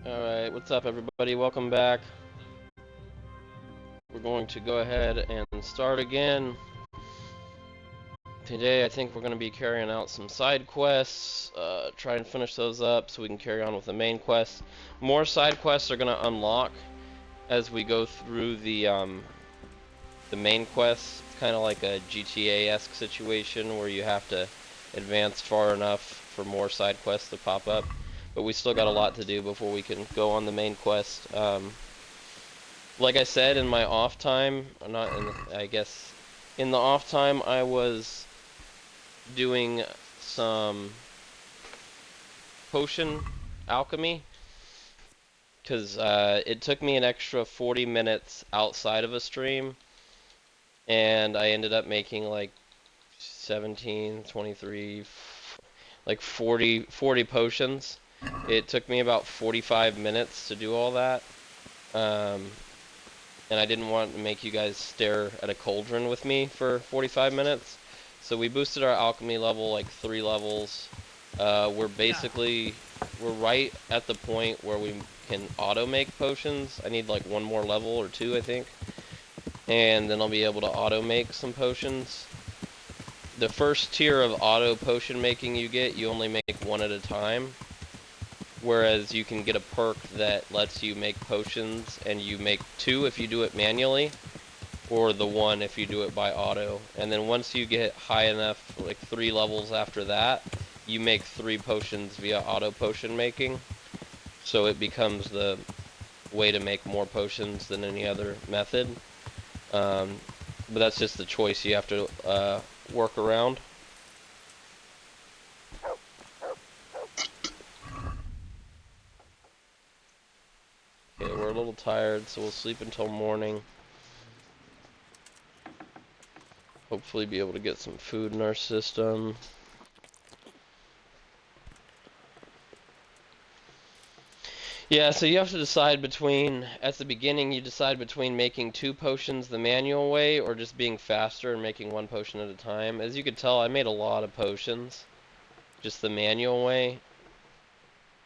Alright, what's up everybody? Welcome back. We're going to go ahead and start again. Today I think we're going to be carrying out some side quests, try and finish those up so we can carry on with the main quest. More side quests are going to unlock as we go through the main quests. It's kind of like a GTA-esque situation where you have to advance far enough for more side quests to pop up. But we still got a lot to do before we can go on the main quest. Like I said, in my off time, I guess in the off time I was doing some potion alchemy, because it took me an extra 40 minutes outside of a stream, and I ended up making like 17, 23, like 40 potions. It took me about 45 minutes to do all that. And I didn't want to make you guys stare at a cauldron with me for 45 minutes. So we boosted our alchemy level like 3 levels. We're right at the point where we can auto make potions. I need like 1 more level or 2, I think. And then I'll be able to auto make some potions. The first tier of auto potion making you only make 1 at a time. Whereas you can get a perk that lets you make potions, and you make 2 if you do it manually, or the 1 if you do it by auto. And then once you get high enough, like 3 levels after that, you make 3 potions via auto potion making. So it becomes the way to make more potions than any other method. But that's just the choice you have to work around. Okay, we're a little tired, so we'll sleep until morning. Hopefully be able to get some food in our system. Yeah, so you have to decide between, at the beginning you decide between making 2 potions the manual way or just being faster and making 1 potion at a time. As you could tell, I made a lot of potions, just the manual way.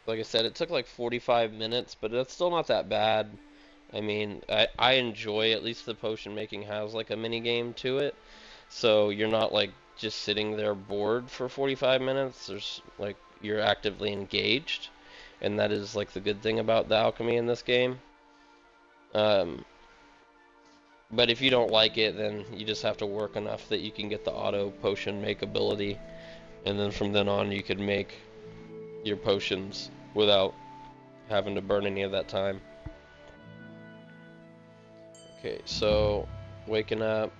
Like I said, it took like 45 minutes, but that's still not that bad. I mean, I enjoy, at least the potion making has like a mini game to it. So you're not like just sitting there bored for 45 minutes. There's like, you're actively engaged. And that is like the good thing about the alchemy in this game. But if you don't like it, then you just have to work enough that you can get the auto potion make ability. And then from then on you can make your potions without having to burn any of that time. Okay, so waking up.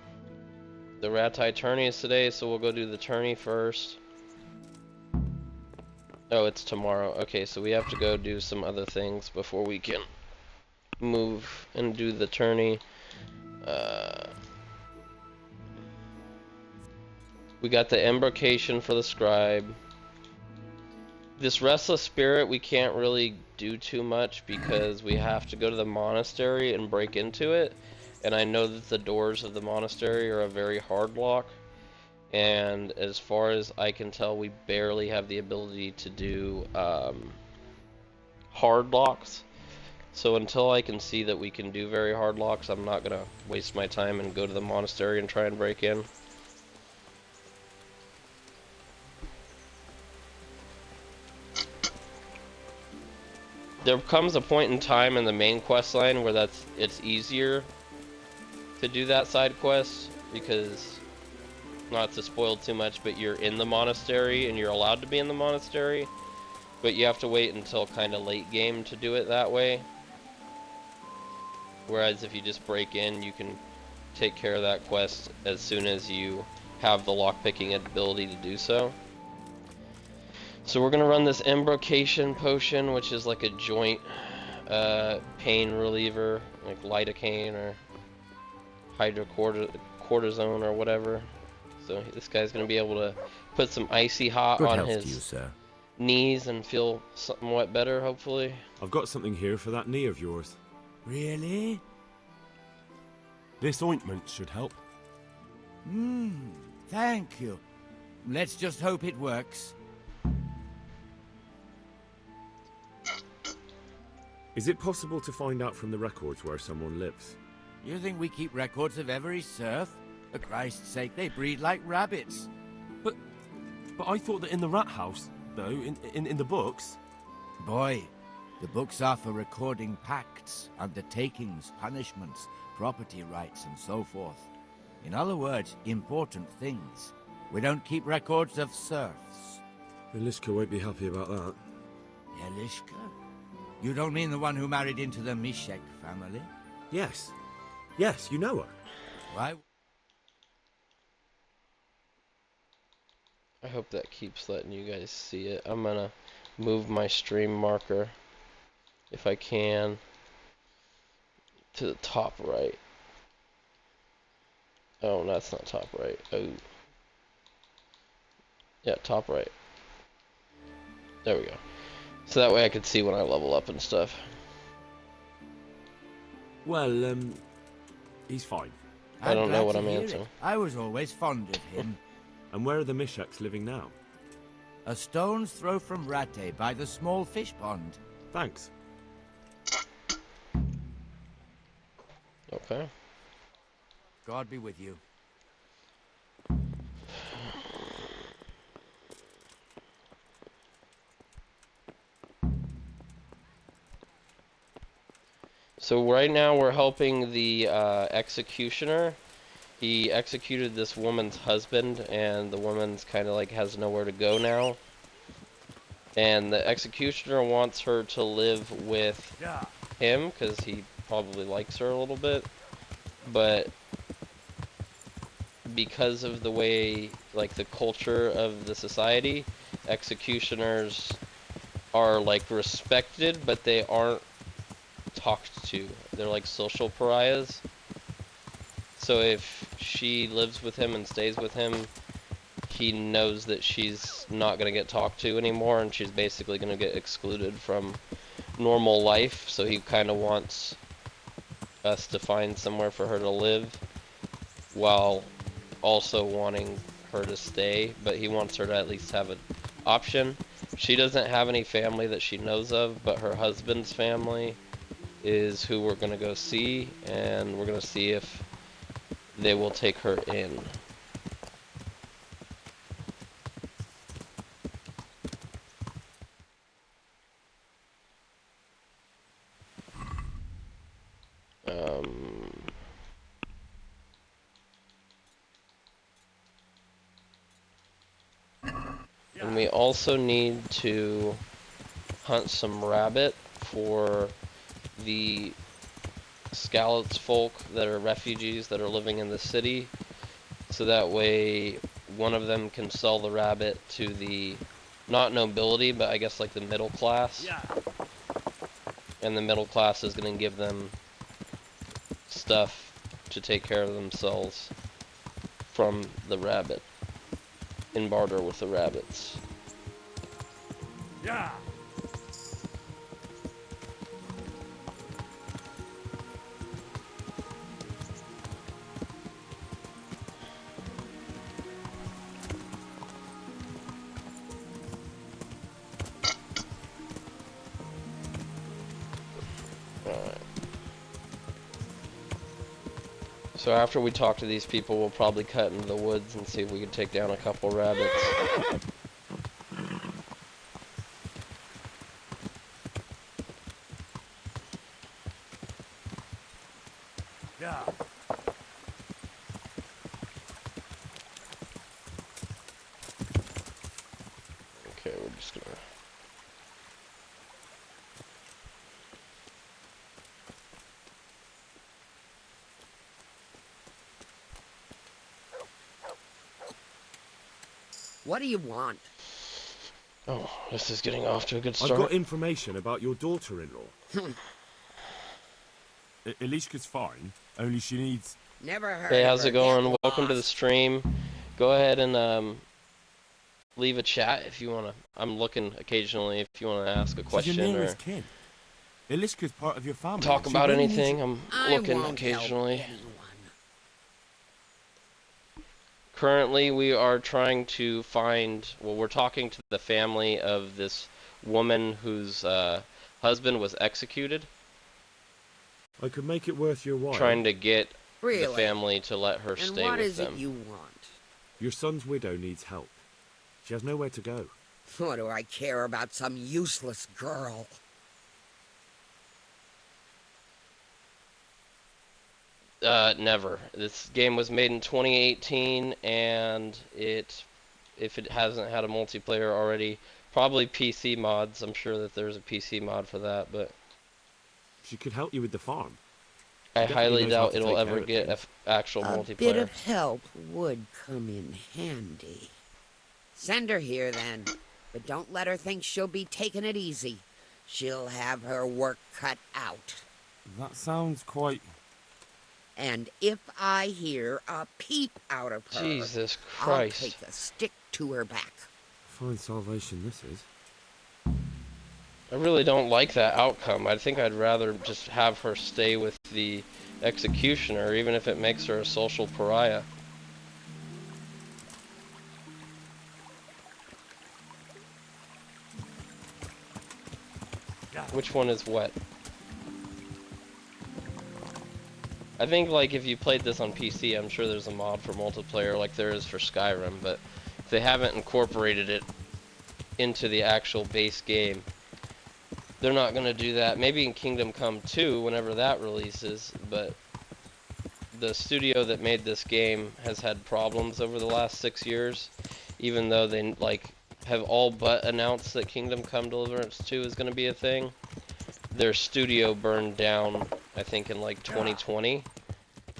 The Ratai tourney is today, so we'll go do the tourney first. Oh, it's tomorrow. Okay, so we have to go do some other things before we can move and do the tourney. We got the embrocation for the scribe. This restless spirit we can't really do too much because we have to go to the monastery and break into it. And I know that the doors of the monastery are a very hard lock. And as far as I can tell, we barely have the ability to do hard locks. So until I can see that we can do very hard locks, I'm not going to waste my time and go to the monastery and try and break in. There comes a point in time in the main quest line where it's easier to do that side quest, because, not to spoil too much, but you're in the monastery and you're allowed to be in the monastery, but you have to wait until kind of late game to do it that way. Whereas if you just break in, you can take care of that quest as soon as you have the lockpicking ability to do so. So we're gonna run this embrocation potion, which is like a joint pain reliever, like lidocaine or hydrocortisone or whatever. So this guy's gonna be able to put some icy hot on his knees and feel somewhat better, hopefully. I've got something here for that knee of yours. Really? This ointment should help. Thank you. Let's just hope it works. Is it possible to find out from the records where someone lives? You think we keep records of every serf? For Christ's sake, they breed like rabbits. But I thought that in the rat house, though, in the books... Boy, the books are for recording pacts, undertakings, punishments, property rights, and so forth. In other words, important things. We don't keep records of serfs. Elishka won't be happy about that. Elishka? You don't mean the one who married into the Mishek family? Yes. Yes, you know her. Why? I hope that keeps letting you guys see it. I'm gonna move my stream marker, if I can, to the top right. Oh, that's not top right. Oh. Yeah, top right. There we go. So that way I could see when I level up and stuff. Well, he's fine. I don't know glad what to I'm hear answering. it. I was always fond of him. And where are the Misheks living now? A stone's throw from Rate by the small fish pond. Thanks. Okay. God be with you. So right now we're helping the executioner. He executed this woman's husband, and the woman's kind of like has nowhere to go now. And the executioner wants her to live with him because he probably likes her a little bit. But because of the way, like the culture of the society, executioners are like respected, but they aren't talked to. They're like social pariahs. So if she lives with him and stays with him, he knows that she's not going to get talked to anymore, and she's basically going to get excluded from normal life. So he kind of wants us to find somewhere for her to live while also wanting her to stay, but he wants her to at least have an option. She doesn't have any family that she knows of, but her husband's family is who we're going to go see, and we're going to see if they will take her in. And we also need to hunt some rabbit for the Skalitz folk that are refugees that are living in the city, so that way one of them can sell the rabbit to the, not nobility, but I guess like the middle class. And the middle class is going to give them stuff to take care of themselves from the rabbit, in barter with the rabbits. Yeah. So after we talk to these people, we'll probably cut into the woods and see if we can take down a couple rabbits. Yeah. Okay, we're just gonna... What do you want? Oh, this is getting off to a good I've got start. information about your daughter-in-law. Elishka's fine, only she needs... Never heard Hey, of how's her. it going? Get Welcome to the lost. stream. Go ahead and leave a chat if you wanna. I'm looking occasionally if you wanna ask a She's question your or nearest kin. Elishka's part of your family. talk She about really needs anything. you. I'm I looking won't occasionally. help anyone. Currently, we are trying to find. Well, we're talking to the family of this woman whose husband was executed, I could make it worth your while. trying to get the Really? family to let her And stay what with is them. it you want? Your son's widow needs help. She has nowhere to go. What do I care about some useless girl? Never. This game was made in 2018, and if it hasn't had a multiplayer already, probably PC mods. I'm sure that there's a PC mod for that, but She could help you with the farm. I Definitely highly knows how doubt to it'll take ever care of get things. actual A bit multiplayer. of help would come in handy. Send her here, then. But don't let her think she'll be taking it easy. She'll have her work cut out. That sounds quite... And if I hear a peep out of her, Jesus I'll Christ. take a stick to her back. Fine salvation this is. I really don't like that outcome. I think I'd rather just have her stay with the executioner, even if it makes her a social pariah. Which one is what? I think, like, if you played this on PC, I'm sure there's a mod for multiplayer like there is for Skyrim, but if they haven't incorporated it into the actual base game, they're not going to do that. Maybe in Kingdom Come 2, whenever that releases, but the studio that made this game has had problems over the last 6 years, even though they, like, have all but announced that Kingdom Come Deliverance 2 is going to be a thing. Their studio burned down, I think, in like 2020,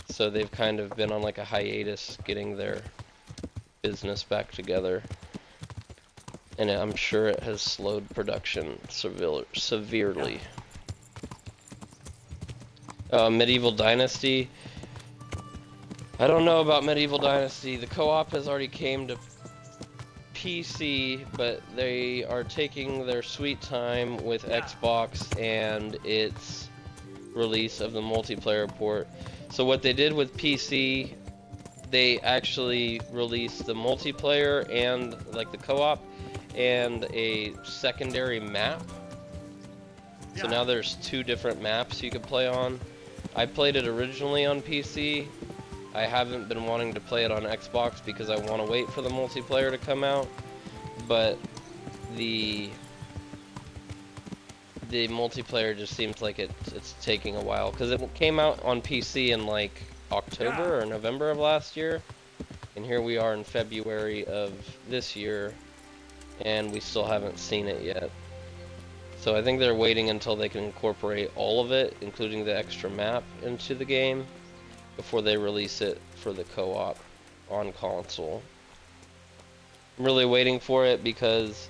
so they've kind of been on like a hiatus getting their business back together, and I'm sure it has slowed production severely. Medieval Dynasty. I don't know about Medieval Dynasty. The co-op has already came to PC, but they are taking their sweet time with Xbox and its release of the multiplayer port. So what they did with PC, they actually released the multiplayer and like the co-op and a secondary map. So now there's 2 different maps you can play on. I played it originally on PC. I haven't been wanting to play it on Xbox because I want to wait for the multiplayer to come out, but the multiplayer just seems like it's taking a while, because it came out on PC in like October or November of last year, and here we are in February of this year, and we still haven't seen it yet. So I think they're waiting until they can incorporate all of it, including the extra map, into the game before they release it for the co-op on console. I'm really waiting for it because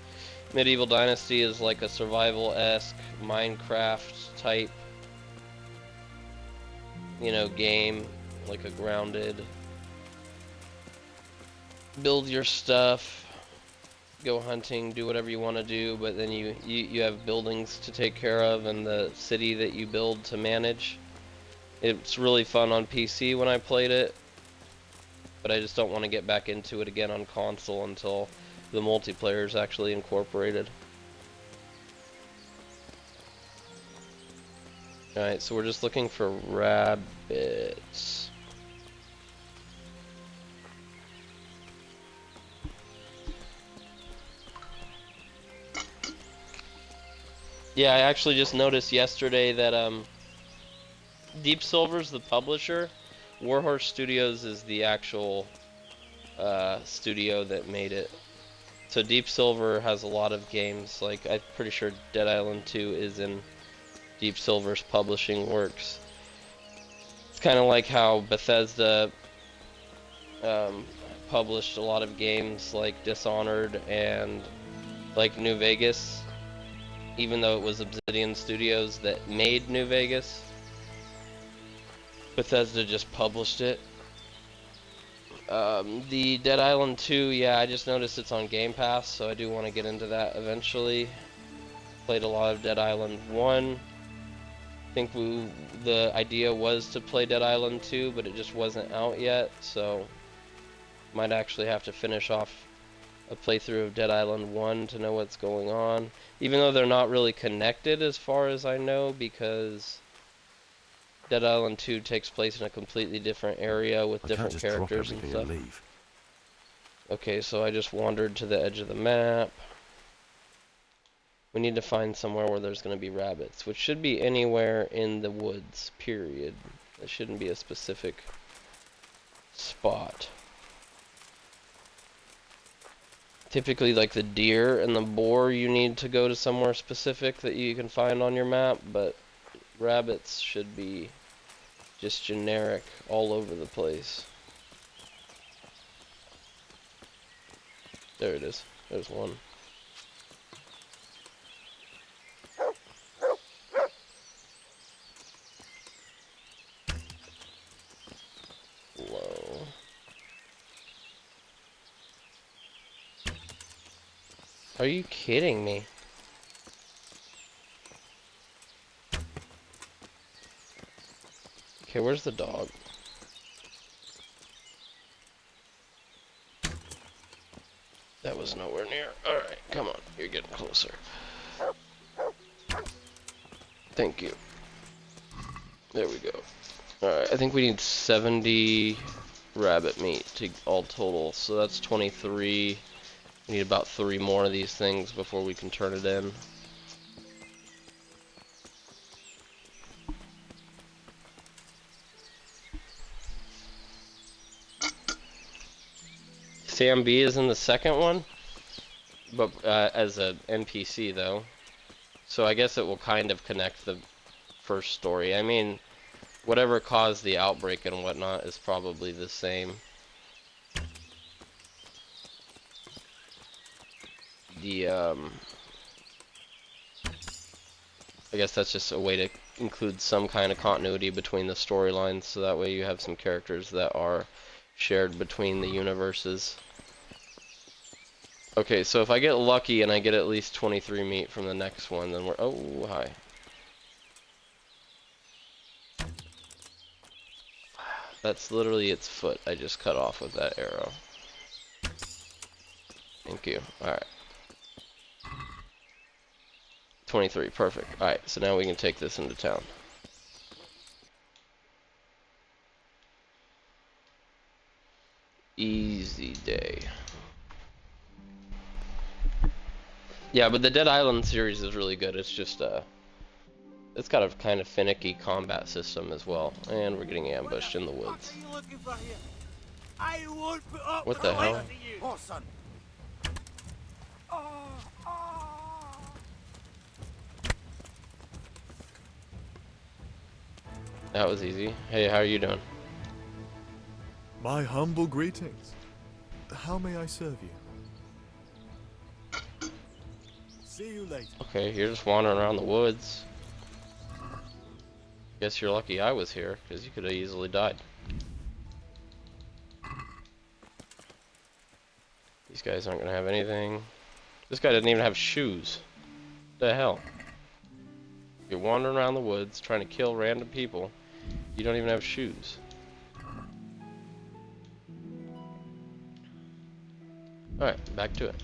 Medieval Dynasty is like a survival-esque Minecraft type, game, like a grounded, build your stuff, go hunting, do whatever you want to do, but then you have buildings to take care of and the city that you build to manage. It's really fun on PC when I played it, but I just don't want to get back into it again on console until the multiplayer is actually incorporated. Alright, so we're just looking for rabbits. Yeah, I actually just noticed yesterday that Deep Silver's the publisher. Warhorse Studios is the actual studio that made it. So Deep Silver has a lot of games, like I'm pretty sure Dead Island 2 is in Deep Silver's publishing works. It's kind of like how Bethesda published a lot of games like Dishonored and like New Vegas, even though it was Obsidian Studios that made New Vegas. Bethesda just published it. The Dead Island 2, yeah, I just noticed it's on Game Pass, so I do want to get into that eventually. Played a lot of Dead Island 1. I think the idea was to play Dead Island 2, but it just wasn't out yet, so might actually have to finish off a playthrough of Dead Island 1 to know what's going on. Even though they're not really connected as far as I know, because Dead Island 2 takes place in a completely different area with different characters and stuff. Leave. Okay, so I just wandered to the edge of the map. We need to find somewhere where there's going to be rabbits, which should be anywhere in the woods, period. It shouldn't be a specific spot. Typically, like the deer and the boar, you need to go to somewhere specific that you can find on your map, but rabbits should be just generic all over the place. There it is. There's one. Low. Are you kidding me? Okay, where's the dog? That was nowhere near. Alright, come on. You're getting closer. Thank you. There we go. Alright, I think we need 70 rabbit meat to all total, so that's 23. We need about 3 more of these things before we can turn it in. Sam B is in the second one, but as an NPC though, so I guess it will kind of connect the first story. I mean, whatever caused the outbreak and whatnot is probably the same. I guess that's just a way to include some kind of continuity between the storylines, so that way you have some characters that are shared between the universes. Okay, so if I get lucky and I get at least 23 meat from the next one, then we're... Oh, hi. That's literally its foot I just cut off with that arrow. Thank you. Alright. 23, perfect. Alright, so now we can take this into town. Easy day. Yeah, but the Dead Island series is really good. It's just, it's got a kind of finicky combat system as well. And we're getting ambushed in the woods. What the hell? Oh, son. That was easy. Hey, how are you doing? My humble greetings. How may I serve you? See you later. Okay, you're just wandering around the woods. Guess you're lucky I was here, because you could have easily died. These guys aren't going to have anything. This guy doesn't even have shoes. What the hell? You're wandering around the woods trying to kill random people. You don't even have shoes. Alright, back to it.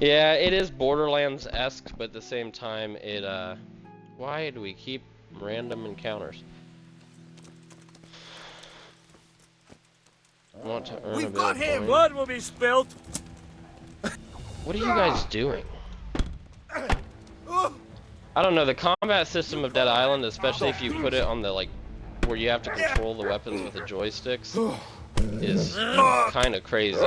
Yeah, it is Borderlands-esque, but at the same time, it, why do we keep random encounters? I want to earn a bit of coin. Blood will be spilled. What are you guys doing? I don't know, the combat system of Dead Island, especially if you put it on the, like, where you have to control the weapons with the joysticks, is kind of crazy.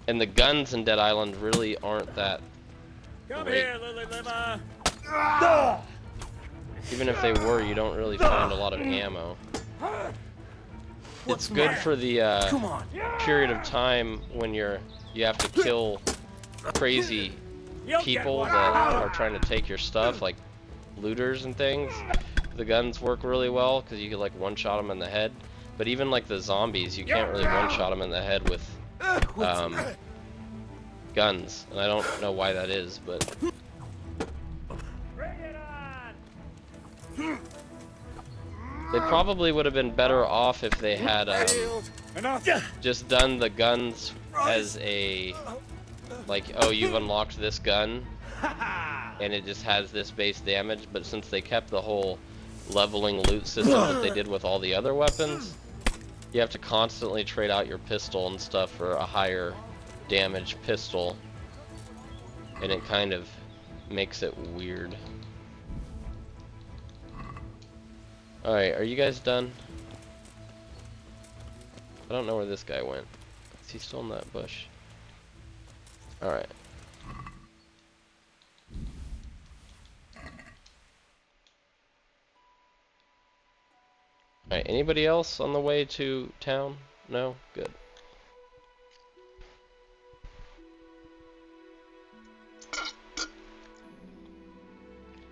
And the guns in Dead Island really aren't that great. Even if they were, you don't really find a lot of ammo. It's good for the period of time when you have to kill crazy people that are trying to take your stuff, like looters and things. The guns work really well because you can like one-shot them in the head. But even like the zombies, you can't really one-shot them in the head with guns, and I don't know why that is, but They probably would have been better off if they had Enough. just done the guns as a, like, oh, you've unlocked this gun and it just has this base damage, but since they kept the whole leveling loot system that they did with all the other weapons, you have to constantly trade out your pistol and stuff for a higher damage pistol, and it kind of makes it weird. Alright, are you guys done? I don't know where this guy went. Is he still in that bush? Alright. Alright, anybody else on the way to town? No? Good.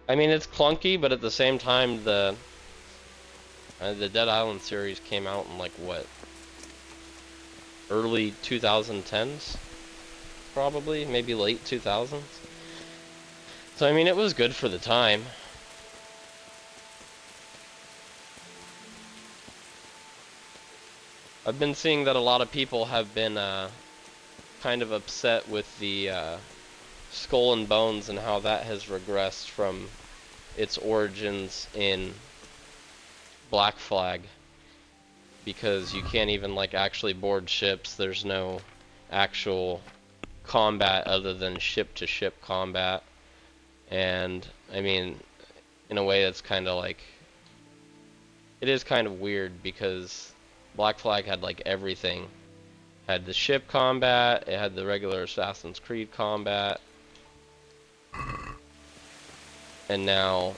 I mean, it's clunky, but at the same time, the Dead Island series came out in, like, what? Early 2010s? Probably? Maybe late 2000s? So, I mean, it was good for the time. I've been seeing that a lot of people have been kind of upset with the Skull and Bones and how that has regressed from its origins in Black Flag, because you can't even like actually board ships. There's no actual combat other than ship to ship combat, and I mean, in a way that's kind of like, it is kind of weird because Black Flag had like everything. Had the ship combat, it had the regular Assassin's Creed combat, and now,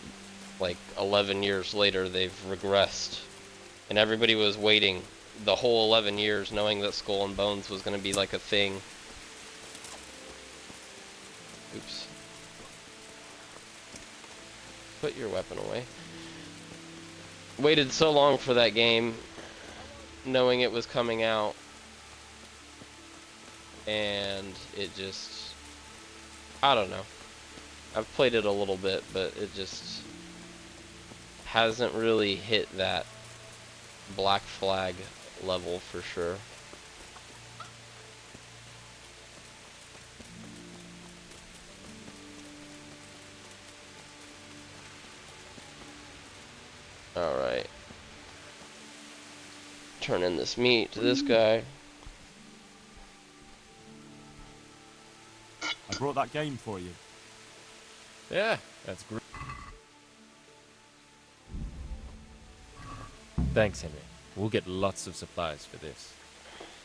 like 11 years later, they've regressed. And everybody was waiting the whole 11 years knowing that Skull and Bones was going to be like a thing. Oops. Put your weapon away. Waited so long for that game, knowing it was coming out, and it just, I don't know. I've played it a little bit, but it just hasn't really hit that Black Flag level for sure. Alright. Turn in this meat to this guy. I brought that game for you. Yeah, that's great. Thanks, Henry. We'll get lots of supplies for this.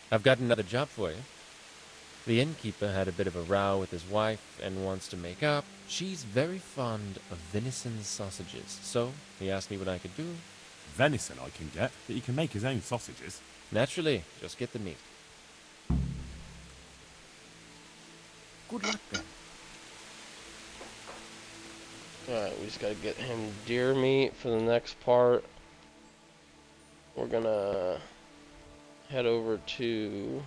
I've got another job for you. The innkeeper had a bit of a row with his wife and wants to make up. She's very fond of venison sausages, so he asked me what I could do. Venison I can get, but he can make his own sausages. Naturally, just get the meat. Good luck then. Alright, we just gotta get him deer meat for the next part. We're gonna head over to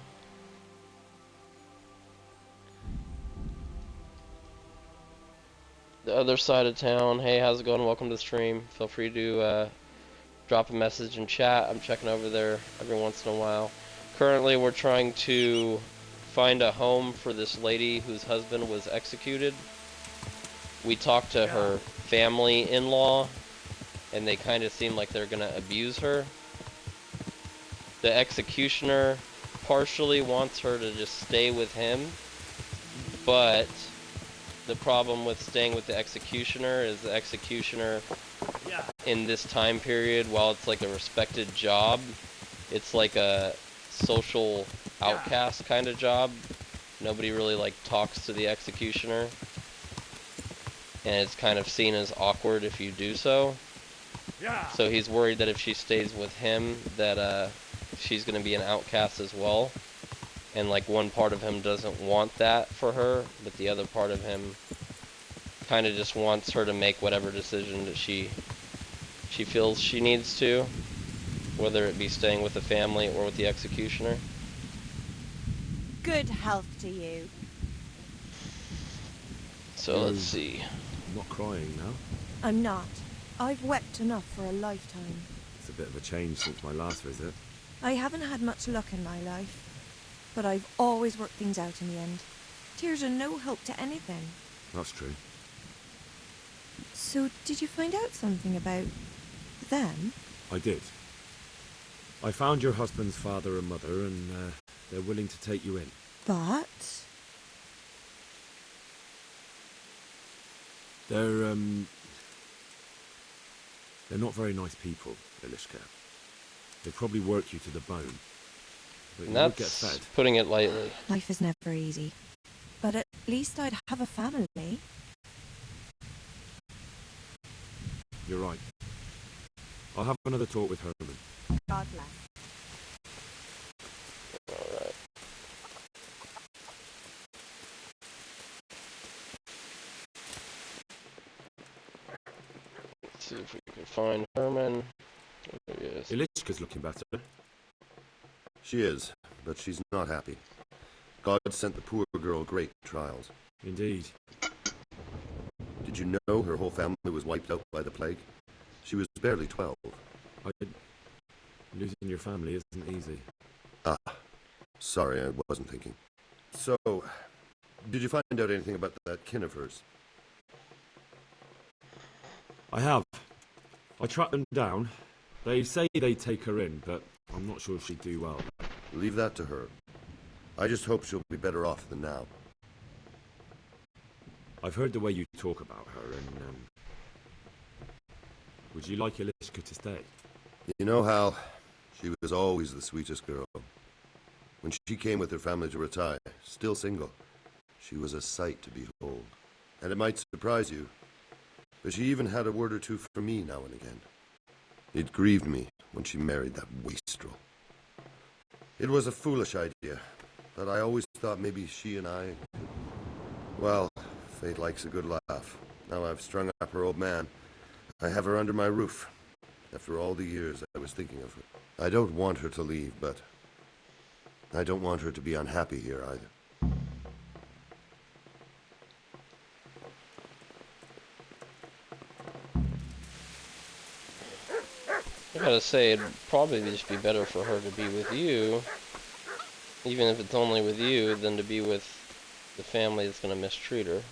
the other side of town. Hey, how's it going? Welcome to the stream. Feel free to drop a message in chat. I'm checking over there every once in a while. Currently, we're trying to find a home for this lady whose husband was executed. We talked to her family-in-law, and they kind of seem like they're gonna abuse her. The executioner partially wants her to just stay with him, but the problem with staying with the executioner is the executioner in this time period, while it's like a respected job, it's like a social outcast kind of job. Nobody really like talks to the executioner, and it's kind of seen as awkward if you do so. So he's worried that if she stays with him, that she's gonna be an outcast as well. And like one part of him doesn't want that for her, but the other part of him kind of just wants her to make whatever decision that she feels she needs to, whether it be staying with the family or with the executioner. Good health to you. So let's see. Not crying now. I'm not. I've wept enough for a lifetime. It's a bit of a change since my last visit. I haven't had much luck in my life, but I've always worked things out in the end. Tears are no help to anything. That's true. So, did you find out something about them? I did. I found your husband's father and mother, and they're willing to take you in. But... They're not very nice people, Ilishka. They probably work you to the bone. But And you would get that's fed. putting it lightly. life is never easy. But at least I'd have a family. You're right. I'll have another talk with Herman. God bless. Alright. Let's see if we can find Herman. There he is. Ilishka's looking better. She is, but she's not happy. God sent the poor girl great trials. Indeed. Did you know her whole family was wiped out by the plague? She was barely 12. Losing your family isn't easy. Ah, sorry, I wasn't thinking. So, did you find out anything about that kin of hers? I have. I tracked them down. They say they'd take her in, but I'm not sure if she'd do well. Leave that to her. I just hope she'll be better off than now. I've heard the way you talk about her, and would you like Ilishka to stay? You know, Hal, she was always the sweetest girl. When she came with her family to retire, still single, she was a sight to behold. And it might surprise you, but she even had a word or two for me now and again. It grieved me when she married that wastrel. It was a foolish idea, but I always thought maybe she and I could... Well, fate likes a good laugh. Now I've strung up her old man. I have her under my roof. After all the years I was thinking of her. I don't want her to leave, but I don't want her to be unhappy here either. I gotta say, it'd probably just be better for her to be with you, even if it's only with you, than to be with the family that's gonna mistreat her.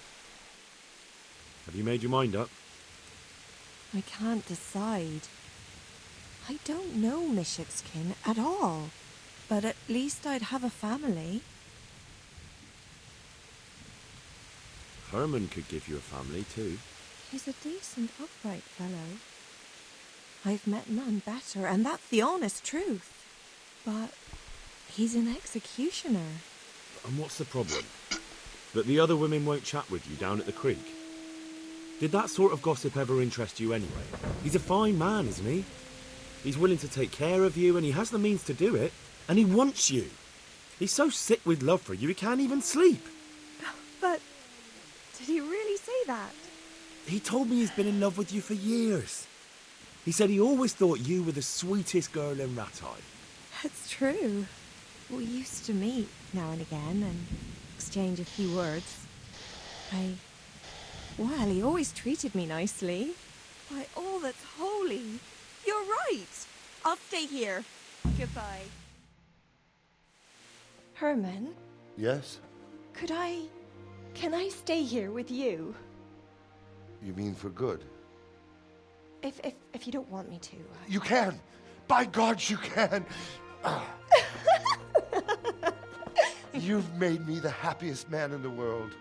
Have you made your mind up? I can't decide. I don't know Mishik's at all. But at least I'd have a family. Herman could give you a family, too. He's a decent, upright fellow. I've met none better, and that's the honest truth. But he's an executioner. And what's the problem? That the other women won't chat with you down at the creek? Did that sort of gossip ever interest you anyway? He's a fine man, isn't he? He's willing to take care of you, and he has the means to do it. And he wants you. He's so sick with love for you, he can't even sleep. But did he really say that? He told me he's been in love with you for years. He said he always thought you were the sweetest girl in Rattay. That's true. We used to meet now and again and exchange a few words. Well, he always treated me nicely. By all that's holy. You're right. I'll stay here. Goodbye. Herman, Yes? can I stay here with you? You mean for good? If you don't want me to. You can! By God, you can! You've made me the happiest man in the world.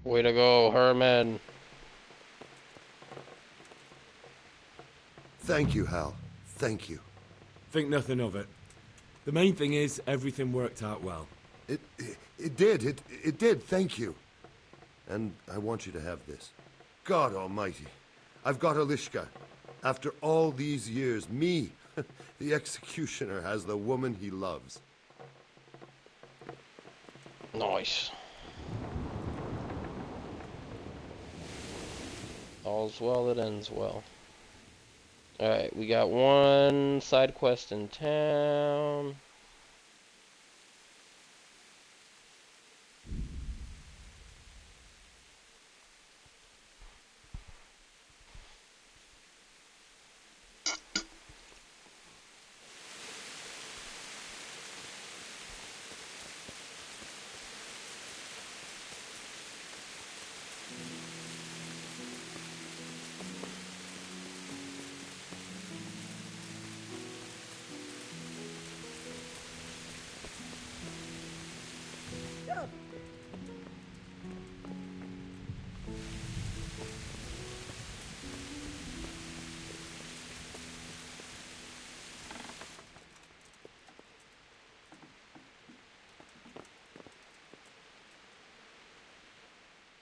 Way to go, Herman. Thank you, Hal. Thank you. Think nothing of it. The main thing is, everything worked out well. It did, thank you. And I want you to have this. God almighty, I've got Ilishka. After all these years, me, the executioner, has the woman he loves. Nice. All's well that ends well. Alright, we got one side quest in town.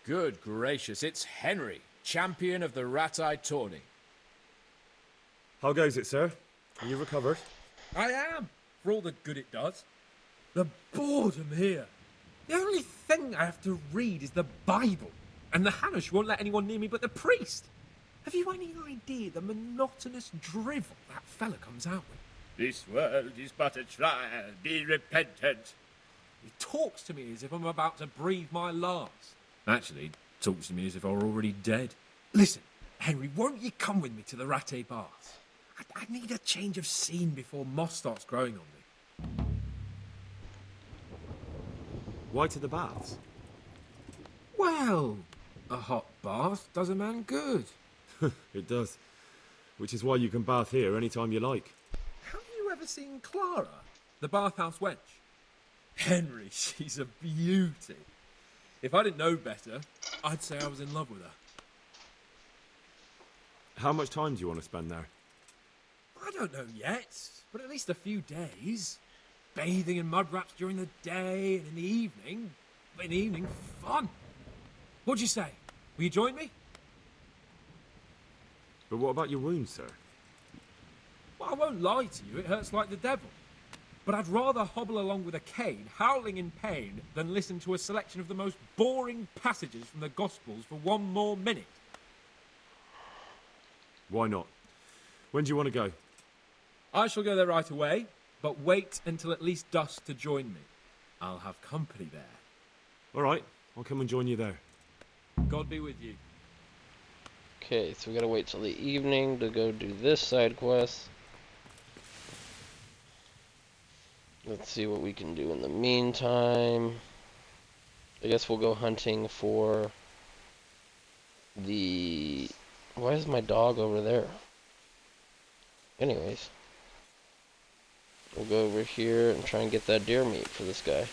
Good gracious, it's Henry, champion of the rat-eye tourney. How goes it, sir? Are you recovered? I am, for all the good it does. The boredom here. The only thing I have to read is the Bible, and the Hanush won't let anyone near me but the priest. Have you any idea the monotonous drivel that fella comes out with? This world is but a trial, be repentant. He talks to me as if I'm about to breathe my last. Actually, he talks to me as if I were already dead. Listen, Henry, won't you come with me to the Rattay Baths? I need a change of scene before moss starts growing on me. Why to the baths? Well, a hot bath does a man good. It does. Which is why you can bath here anytime you like. Have you ever seen Clara, the bathhouse wench? Henry, she's a beauty. If I didn't know better, I'd say I was in love with her. How much time do you want to spend there? I don't know yet, but at least a few days. Bathing in mud wraps during the day and in the evening. In the evening, fun. What'd you say? Will you join me? But what about your wounds, sir? Well, I won't lie to you, it hurts like the devil. But I'd rather hobble along with a cane, howling in pain, than listen to a selection of the most boring passages from the Gospels for one more minute. Why not? When do you want to go? I shall go there right away, but wait until at least dusk to join me. I'll have company there. All right, I'll come and join you there. God be with you. Okay, so we gotta wait till the evening to go do this side quest. Let's see what we can do in the meantime. I guess we'll go hunting for the... Why is my dog over there? Anyways. We'll go over here and try and get that deer meat for this guy.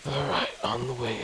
Alright, on the way.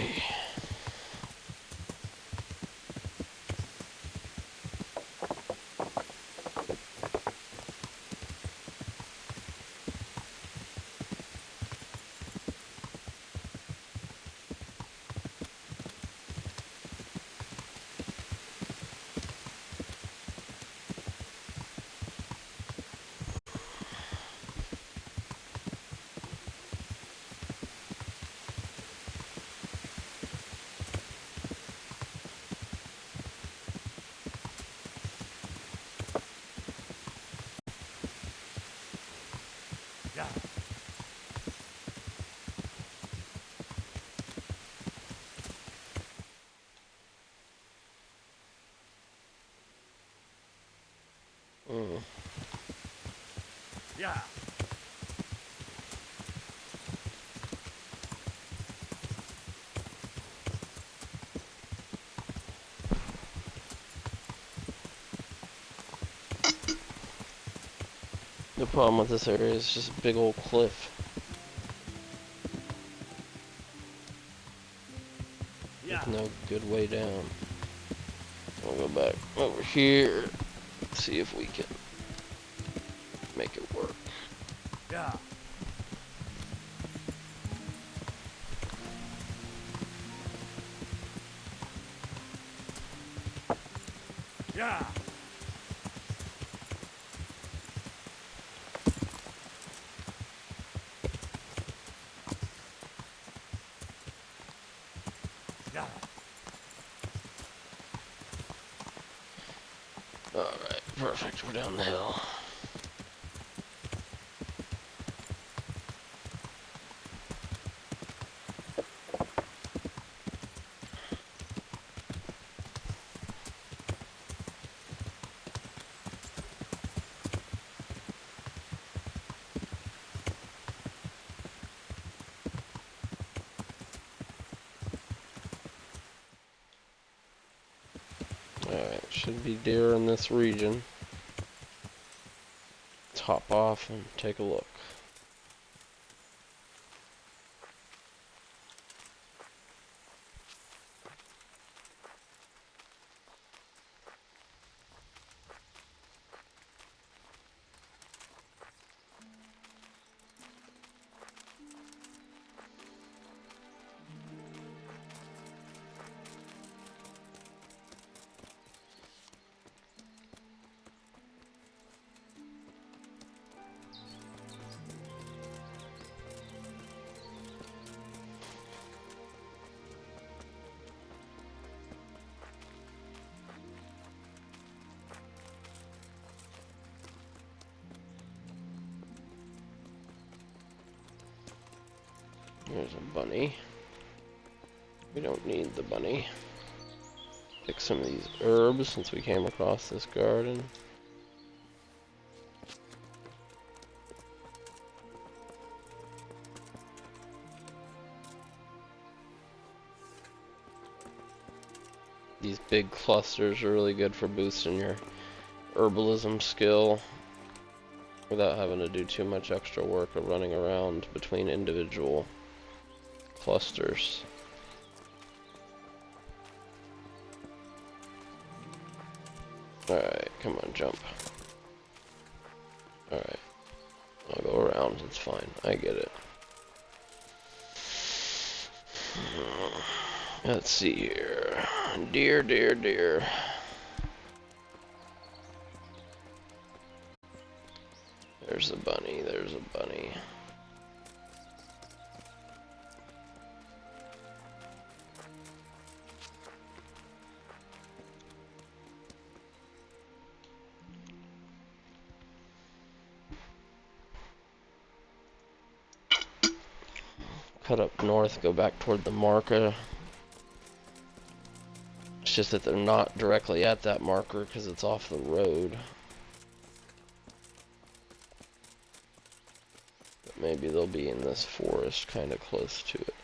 Yeah. The problem with this area is just a big old cliff. With no good way down. We'll go back over here, see if we can make it work. Yeah. Yeah. Yeah. Alright, perfect. We're down the hill. Should be deer in this region. Let's hop off and take a look. There's a bunny. We don't need the bunny. Pick some of these herbs since we came across this garden. These big clusters are really good for boosting your herbalism skill without having to do too much extra work of running around between individual clusters. Alright, come on, jump. Alright. I'll go around, it's fine. I get it. Let's see here. Deer, deer, deer. There's a bunny, there's a bunny. Cut up north, go back toward the marker. It's just that they're not directly at that marker because it's off the road. But maybe they'll be in this forest kind of close to it.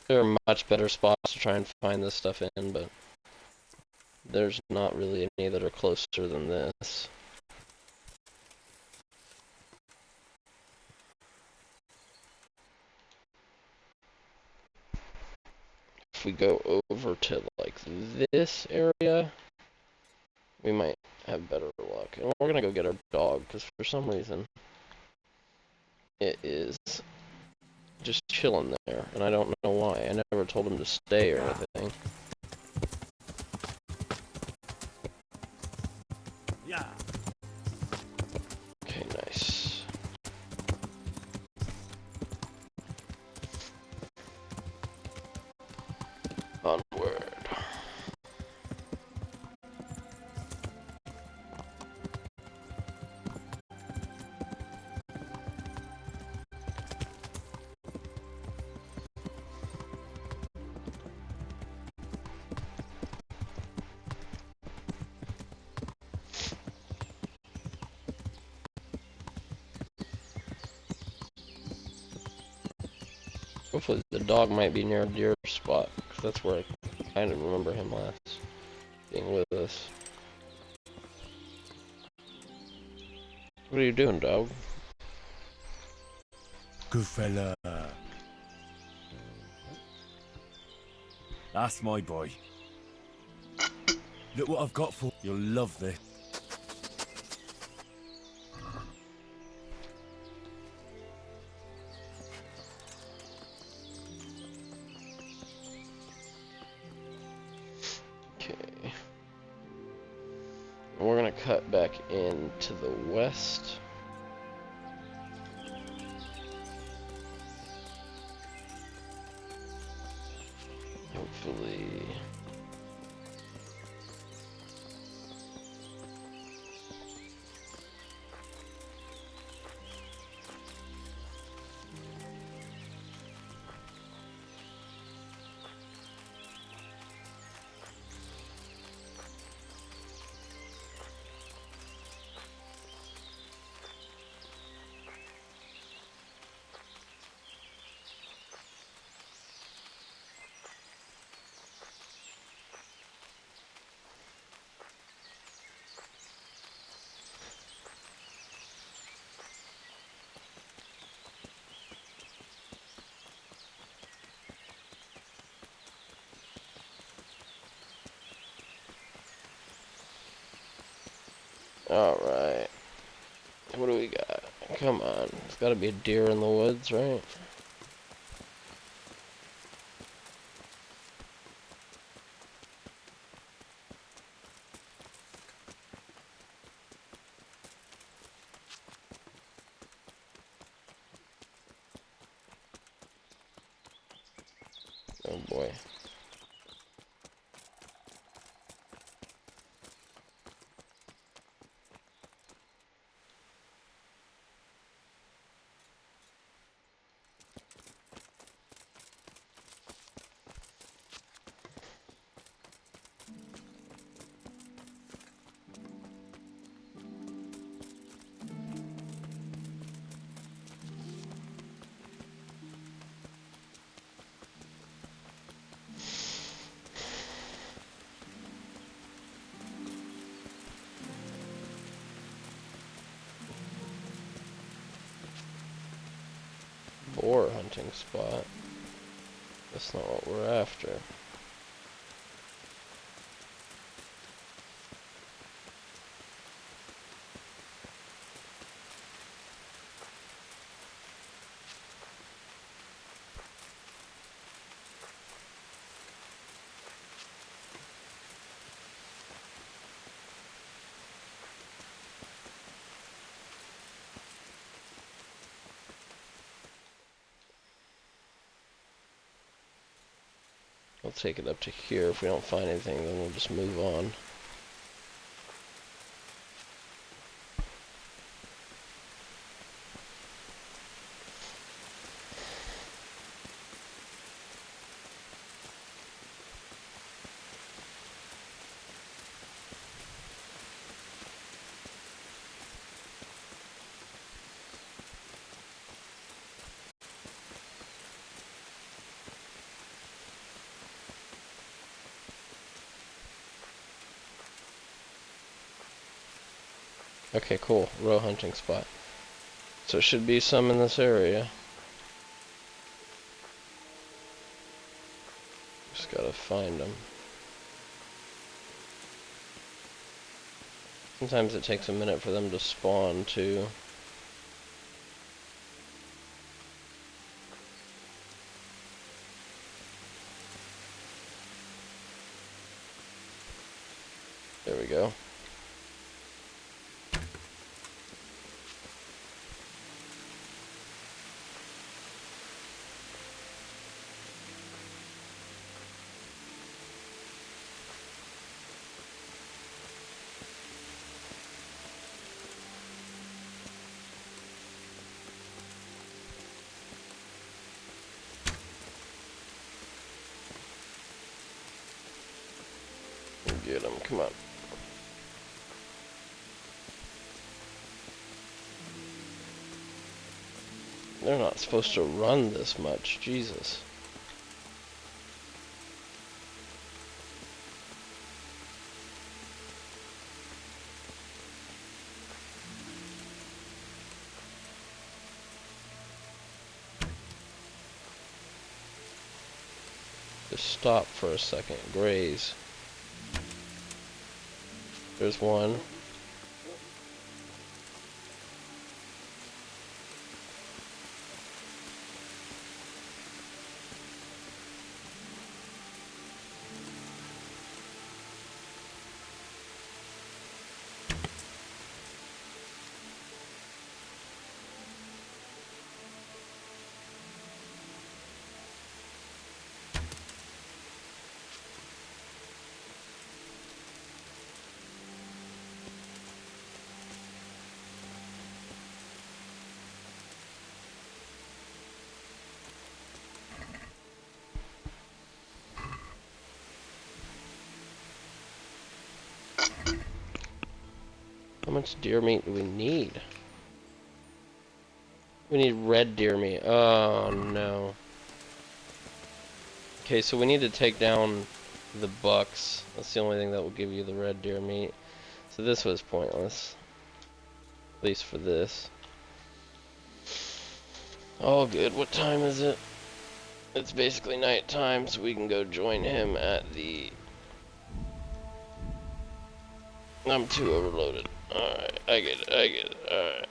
There are much better spots to try and find this stuff in, but there's not really any that are closer than this. If we go over to like this area, we might have better luck. And we're gonna go get our dog, because for some reason it is just chilling there, and I don't know why. I never told him to stay or anything. Yeah. Okay, nice. Onward. Hopefully the dog might be near a deer spot, because that's where I kind of remember him last being with us. What are you doing, dog? Good fella. That's my boy. Look what I've got for you. You'll love this. Okay. We're gonna cut back into the west. Hopefully. Alright. What do we got? Come on. There's gotta be a deer in the woods, right? Oh boy. Boar hunting spot. That's not what we're after. We'll take it up to here. If we don't find anything, then we'll just move on. Okay, cool. Row hunting spot. So it should be some in this area. Just gotta find them. Sometimes it takes a minute for them to spawn too. There we go. Get them, come on. They're not supposed to run this much, Jesus. Just stop for a second, graze. There's one. How much deer meat do we need? We need red deer meat. Oh no. Okay, so we need to take down the bucks. That's the only thing that will give you the red deer meat. So this was pointless. At least for this. All good. What time is it? It's basically night time, so we can go join him at the... I'm too overloaded. Alright, I get it, alright.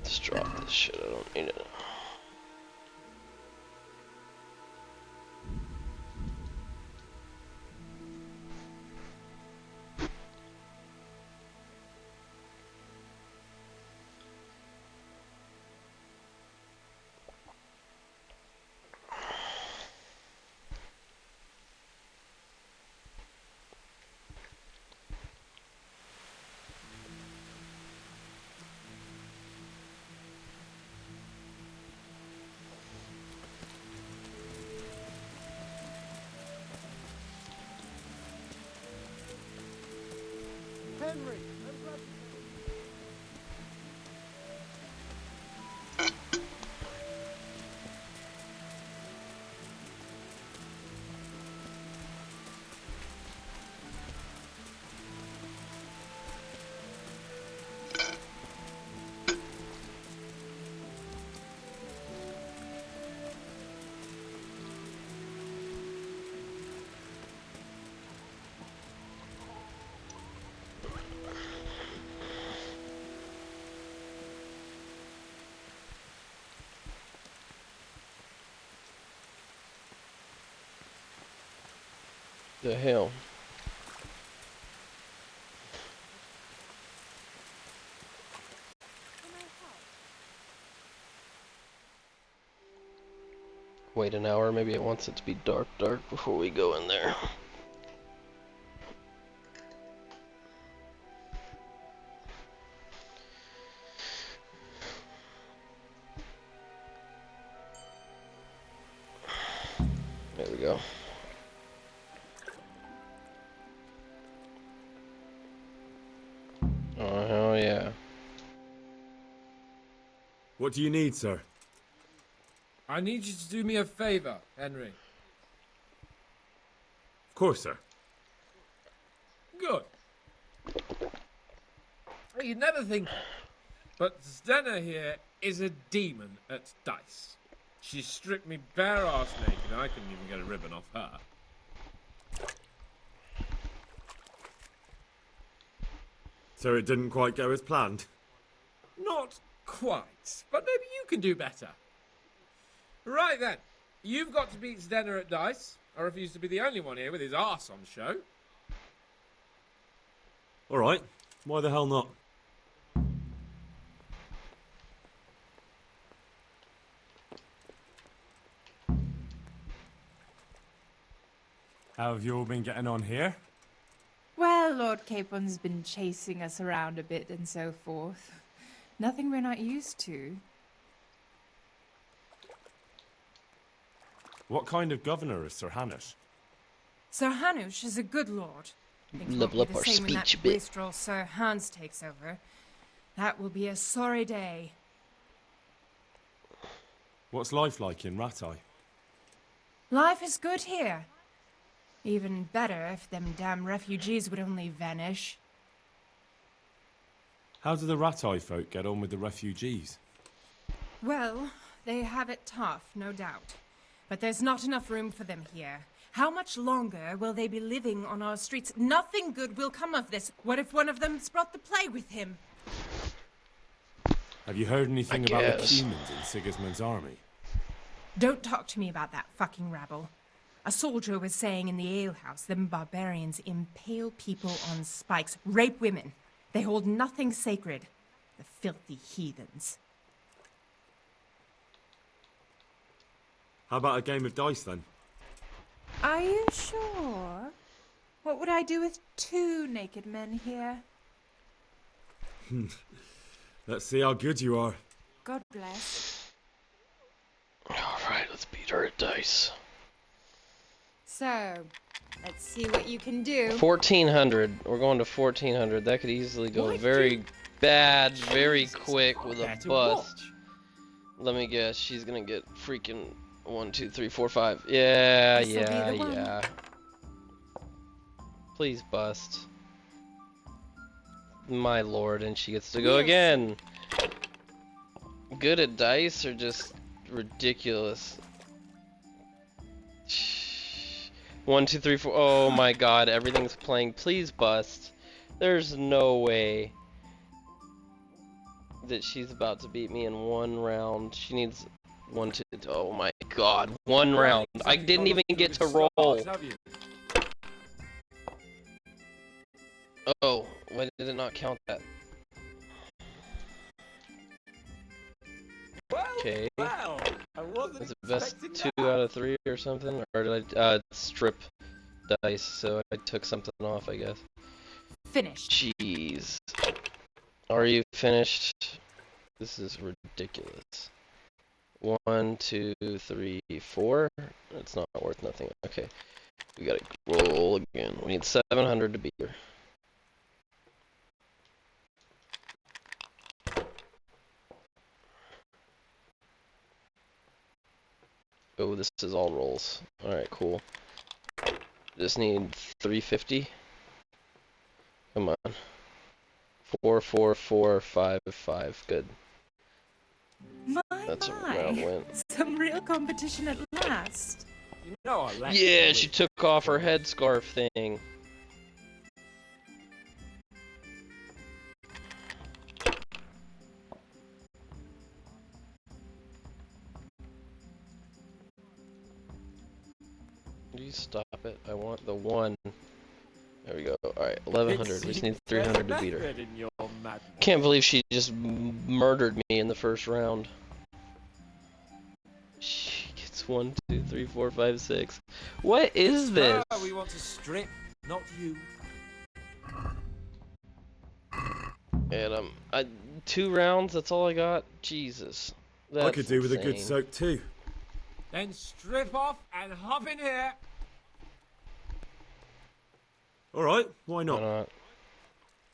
Let's drop this shit, I don't need it. The hell? Wait an hour, maybe it wants it to be dark before we go in there. There we go. Oh, hell yeah. What do you need, sir? I need you to do me a favor, Henry. Of course, sir. Good. You'd never think it, but Stenna here is a demon at dice. She stripped me bare arse naked and I couldn't even get a ribbon off her. So it didn't quite go as planned? Not quite, but maybe you can do better. Right then, you've got to beat Stenna at dice. I refuse to be the only one here with his arse on show. Alright, why the hell not? How have you all been getting on here? Well, Lord Capon's been chasing us around a bit and so forth. Nothing we're not used to. What kind of governor is Sir Hanush? Sir Hanush is a good lord. Things won't Level be up the our same when that speech a bit. wastrel Sir Hans takes over. That will be a sorry day. What's life like in Ratai? Life is good here. Even better if them damn refugees would only vanish. How do the Ratai folk get on with the refugees? Well, they have it tough, no doubt. But there's not enough room for them here. How much longer will they be living on our streets? Nothing good will come of this. What if one of them's brought the plague with him? Have you heard anything about the humans in Sigismund's army? Don't talk to me about that fucking rabble. A soldier was saying in the alehouse, them barbarians impale people on spikes, rape women. They hold nothing sacred. The filthy heathens. How about a game of dice then? Are you sure? What would I do with two naked men here? Let's see how good you are. God bless. Alright, let's beat her at dice. So, let's see what you can do. 1400. We're going to 1400. That could easily go very bad, very quick with a bust. Let me guess. She's gonna get freaking 1, 2, 3, 4, 5. Yeah, yeah. Please bust. My lord, and she gets to go again. Good at dice or just ridiculous? 1, 2, 3, 4. Oh my god, everything's playing. Please bust. There's no way that she's about to beat me in one round. She needs 1, 2. Oh my god, one round. I didn't even get to roll. Oh, why did it not count that? Okay. Is it best 2 out of 3 or something? Or did I strip dice, so I took something off, I guess. Finished. Jeez. Are you finished? This is ridiculous. 1, 2, 3, 4. It's not worth nothing. Okay. We gotta roll again. We need 700 to beat her. Oh, this is all rolls. Alright, cool. Just need 350. Come on. 4, 4, 4, 5, 5. Good. That's a round win. Some real competition at last. You know I like Yeah, she took off her headscarf thing. You stop it. I want the 1. There we go. Alright, 1100. We just need 300 to beat her. Can't believe she just murdered me in the first round. She gets 1, 2, 3, 4, 5, 6. What is this? We want to strip, not you. And 2 rounds, that's all I got? Jesus. That's I could do with a good insane. soak too. Then strip off and hop in here. Alright, why not? Why not?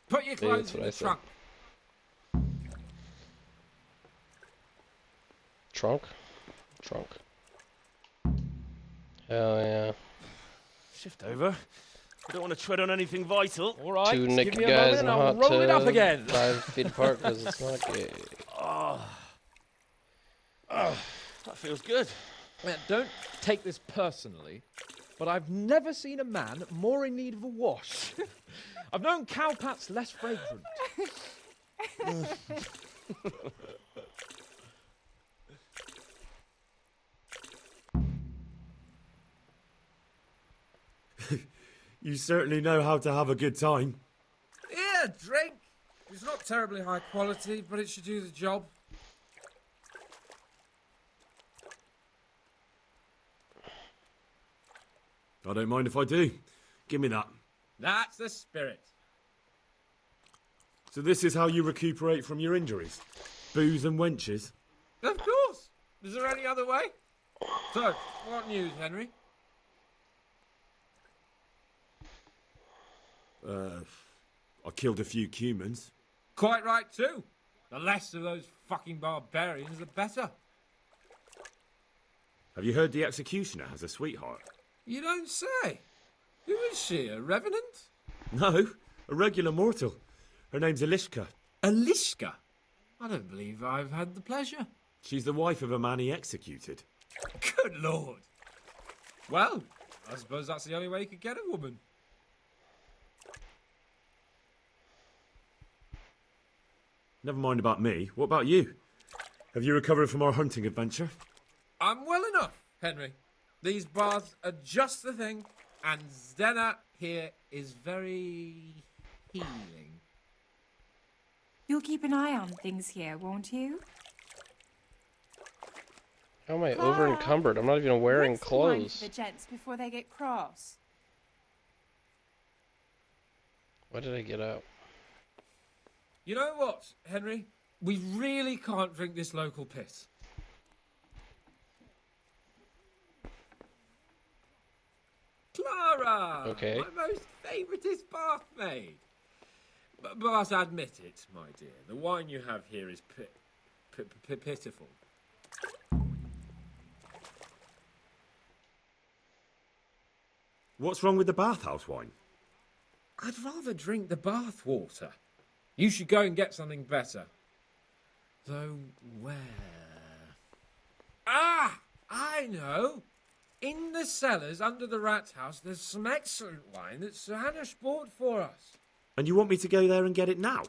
Put your See, clothes that's in what the I said. trunk. Trunk? Trunk. Hell yeah. Shift over. I don't want to tread on anything vital. All right, 2 just naked give me a guys moment in and a I'll hot roll it up tub, again. 5 feet apart because it's not gay. That feels good. Don't take this personally, but I've never seen a man more in need of a wash. I've known cowpats less fragrant. You certainly know how to have a good time. Yeah, drink. It's not terribly high quality, but it should do the job. I don't mind if I do. Give me that. That's the spirit. So this is how you recuperate from your injuries? Booze and wenches? Of course. Is there any other way? So, what news, Henry? I killed a few humans. Quite right, too. The less of those fucking barbarians, the better. Have you heard the executioner has a sweetheart? You don't say. Who is she, a revenant? No, a regular mortal. Her name's Elishka. Elishka? I don't believe I've had the pleasure. She's the wife of a man he executed. Good lord. Well, I suppose that's the only way you could get a woman. Never mind about me. What about you? Have you recovered from our hunting adventure? I'm well enough, Henry. These baths are just the thing, and Zdena here is very healing. You'll keep an eye on things here, won't you? How am I over encumbered? I'm not even wearing Bring some wine clothes. for the gents before they get cross. Why did I get out? You know what, Henry? We really can't drink this local piss. Hurrah! Okay. My most favouriteest bath maid. But admit it, my dear, the wine you have here is pitiful. What's wrong with the bathhouse wine? I'd rather drink the bath water. You should go and get something better. Though where? Ah! I know! In the cellars under the rat house, there's some excellent wine that Sir Hanush bought for us. And you want me to go there and get it now?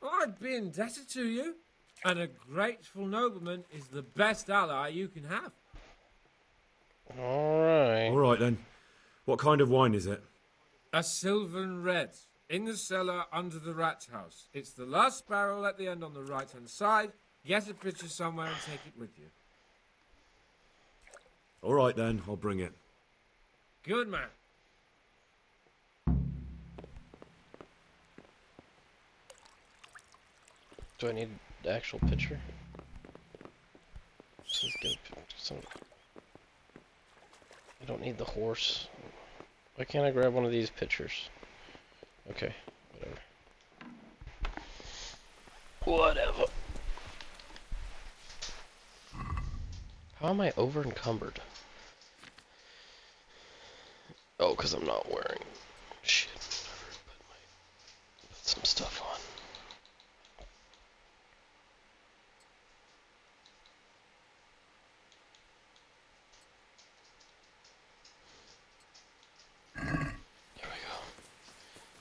I'd be indebted to you. And a grateful nobleman is the best ally you can have. Alright. Alright then. What kind of wine is it? A Sylvan Red. In the cellar under the rat house. It's the last barrel at the end on the right-hand side. Get a pitcher somewhere and take it with you. Alright then, I'll bring it. Good man. Do I need the actual picture? Let's get some. I don't need the horse. Why can't I grab one of these pictures? Okay, whatever. How am I over encumbered? Oh, because I'm not wearing. Shit. Put some stuff on.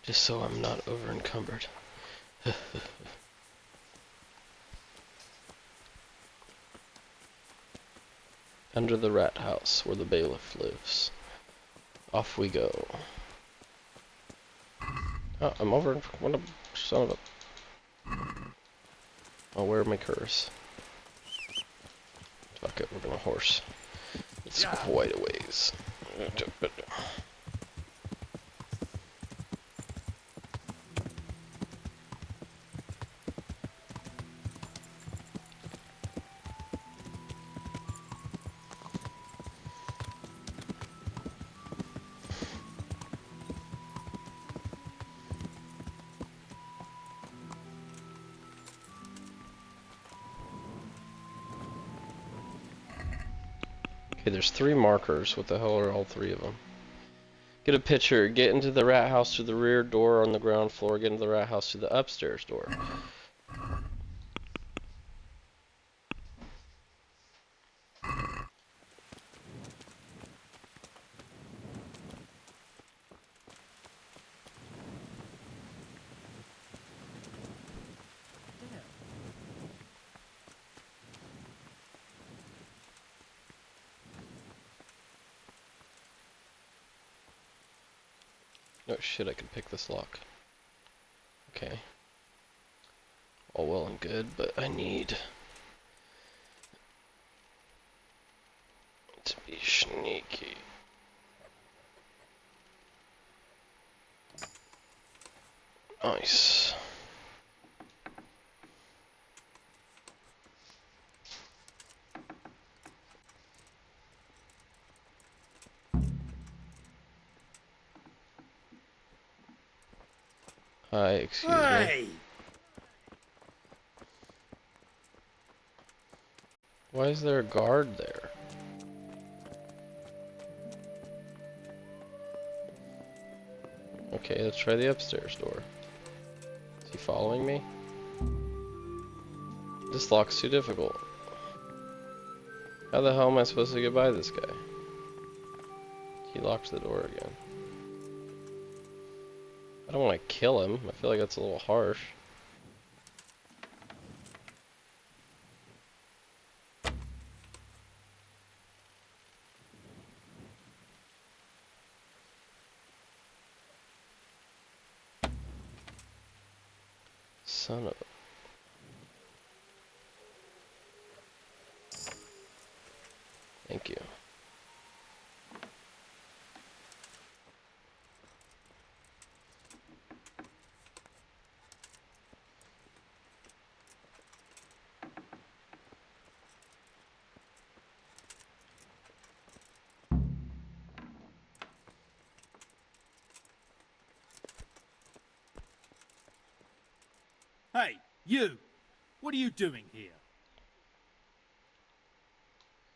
Just so I'm not over encumbered. Under the rat house where the bailiff lives. Off we go. Oh, I'm over. What a son of a. Oh, where are my curs? Fuck it, we're gonna horse. It's quite a ways. Okay, there's 3 markers. What the hell are all 3 of them? Get a picture. Get into the rat house through the rear door on the ground floor. Get into the rat house through the upstairs door. Oh shit, I can pick this lock. Okay. All well and good, but I need to be sneaky. Nice. Hi, excuse me. Why is there a guard there? Okay, let's try the upstairs door. Is he following me? This lock's too difficult. How the hell am I supposed to get by this guy? He locked the door again. I don't want to kill him. I feel like that's a little harsh. Son of a... Thank you. Hey, you! What are you doing here?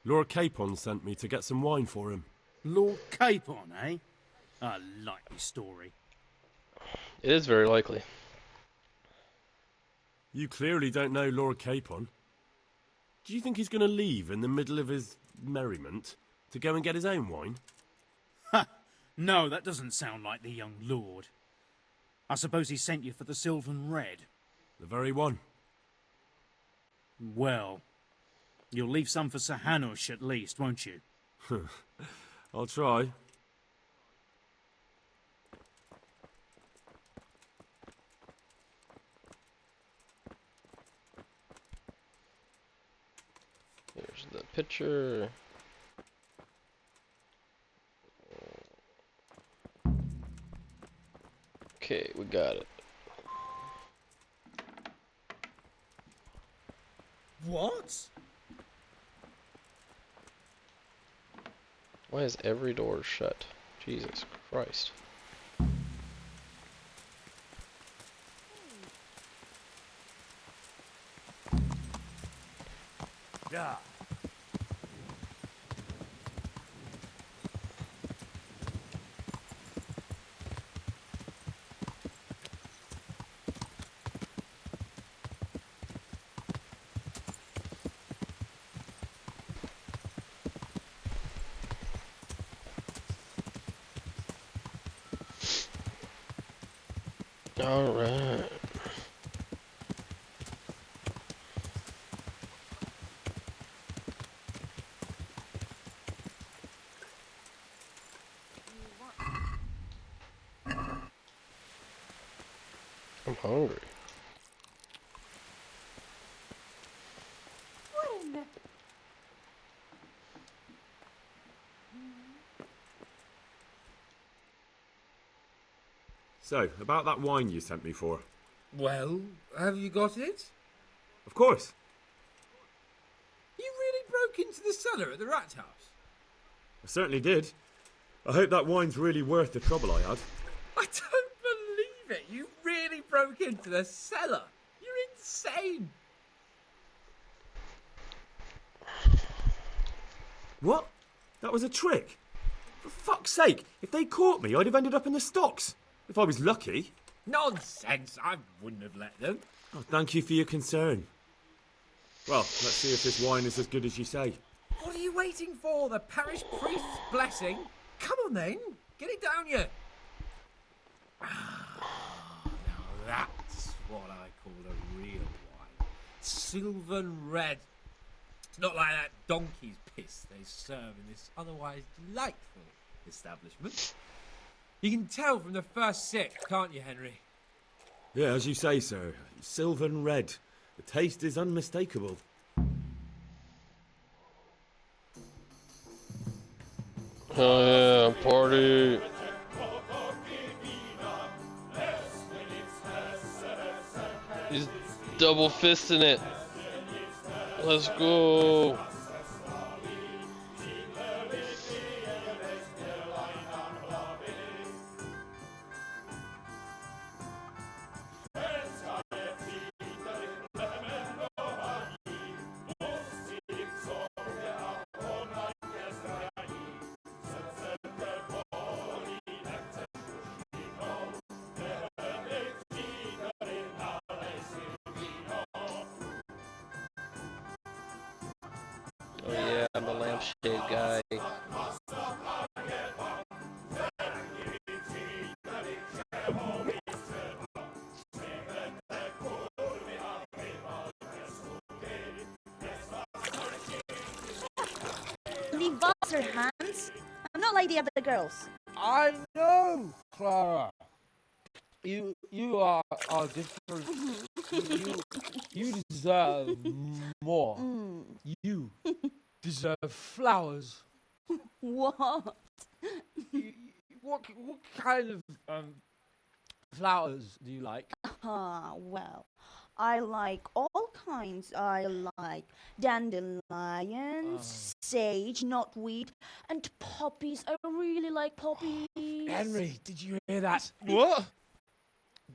Lord Capon sent me to get some wine for him. Lord Capon, eh? A likely story. It is very likely. You clearly don't know Lord Capon. Do you think he's going to leave in the middle of his merriment to go and get his own wine? Ha! No, that doesn't sound like the young lord. I suppose he sent you for the Sylvan Red. The very one. Well, you'll leave some for Sir Hanush at least, won't you? I'll try. Here's the picture. Okay, we got it. What? Why is every door shut? Jesus Christ. Yeah. All right. I'm hungry. So, about that wine you sent me for. Well, have you got it? Of course. You really broke into the cellar at the Rat House? I certainly did. I hope that wine's really worth the trouble I had. I don't believe it! You really broke into the cellar! You're insane! What? That was a trick? For fuck's sake, if they caught me, I'd have ended up in the stocks. If I was lucky. Nonsense! I wouldn't have let them. Oh, thank you for your concern. Well, let's see if this wine is as good as you say. What are you waiting for? The parish priest's blessing? Come on then, get it down you. Now that's what I call a real wine. Sylvan Red. It's not like that donkey's piss they serve in this otherwise delightful establishment. You can tell from the first sip, can't you, Henry? Yeah, as you say, sir. Sylvan Red. The taste is unmistakable. Oh yeah, party! He's double fisting it. Let's go. Oh yeah, I'm the lampshade guy. Leave Vassar hands. I'm not like the other girls. I know, Clara. You are different. you deserve more. You deserve flowers. What? What kind of flowers do you like? Ah, well, I like all kinds. I like dandelions, sage, knotweed, and poppies. I really like poppies. Henry, did you hear that? What?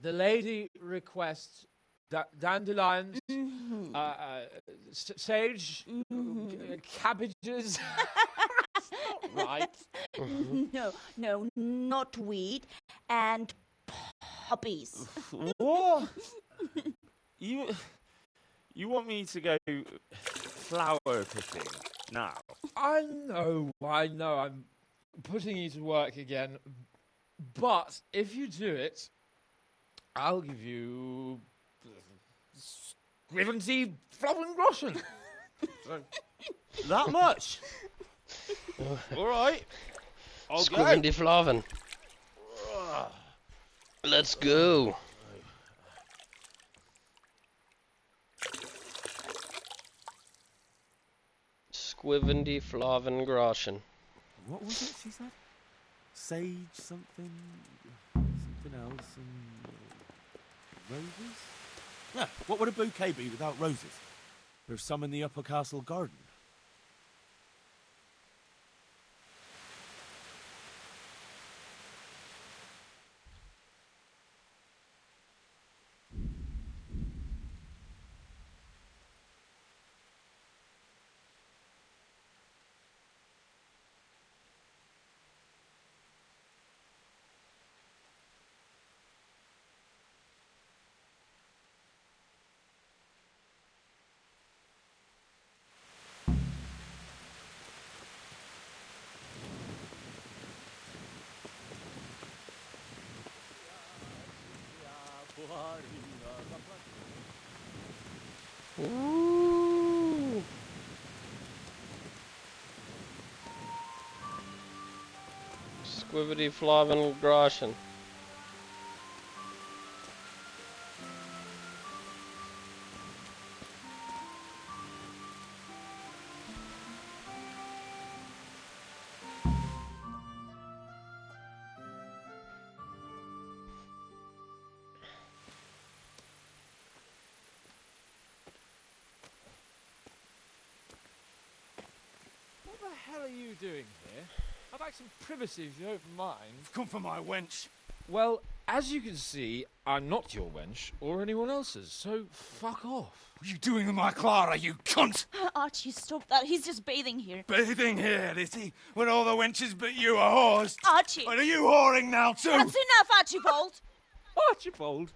The lady requests dandelions, Mhm. sage, cabbages. Right. No, not weed, and puppies. What? You want me to go flower picking now? I know. I'm putting you to work again. But if you do it, I'll give you 70 Groschen. That much? All right. I'll go. Squivendy Flaven. Let's go. Squivendy Flaven Groschen. What was it she said? Sage something else and roses? Yeah, what would a bouquet be without roses? There's some in the upper castle garden. Ooh. Squivendy Flaven Groschen. What the hell are you doing here? I'd like some privacy if you don't mind. Come for my wench. Well, as you can see, I'm not your wench or anyone else's, so fuck off. What are you doing with my Clara, you cunt? Archie, stop that. He's just bathing here. Bathing here, is he? When all the wenches but you are whores. Archie! And are you whoring now too? That's enough, Archibald! Archibald?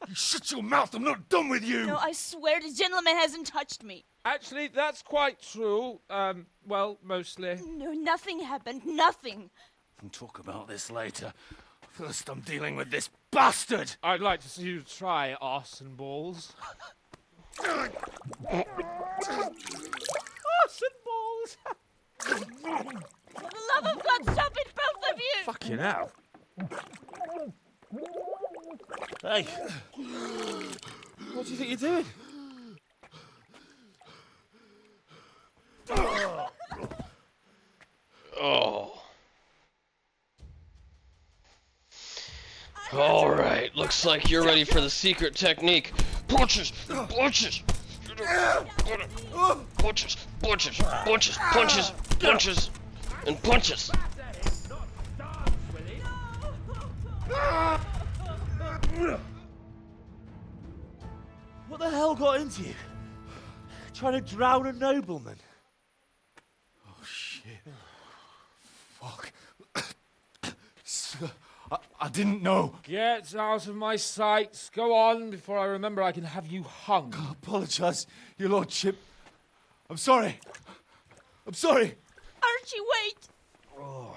You shut your mouth, I'm not done with you! No, I swear the gentleman hasn't touched me. Actually, that's quite true. Well, mostly. No, nothing happened. Nothing. We'll talk about this later. First, I'm dealing with this bastard! I'd like to see you try arse and balls. Arse and balls! For the love of God, stop it, both of you! Fucking hell. Hey. What do you think you're doing? Oh. All right, looks like you're ready for the secret technique. Punches, punches, punches, punches, punches, punches, punches, and punches. What the hell got into you? Trying to drown a nobleman? Oh, shit. Fuck. I didn't know. Get out of my sight. Go on before I remember I can have you hung. I apologise, your lordship. I'm sorry. I'm sorry. Archie, wait! Oh.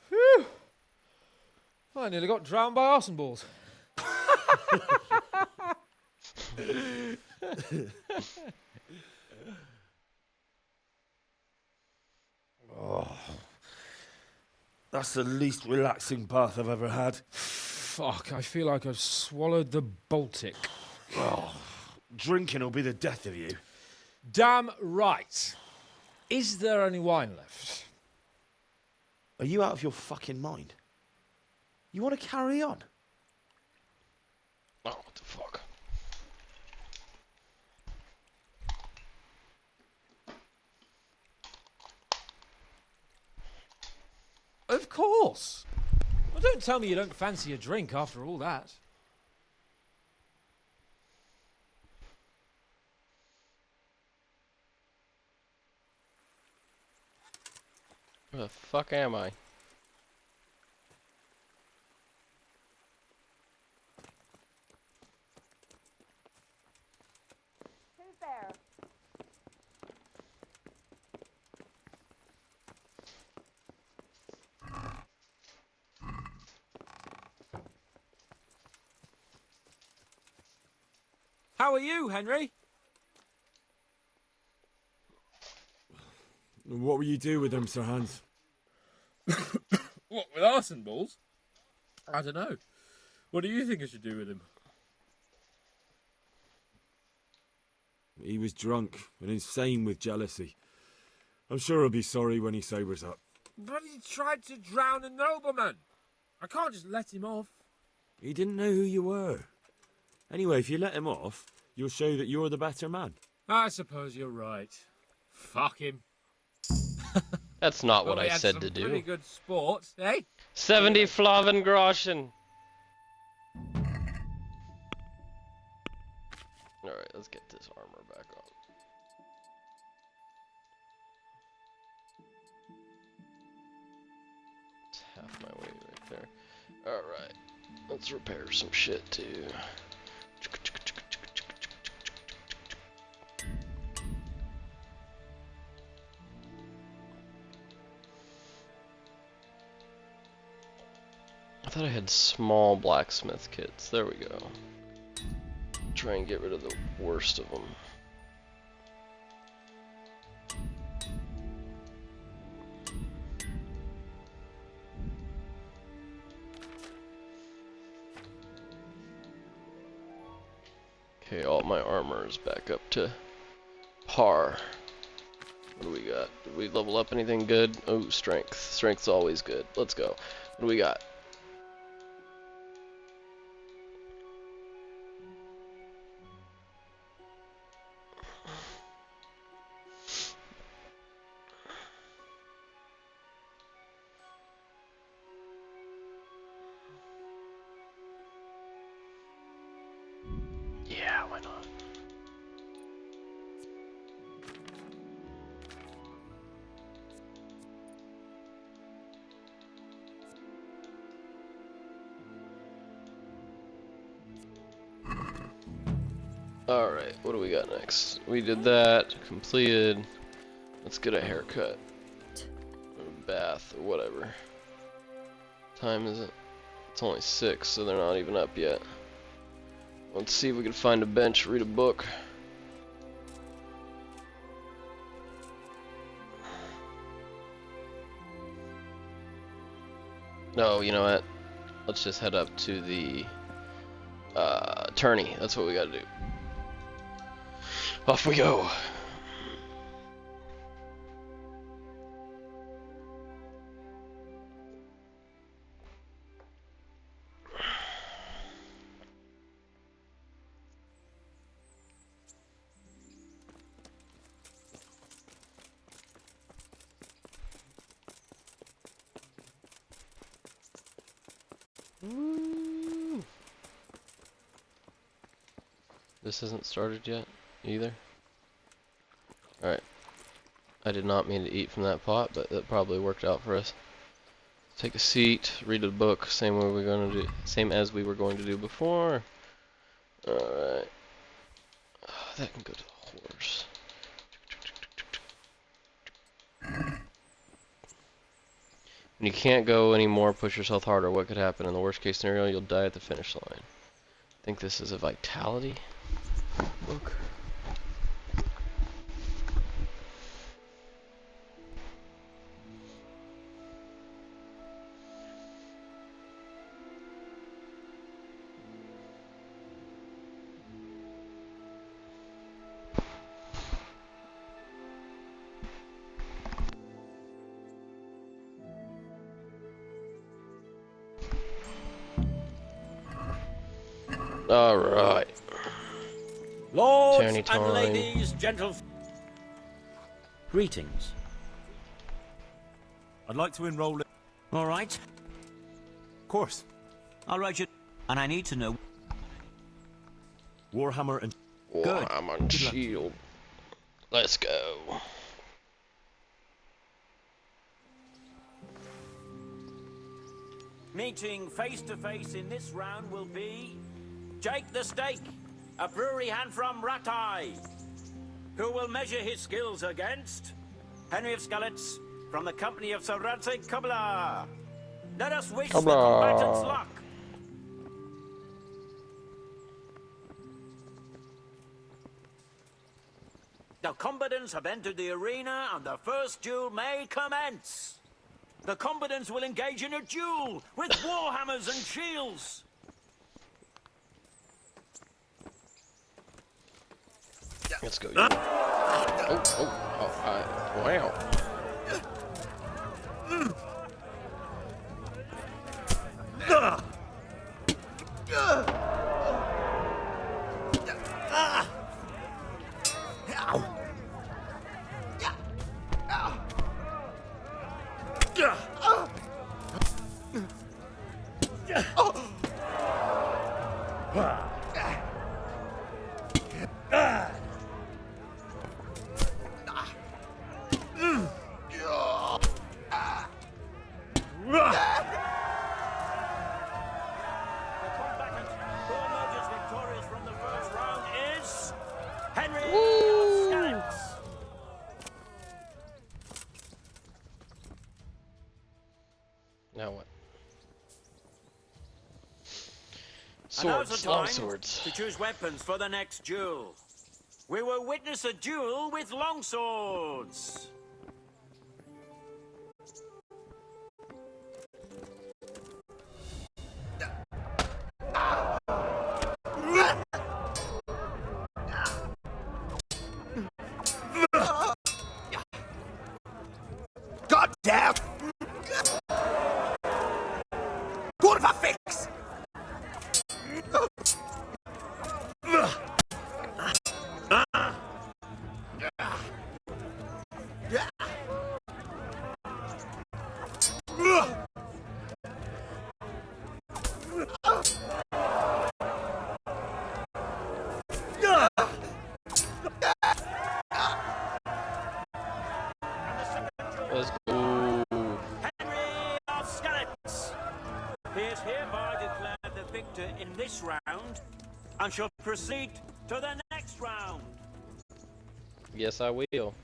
Phew. I nearly got drowned by arse and balls. Oh. That's the least relaxing bath I've ever had. Fuck, I feel like I've swallowed the Baltic. Oh, drinking will be the death of you. Damn right. Is there any wine left? Are you out of your fucking mind? You want to carry on? Oh, what the fuck? Of course. Well, don't tell me you don't fancy a drink after all that. Where the fuck am I? Who's there? How are you, Henry? What will you do with them, Sir Hans? What, with arson balls? I don't know. What do you think I should do with him? He was drunk and insane with jealousy. I'm sure he'll be sorry when he sobers up. But he tried to drown a nobleman. I can't just let him off. He didn't know who you were. Anyway, if you let him off, you'll show that you're the better man. I suppose you're right. Fuck him. That's not what Well, I we had said some to do. Pretty good sport, eh? 70 Flaven Groschen. Alright, let's get this armor back on. It's half my weight right there. Alright, let's repair some shit too. I thought I had small blacksmith kits. There we go. Try and get rid of the worst of them. Okay, all my armor is back up to par. What do we got? Did we level up anything good? Oh, strength. Strength's always good. Let's go. What do we got? Yeah, why not? Alright, what do we got next? We did that, completed. Let's get a haircut. Or a bath, or whatever. Time is it? It's only 6, so they're not even up yet. Let's see if we can find a bench, read a book. No, you know what? Let's just head up to the attorney. That's what we gotta do. Off we go. Woo. This isn't started yet, either. Alright. I did not mean to eat from that pot, but that probably worked out for us. Take a seat, read a book, same as we were going to do before. Alright. That can go to the horse. When you can't go anymore, push yourself harder. What could happen? In the worst case scenario, you'll die at the finish line. I think this is a vitality book. All right. Lords Tony and time. ladies, greetings. I'd like to enroll in... All right. Of course. I'll write you... And I need to know... Warhammer and... Warhammer and Shield. Let's go. Meeting face to face in this round will be Jake the Steak, a brewery hand from Ratai, who will measure his skills against Henry of Skalitz from the company of Sir Radzik Kubla. Let us wish the combatants luck. The combatants have entered the arena and the first duel may commence. The combatants will engage in a duel with warhammers and shields. Let's go. Wow. Now what? Swords, long swords. To choose weapons for the next duel. We will witness a duel with long swords. God damn! What if I fix? Let's go. Henry of Skalitz. He is hereby declared the victor in this round and shall proceed to the next round. Yes, I will.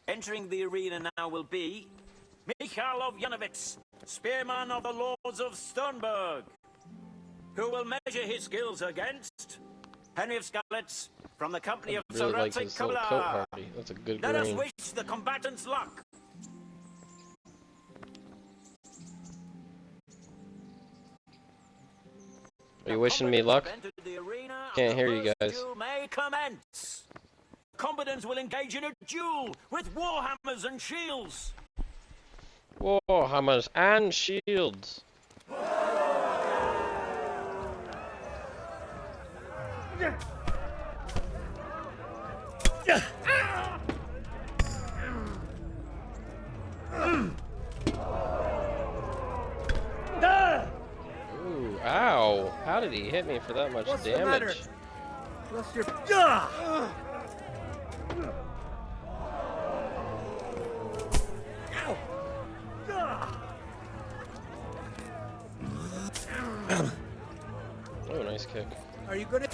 Entering the arena now will be Michael of Janovitz, spearman of the Lords of Sternberg, who will measure his skills against Henry of Skalitz from the company of Really like Sir his little coat party. That's a good Let us green. wish the combatants luck. Are you wishing me luck? Can't hear you guys. Duel may commence. Combatants will engage in a duel with warhammers and shields. Warhammers and shields. Ooh, ow. How did he hit me for that much damage? What's your... Oh, nice kick. Are you gonna...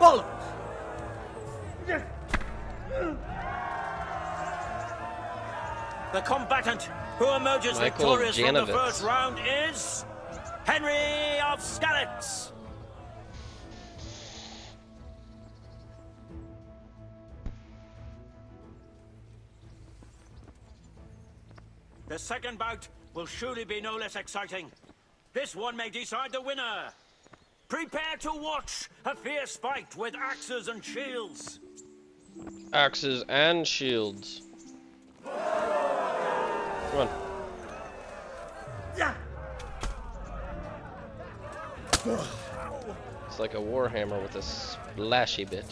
Bollocks! The combatant who emerges Michael victorious from the Janovitz. first round is Henry of Skalitz. The second bout will surely be no less exciting. This one may decide the winner. Prepare to watch a fierce fight with axes and shields. Axes and shields. Come on. It's like a warhammer with a splashy bit.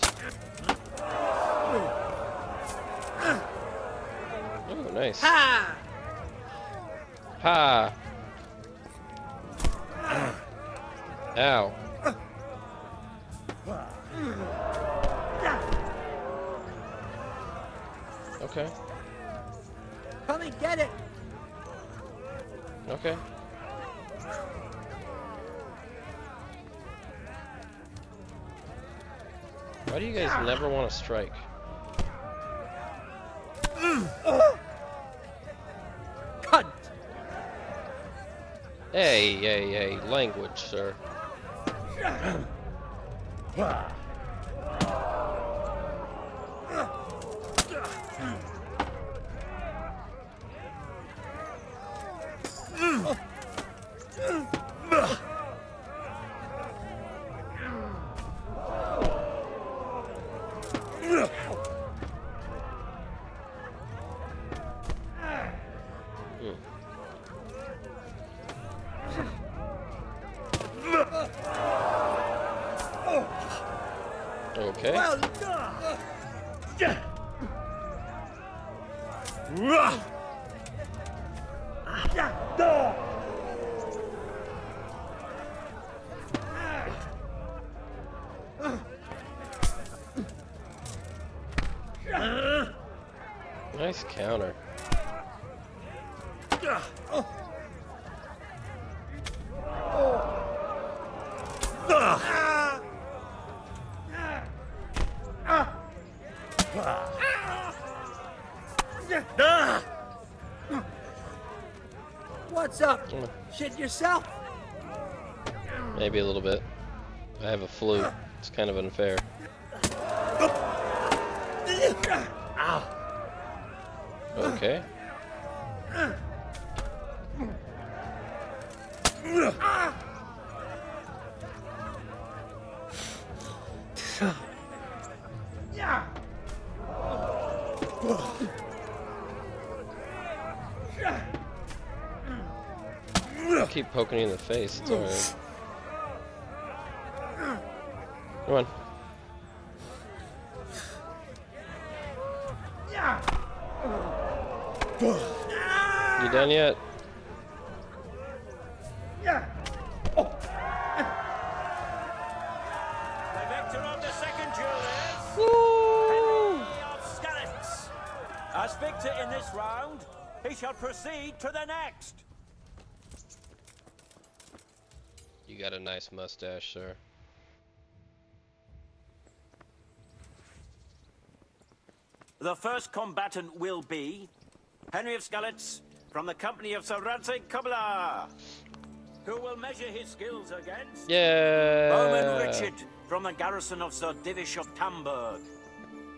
Oh, nice. Ha! Ha! Ow. Okay. Come and get it. Okay. Why do you guys never want to strike? Cunt. Hey, language, sir. Okay. Well, Nice counter. what's up? Shit yourself? Maybe a little bit. I have a flu. It's kind of unfair. Okay. I'll keep poking you in the face. It's alright. Come on. You done yet? The victor of the second duel is Henry of Skalitz. As victor in this round, he shall proceed to the next. You got a nice mustache, sir. The first combatant will be Henry of Skalitz from the company of Sir Radzik Kubla, who will measure his skills against Bowman Richard from the garrison of Sir Divish of Tamburg.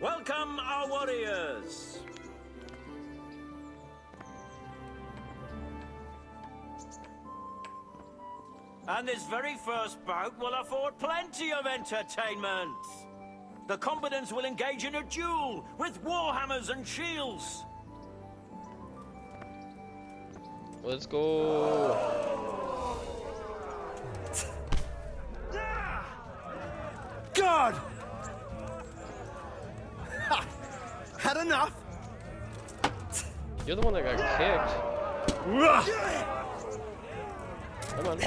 Welcome, our warriors. And this very first bout will afford plenty of entertainment. The combatants will engage in a duel with warhammers and shields. Let's go. God! Had enough? You're the one that got kicked. Come on.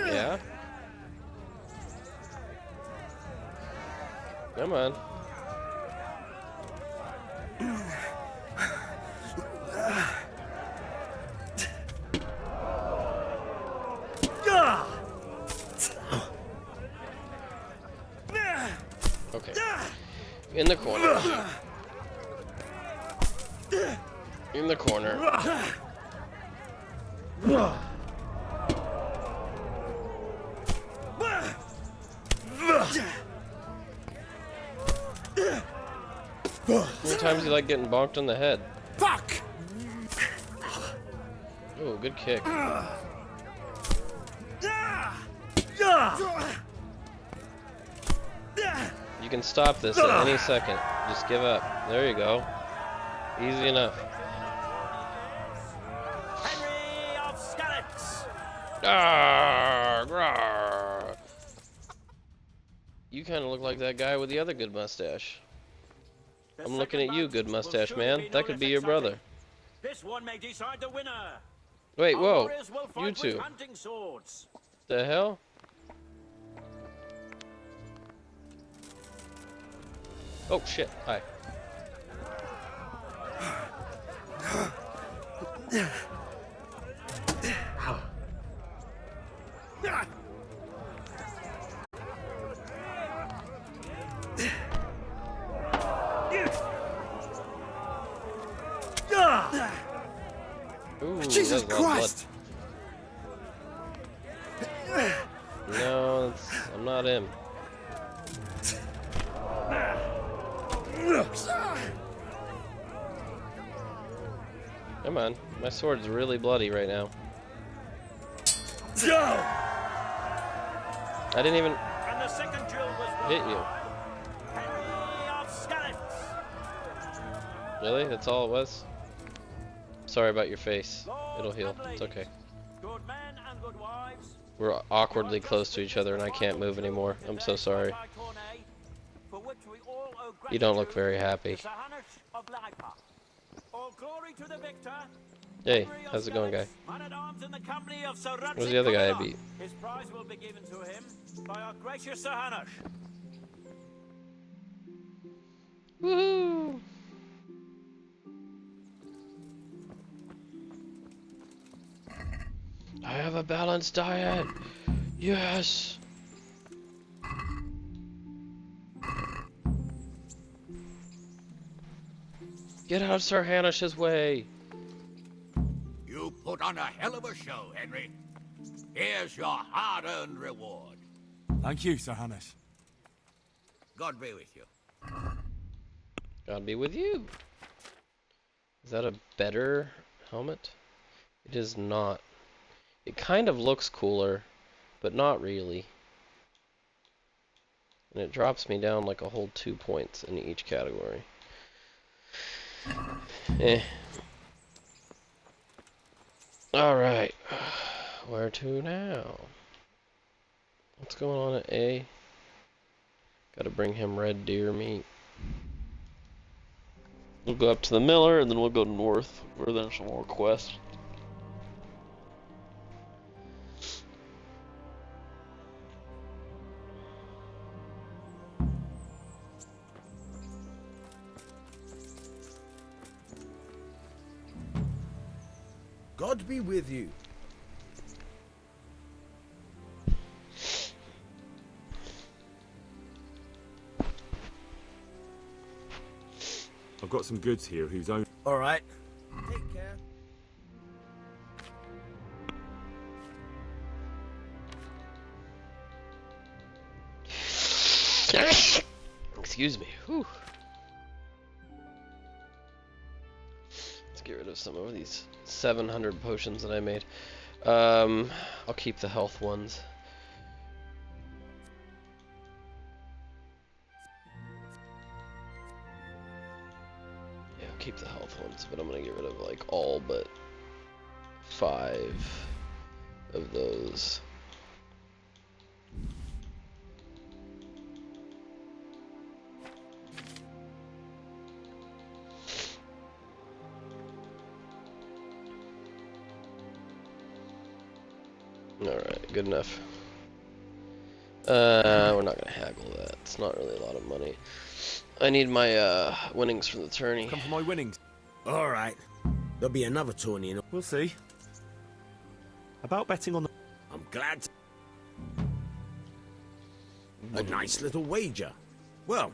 Yeah. Come on. Okay. In the corner. In the corner. How many times do you like getting bonked on the head? Fuck! Oh, good kick. You can stop this at any second. Just give up. There you go. Easy enough. Henry of Skalitz. Arrgh, arrgh. You kind of look like that guy with the other good mustache. The I'm looking second at you, bout good will mustache surely man. be no That could less be your exciting. brother. This one may decide the winner. Wait, Our whoa. warriors will You fight with two. hunting swords. The hell? Oh, shit. Hi. Ooh, Jesus that was a lot of Christ! blood. No, I'm not him. Come on, my sword's really bloody right now. I didn't even And the second duel was hit you. Henry of Skellets. Really? That's all it was? Sorry about your face. It'll heal. It's okay. Good men and good wives. We're awkwardly close to each other and I can't move anymore. I'm so sorry. For which we all owe You don't look very gratitude happy. to Sir Hanush of Lipa. All glory to the victor. Hey, how's it going, guy? Man-at-arms in the company of Sir Where's the other guy I Rutzik beat? His prize will be given to him by our gracious Sir Hanush. Woo! I have a balanced diet. Yes. Get out of Sir Hanush's way. You put on a hell of a show, Henry. Here's your hard-earned reward. Thank you, Sir Hanush. God be with you. God be with you. Is that a better helmet? It is not. It kind of looks cooler, but not really. And it drops me down like a whole 2 points in each category. Eh. Alright. Where to now? What's going on at A? Gotta bring him red deer meat. We'll go up to the miller and then we'll go north where there's some more quests. God be with you. I've got some goods here whose own... All right. Take care. Excuse me. Whew. Let's get rid of some of these 700 potions that I made. I'll keep the health ones. Yeah, I'll keep the health ones, but I'm gonna get rid of like all but 5 of those. Alright, good enough. We're not gonna haggle that. It's not really a lot of money. I need my winnings from the tourney. Come for my winnings. All right. There'll be another tourney. We'll see. About betting on the... I'm glad. A nice little wager. Well.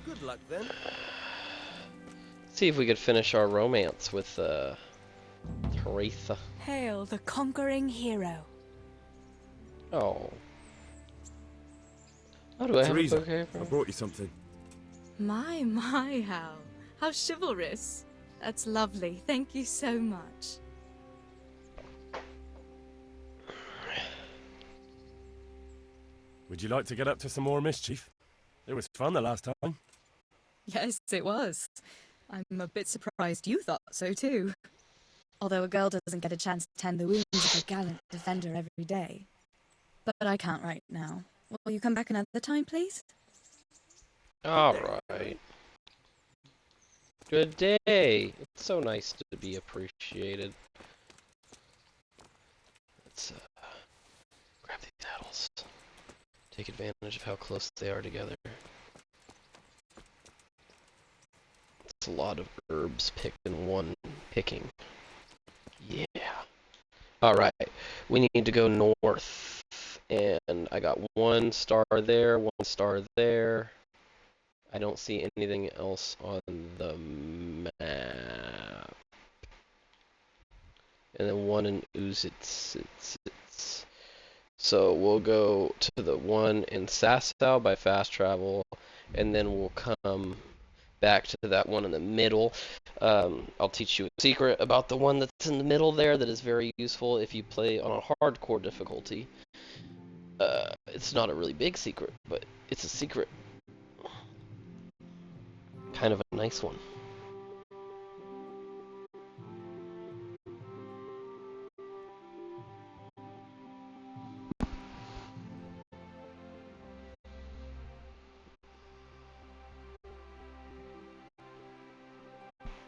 Good luck then. See if we could finish our romance with Teresa. Hail the conquering hero. Oh. How do I have a Teresa, bouquet for I brought you something. My, Hal. How chivalrous. That's lovely. Thank you so much. Would you like to get up to some more mischief? It was fun the last time. Yes, it was. I'm a bit surprised you thought so too. Although a girl doesn't get a chance to tend the wounds of a gallant defender every day. But I can't right now. Will you come back another time, please? Alright. Good day. It's so nice to be appreciated. Let's grab these saddles. Take advantage of how close they are together. It's a lot of herbs picked in one picking. Yeah. Alright. We need to go north. And I got 1 star there, 1 star there. I don't see anything else on the map. And then 1 in Uzits. So we'll go to the 1 in Sasau by fast travel, and then we'll come back to that 1 in the middle. I'll teach you a secret about the 1 that's in the middle there that is very useful if you play on a hardcore difficulty. It's not a really big secret, but it's a secret. Kind of a nice one.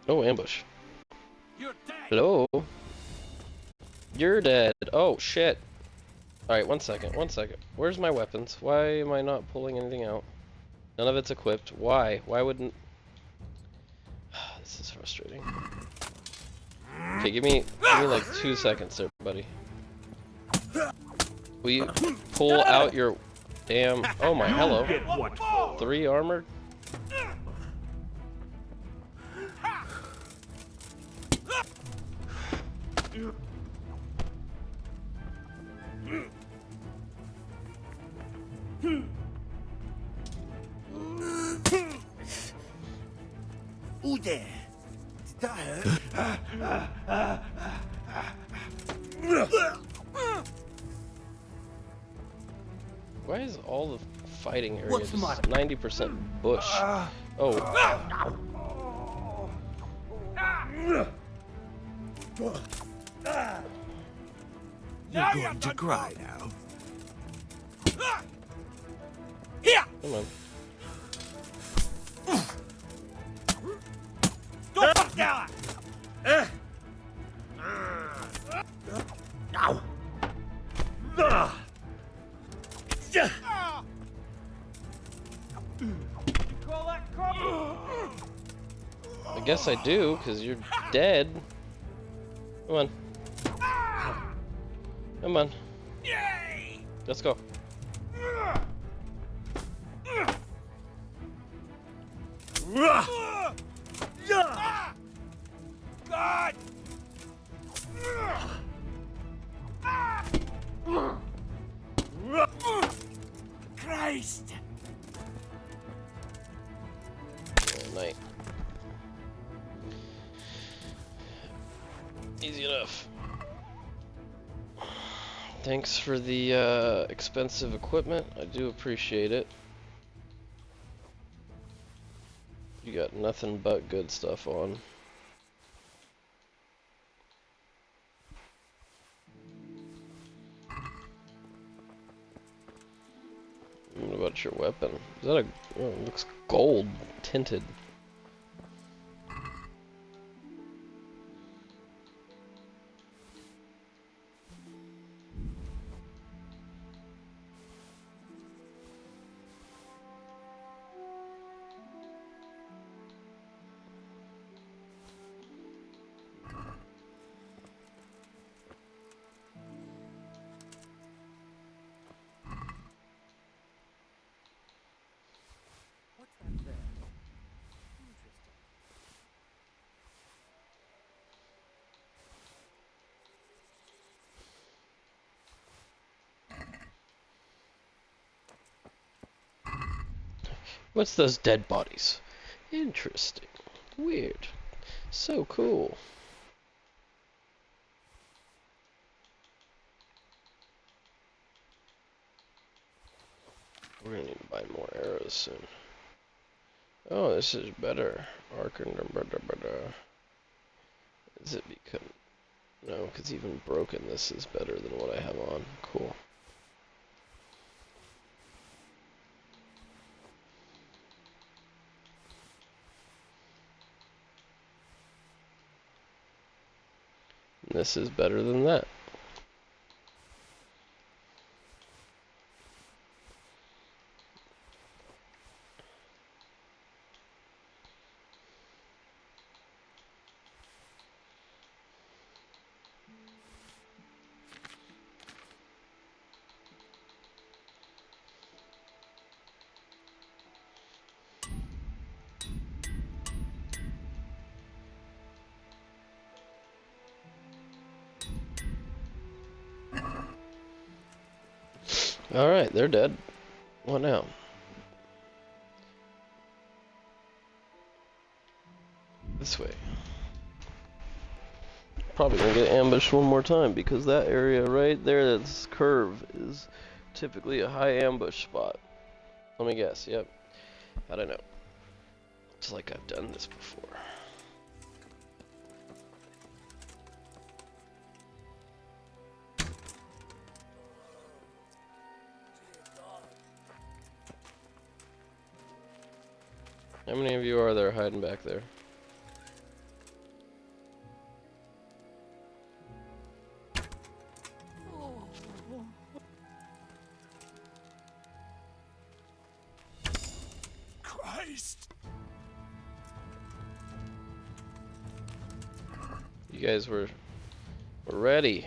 Oh, ambush. You're dead. Hello? You're dead. Oh, shit. Alright, 1 second, 1 second. Where's my weapons? Why am I not pulling anything out? None of it's equipped. Why? Why wouldn't... This is frustrating. Okay, give me like 2 seconds there, buddy. Will you pull out your damn... Oh my, hello. 3 armored? Ooh there. Did that hurt? Why is all the fighting area What's the just matter? 90% bush? Oh. You're going to cry now. Here! Come on. Go back down. Ow. I guess I do, because you're dead. Come on. Come on. Let's go. God! Christ! Oh, night. Easy enough. Thanks for the expensive equipment. I do appreciate it. You got nothing but good stuff on. What about your weapon? Is that a... Oh, it looks gold tinted. What's those dead bodies? Interesting. Weird. So cool. We're gonna need to buy more arrows soon. Oh, this is better. Is it because... No, because even broken this is better than what I have on. Cool. This is better than that. Alright, they're dead. What now? This way. Probably gonna get ambushed one more time because that area right there, that's curve, is typically a high ambush spot. Let me guess, yep. I don't know. It's like I've done this before. How many of you are there hiding back there? Christ! You guys were ready.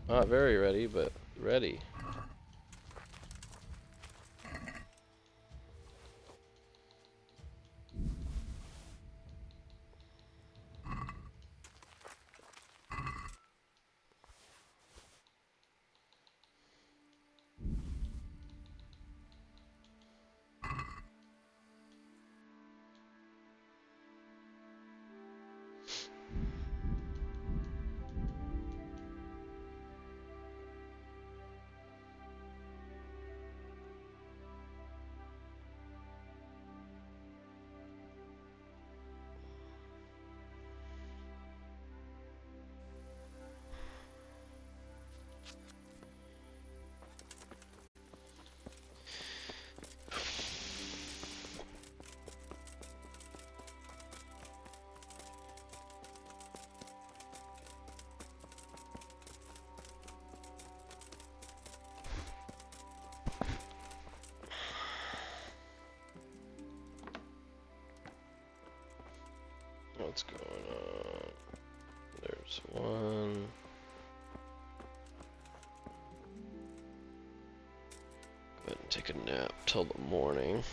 Not very ready, but ready. What's going on? There's one. Go ahead and take a nap till the morning.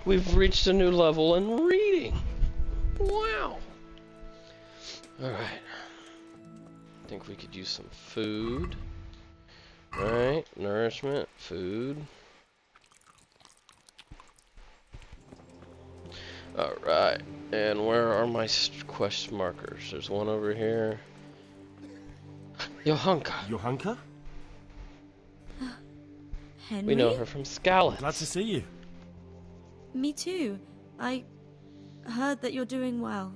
We've reached a new level in reading. Wow. Alright. I think we could use some food. Right? Nourishment, food. Alright. And where are my quest markers? There's one over here. Johanka. Johanka? Henry? We know her from Scala. Glad to see you. Me too. I heard that you're doing well.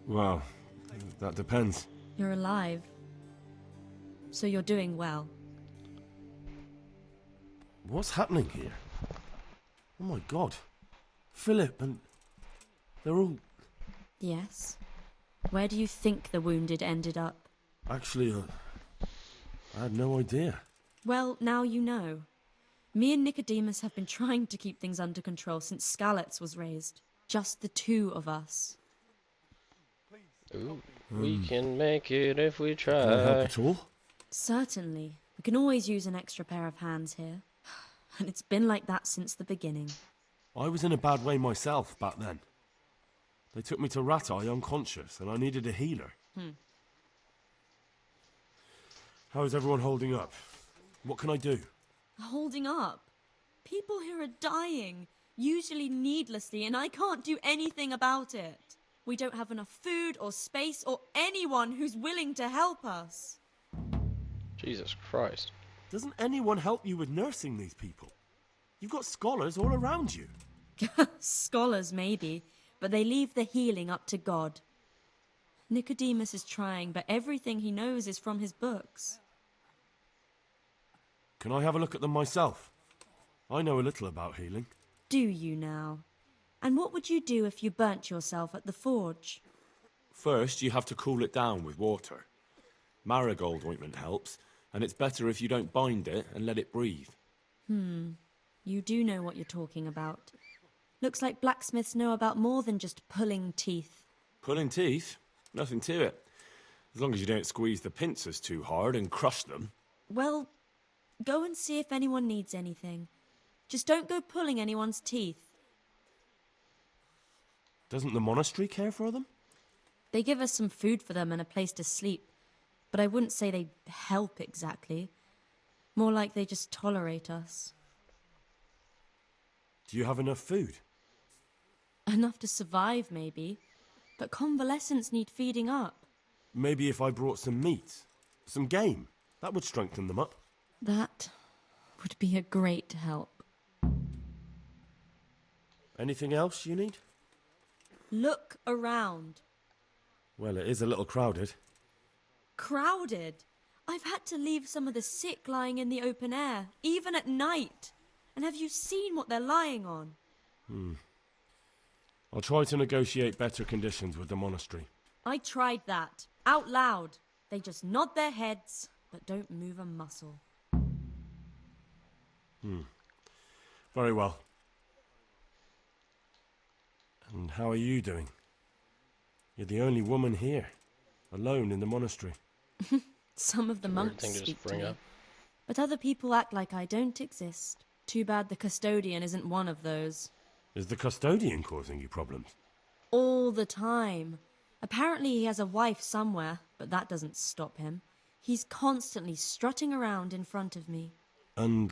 Well, that depends. You're alive. So you're doing well. What's happening here? Oh my god. Philip and... they're all... Yes. Where do you think the wounded ended up? Actually, I had no idea. Well, now you know. Me and Nicodemus have been trying to keep things under control since Skalitz was raised. Just the two of us. Ooh, we can make it if we try. Can I help at all? Certainly. We can always use an extra pair of hands here. And it's been like that since the beginning. I was in a bad way myself back then. They took me to Ratai unconscious, and I needed a healer. How is everyone holding up? What can I do? Holding up? People here are dying, usually needlessly, and I can't do anything about it. We don't have enough food or space or anyone who's willing to help us. Jesus Christ. Doesn't anyone help you with nursing these people? You've got scholars all around you. Scholars, maybe, but they leave the healing up to God. Nicodemus is trying, but everything he knows is from his books. Can I have a look at them myself? I know a little about healing. Do you now? And what would you do if you burnt yourself at the forge? First, you have to cool it down with water. Marigold ointment helps, and it's better if you don't bind it and let it breathe. You do know what you're talking about. Looks like blacksmiths know about more than just pulling teeth. Pulling teeth? Nothing to it. As long as you don't squeeze the pincers too hard and crush them. Well, go and see if anyone needs anything. Just don't go pulling anyone's teeth. Doesn't the monastery care for them? They give us some food for them and a place to sleep, but I wouldn't say they help exactly. More like they just tolerate us. Do you have enough food? Enough to survive, maybe. But convalescents need feeding up. Maybe if I brought some meat, some game, that would strengthen them up. That would be a great help. Anything else you need? Look around. Well, it is a little crowded. Crowded? I've had to leave some of the sick lying in the open air, even at night. And have you seen what they're lying on? I'll try to negotiate better conditions with the monastery. I tried that, out loud. They just nod their heads, but don't move a muscle. Very well. And how are you doing? You're the only woman here, alone in the monastery. Some of the monks thing to speak just to bring me, up. but other people act like I don't exist. Too bad the custodian isn't one of those. Is the custodian causing you problems? All the time. Apparently he has a wife somewhere, but that doesn't stop him. He's constantly strutting around in front of me. And,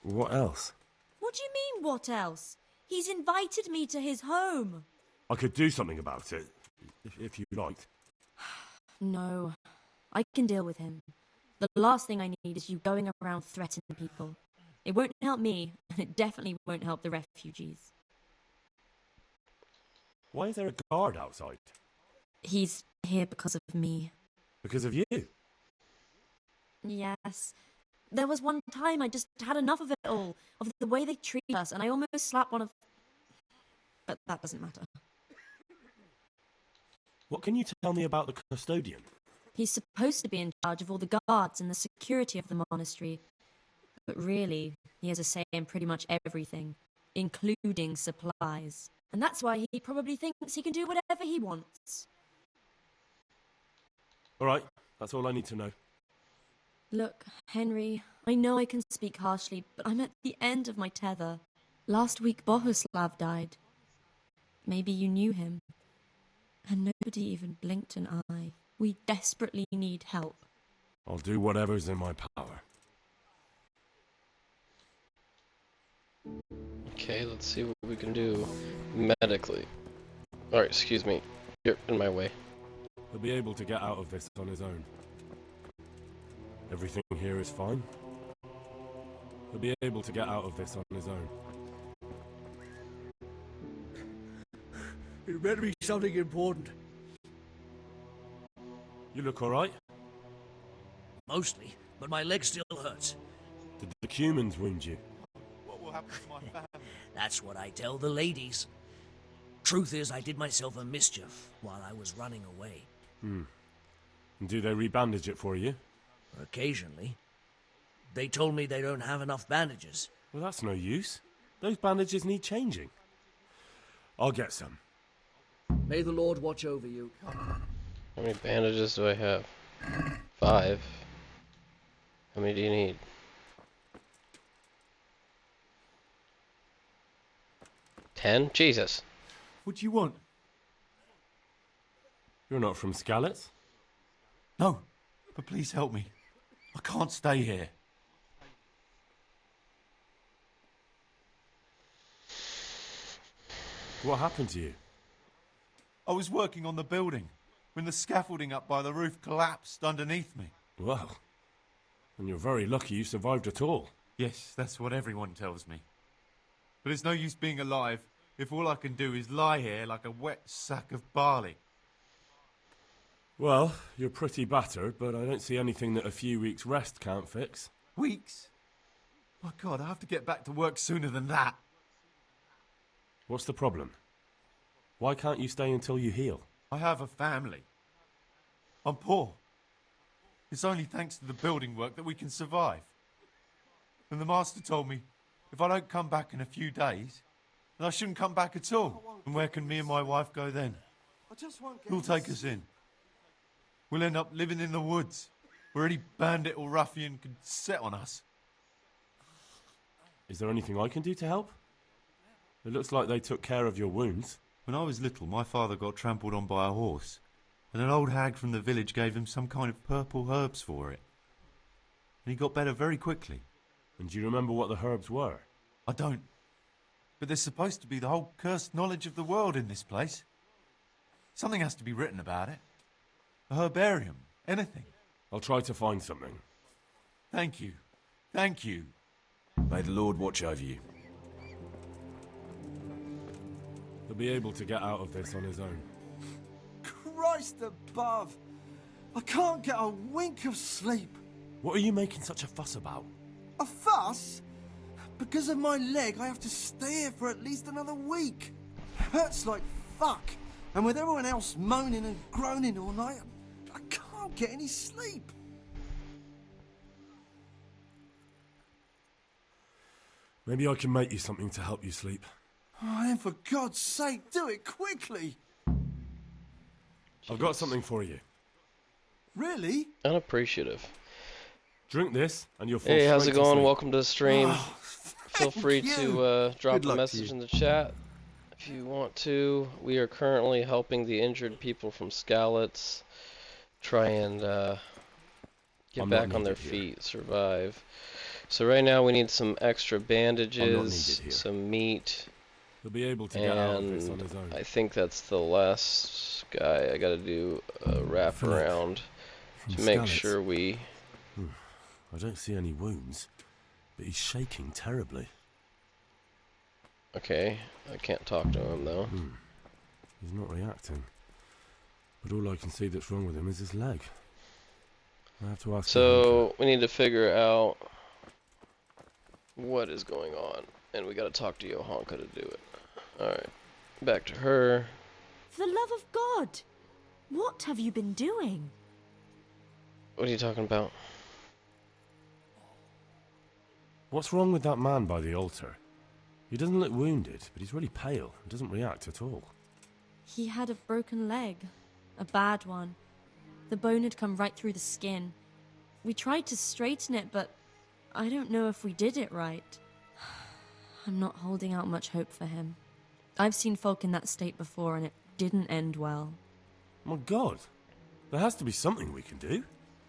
what else? What do you mean, what else? He's invited me to his home. I could do something about it, if you liked. No, I can deal with him. The last thing I need is you going around threatening people. It won't help me, and it definitely won't help the refugees. Why is there a guard outside? He's here because of me. Because of you? Yes. There was one time I just had enough of it all, of the way they treat us, and I almost slapped one of... But that doesn't matter. What can you tell me about the custodian? He's supposed to be in charge of all the guards and the security of the monastery. But really, he has a say in pretty much everything, including supplies. And that's why he probably thinks he can do whatever he wants. All right, that's all I need to know. Look, Henry, I know I can speak harshly, but I'm at the end of my tether. Last week Bohuslav died. Maybe you knew him. And nobody even blinked an eye. We desperately need help. I'll do whatever's in my power. Okay, let's see what we can do medically. Alright, excuse me. You're in my way. He'll be able to get out of this on his own. Everything here is fine. He'll be able to get out of this on his own. It better be something important. You look all right? Mostly, but my leg still hurts. Did the humans wound you? What will happen to my family? That's what I tell the ladies. Truth is, I did myself a mischief while I was running away. And do they rebandage it for you? Occasionally. They told me they don't have enough bandages. Well, that's no use. Those bandages need changing. I'll get some. May the Lord watch over you. How many bandages do I have? 5. How many do you need? 10? Jesus. What do you want? You're not from Skalitz? No, but please help me. I can't stay here. What happened to you? I was working on the building when the scaffolding up by the roof collapsed underneath me. Well, and you're very lucky you survived at all. Yes, that's what everyone tells me. But it's no use being alive if all I can do is lie here like a wet sack of barley. Well, you're pretty battered, but I don't see anything that a few weeks' rest can't fix. Weeks? My God, I have to get back to work sooner than that. What's the problem? Why can't you stay until you heal? I have a family. I'm poor. It's only thanks to the building work that we can survive. And the master told me if I don't come back in a few days, then I shouldn't come back at all. And where can me and my wife go then? Who'll take us in? We'll end up living in the woods, where any bandit or ruffian could set on us. Is there anything I can do to help? It looks like they took care of your wounds. When I was little, my father got trampled on by a horse, and an old hag from the village gave him some kind of purple herbs for it. And he got better very quickly. And do you remember what the herbs were? I don't. But there's supposed to be the whole cursed knowledge of the world in this place. Something has to be written about it. A herbarium. Anything. I'll try to find something. Thank you. Thank you. May the Lord watch over you. He'll be able to get out of this on his own. Christ above! I can't get a wink of sleep. What are you making such a fuss about? A fuss? Because of my leg, I have to stay here for at least another week. Hurts like fuck. And with everyone else moaning and groaning all night, I can't get any sleep. Maybe I can make you something to help you sleep. Oh, then for God's sake, do it quickly. I've got something for you. Really? Unappreciative. Drink this, and you'll fall Hey, how's straight it to going? sleep. Welcome to the stream. Oh, Feel free to drop Good a luck to message you. in the chat if you want to. We are currently helping the injured people from Skalitz try and get I'm not back on their needed here. feet, survive. So right now we need some extra bandages, needed here. some meat, He'll be able to get out of this on and his own. I think that's the last guy. I gotta do a wrap Philip, around from to make Skalitz. sure we... I don't see any wounds, but he's shaking terribly. Okay, I can't talk to him though. He's not reacting. But all I can see that's wrong with him is his leg. I have to ask So we need to figure out what is going on, and we gotta talk to Johanka to do it. Alright, back to her. For the love of God! What have you been doing? What are you talking about? What's wrong with that man by the altar? He doesn't look wounded, but he's really pale and doesn't react at all. He had a broken leg. A bad one. The bone had come right through the skin. We tried to straighten it, but I don't know if we did it right. I'm not holding out much hope for him. I've seen folk in that state before, and it didn't end well. My God! There has to be something we can do.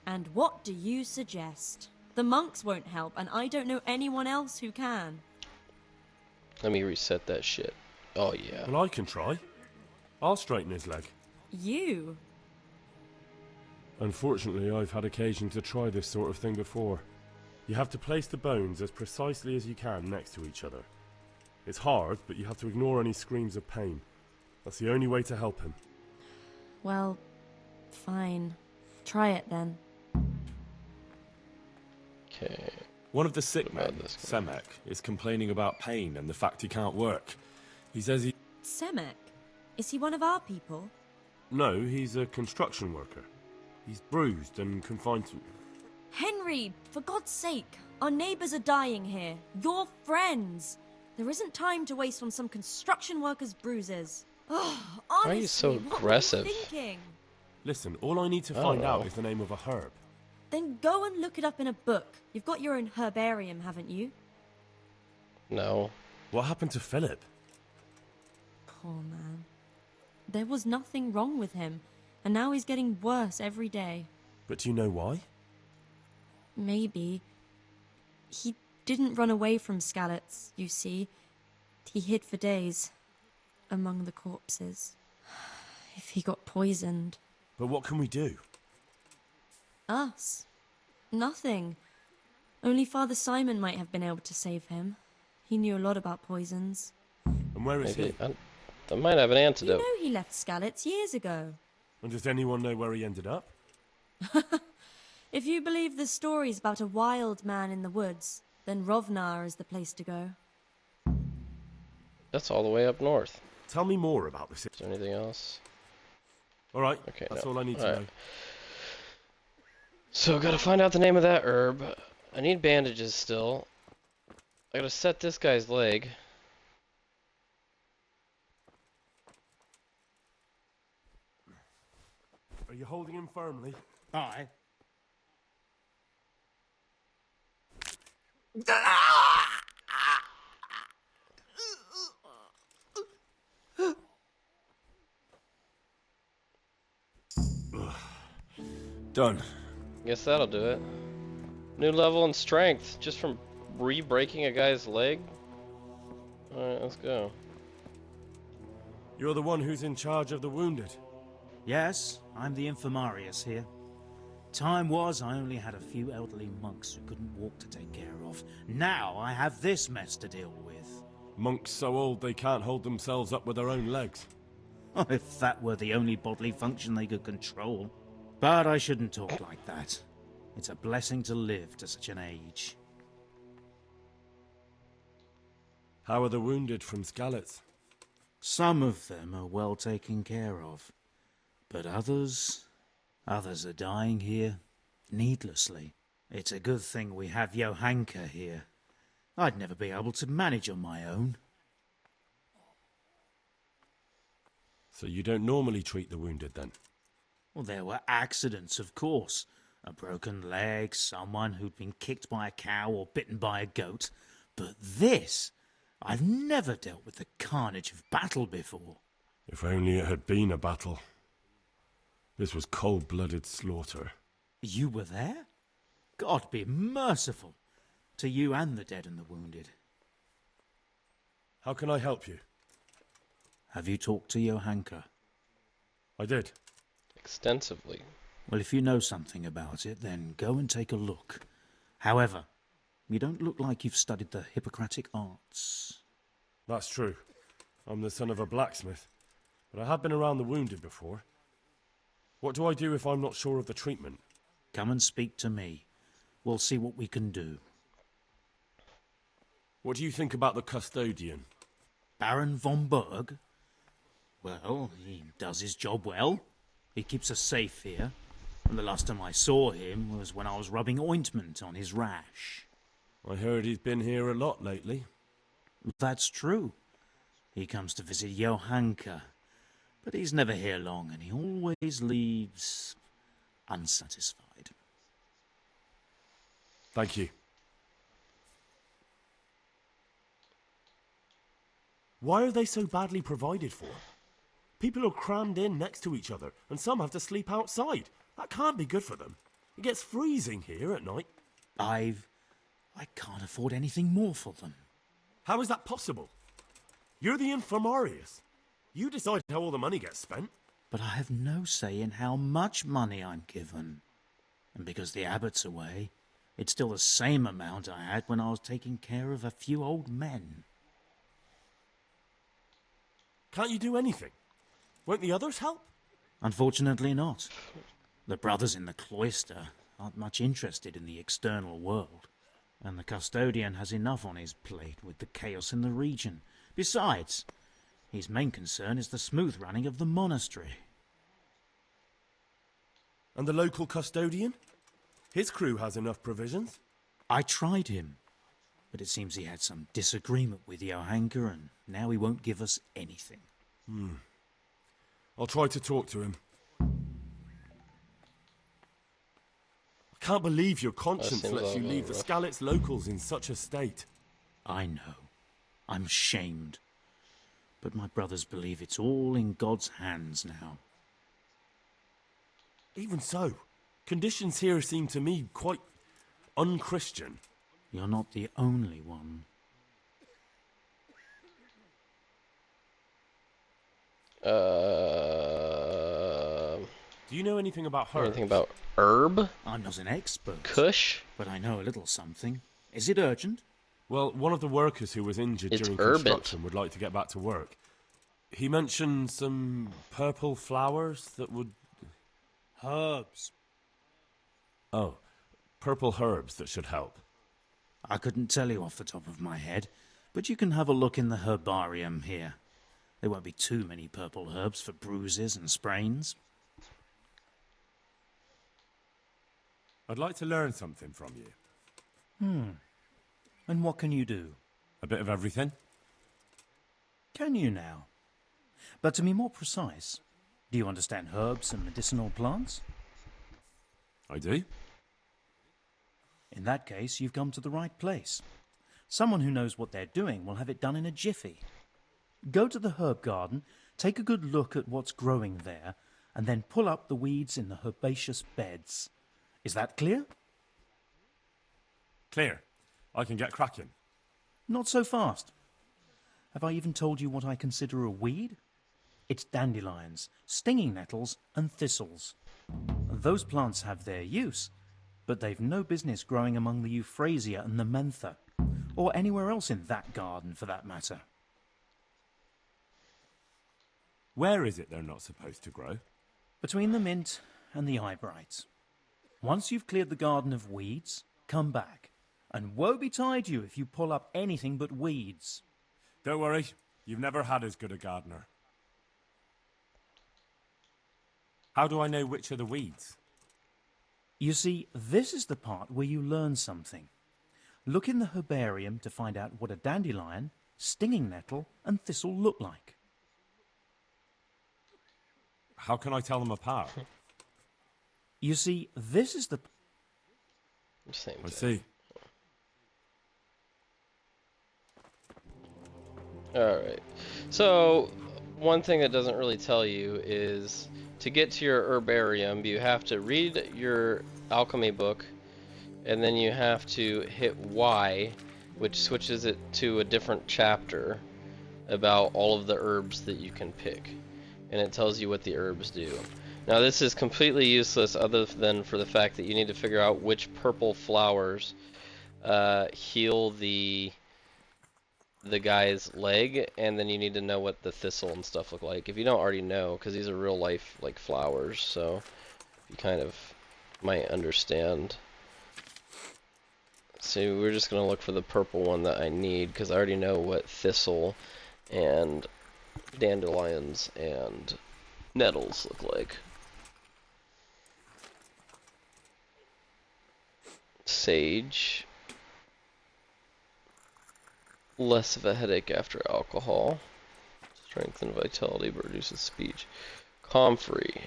And what do you suggest? The monks won't help, and I don't know anyone else who can. Let me reset that shit. Oh yeah. Well, I can try. I'll straighten his leg. You? Unfortunately, I've had occasion to try this sort of thing before. You have to place the bones as precisely as you can next to each other. It's hard, but you have to ignore any screams of pain. That's the only way to help him. Well, fine. Try it then. Okay. One of the sick What about men, this guy? Semek, is complaining about pain and the fact he can't work. He says he... Semek? Is he one of our people? No, he's a construction worker. He's bruised and confined to... Henry, for God's sake, our neighbours are dying here. Your friends. There isn't time to waste on some construction worker's bruises. Oh, honestly, Why are you so what were you aggressive? thinking? Listen, all I need to I find don't out know. is the name of a herb. Then go and look it up in a book. You've got your own herbarium, haven't you? No. What happened to Philip? Poor man. There was nothing wrong with him, and now he's getting worse every day. But do you know why? Maybe. He didn't run away from Skalitz, you see. He hid for days, among the corpses. If he got poisoned... But what can we do? Us? Nothing. Only Father Simon might have been able to save him. He knew a lot about poisons. And where is he? I might have an antidote. You know he left Skalitz years ago. And does anyone know where he ended up? If you believe the stories about a wild man in the woods, then Rovnar is the place to go. That's all the way up north. Tell me more about this. Is there anything else? Alright, Okay, that's no. all I need to Alright. know. So, gotta find out the name of that herb. I need bandages still. I gotta set this guy's leg. Are you holding him firmly? Aye. Done. Guess that'll do it. New level in strength, just from re-breaking a guy's leg? Alright, let's go. You're the one who's in charge of the wounded. Yes, I'm the infirmarius here. Time was I only had a few elderly monks who couldn't walk to take care of. Now I have this mess to deal with. Monks so old they can't hold themselves up with their own legs. If that were the only bodily function they could control. But I shouldn't talk like that. It's a blessing to live to such an age. How are the wounded from Skalitz? Some of them are well taken care of. But others are dying here, needlessly. It's a good thing we have Johanka here. I'd never be able to manage on my own. So you don't normally treat the wounded, then? Well, there were accidents, of course. A broken leg, someone who'd been kicked by a cow or bitten by a goat. But this... I've never dealt with the carnage of battle before. If only it had been a battle. This was cold-blooded slaughter. You were there? God be merciful to you and the dead and the wounded. How can I help you? Have you talked to Johanka? I did. Extensively. Well, if you know something about it, then go and take a look. However, you don't look like you've studied the Hippocratic arts. That's true. I'm the son of a blacksmith. But I have been around the wounded before. What do I do if I'm not sure of the treatment? Come and speak to me. We'll see what we can do. What do you think about the custodian? Baron von Berg? Well, he does his job well. He keeps us safe here. And the last time I saw him was when I was rubbing ointment on his rash. I heard he's been here a lot lately. That's true. He comes to visit Johanka. But he's never here long, and he always leaves unsatisfied. Thank you. Why are they so badly provided for? People are crammed in next to each other, and some have to sleep outside. That can't be good for them. It gets freezing here at night. I can't afford anything more for them. How is that possible? You're the infirmarius. You decide how all the money gets spent. But I have no say in how much money I'm given. And because the abbot's away, it's still the same amount I had when I was taking care of a few old men. Can't you do anything? Won't the others help? Unfortunately not. The brothers in the cloister aren't much interested in the external world. And the custodian has enough on his plate with the chaos in the region. Besides, his main concern is the smooth running of the monastery. And the local custodian? His crew has enough provisions. I tried him, but it seems he had some disagreement with Johanka, and now he won't give us anything. I'll try to talk to him. I can't believe your conscience seems lets you like leave the rough. Skalitz locals in such a state. I know. I'm ashamed. But my brothers believe it's all in God's hands now. Even so, conditions here seem to me quite unchristian. You're not the only one. Do you know anything about herbs? Anything about herb? I'm not an expert. Kush? But I know a little something. Is it urgent? Well, one of the workers who was injured during construction would like to get back to work. He mentioned some purple flowers that would... Herbs. Oh, purple herbs that should help. I couldn't tell you off the top of my head, but you can have a look in the herbarium here. There won't be too many purple herbs for bruises and sprains. I'd like to learn something from you. And what can you do? A bit of everything. Can you now? But to be more precise, do you understand herbs and medicinal plants? I do. In that case, you've come to the right place. Someone who knows what they're doing will have it done in a jiffy. Go to the herb garden, take a good look at what's growing there, and then pull up the weeds in the herbaceous beds. Is that clear? Clear. I can get cracking. Not so fast. Have I even told you what I consider a weed? It's dandelions, stinging nettles, and thistles. Those plants have their use, but they've no business growing among the euphrasia and the mentha, or anywhere else in that garden for that matter. Where is it they're not supposed to grow? Between the mint and the eyebrights. Once you've cleared the garden of weeds, come back. And woe betide you if you pull up anything but weeds. Don't worry, you've never had as good a gardener. How do I know which are the weeds? You see, this is the part where you learn something. Look in the herbarium to find out what a dandelion, stinging nettle, and thistle look like. How can I tell them apart? You see, this is the... Same thing. I see. Alright. So, one thing that doesn't really tell you is to get to your herbarium, you have to read your alchemy book, and then you have to hit Y, which switches it to a different chapter about all of the herbs that you can pick. And it tells you what the herbs do. Now this is completely useless other than for the fact that you need to figure out which purple flowers heal the guy's leg, and then you need to know what the thistle and stuff look like. If you don't already know, because these are real life like flowers, so you kind of might understand. So we're just gonna look for the purple one that I need, because I already know what thistle and dandelions and nettles look like. Sage. Less of a headache after alcohol. Strength and vitality, but reduces speech. Comfrey.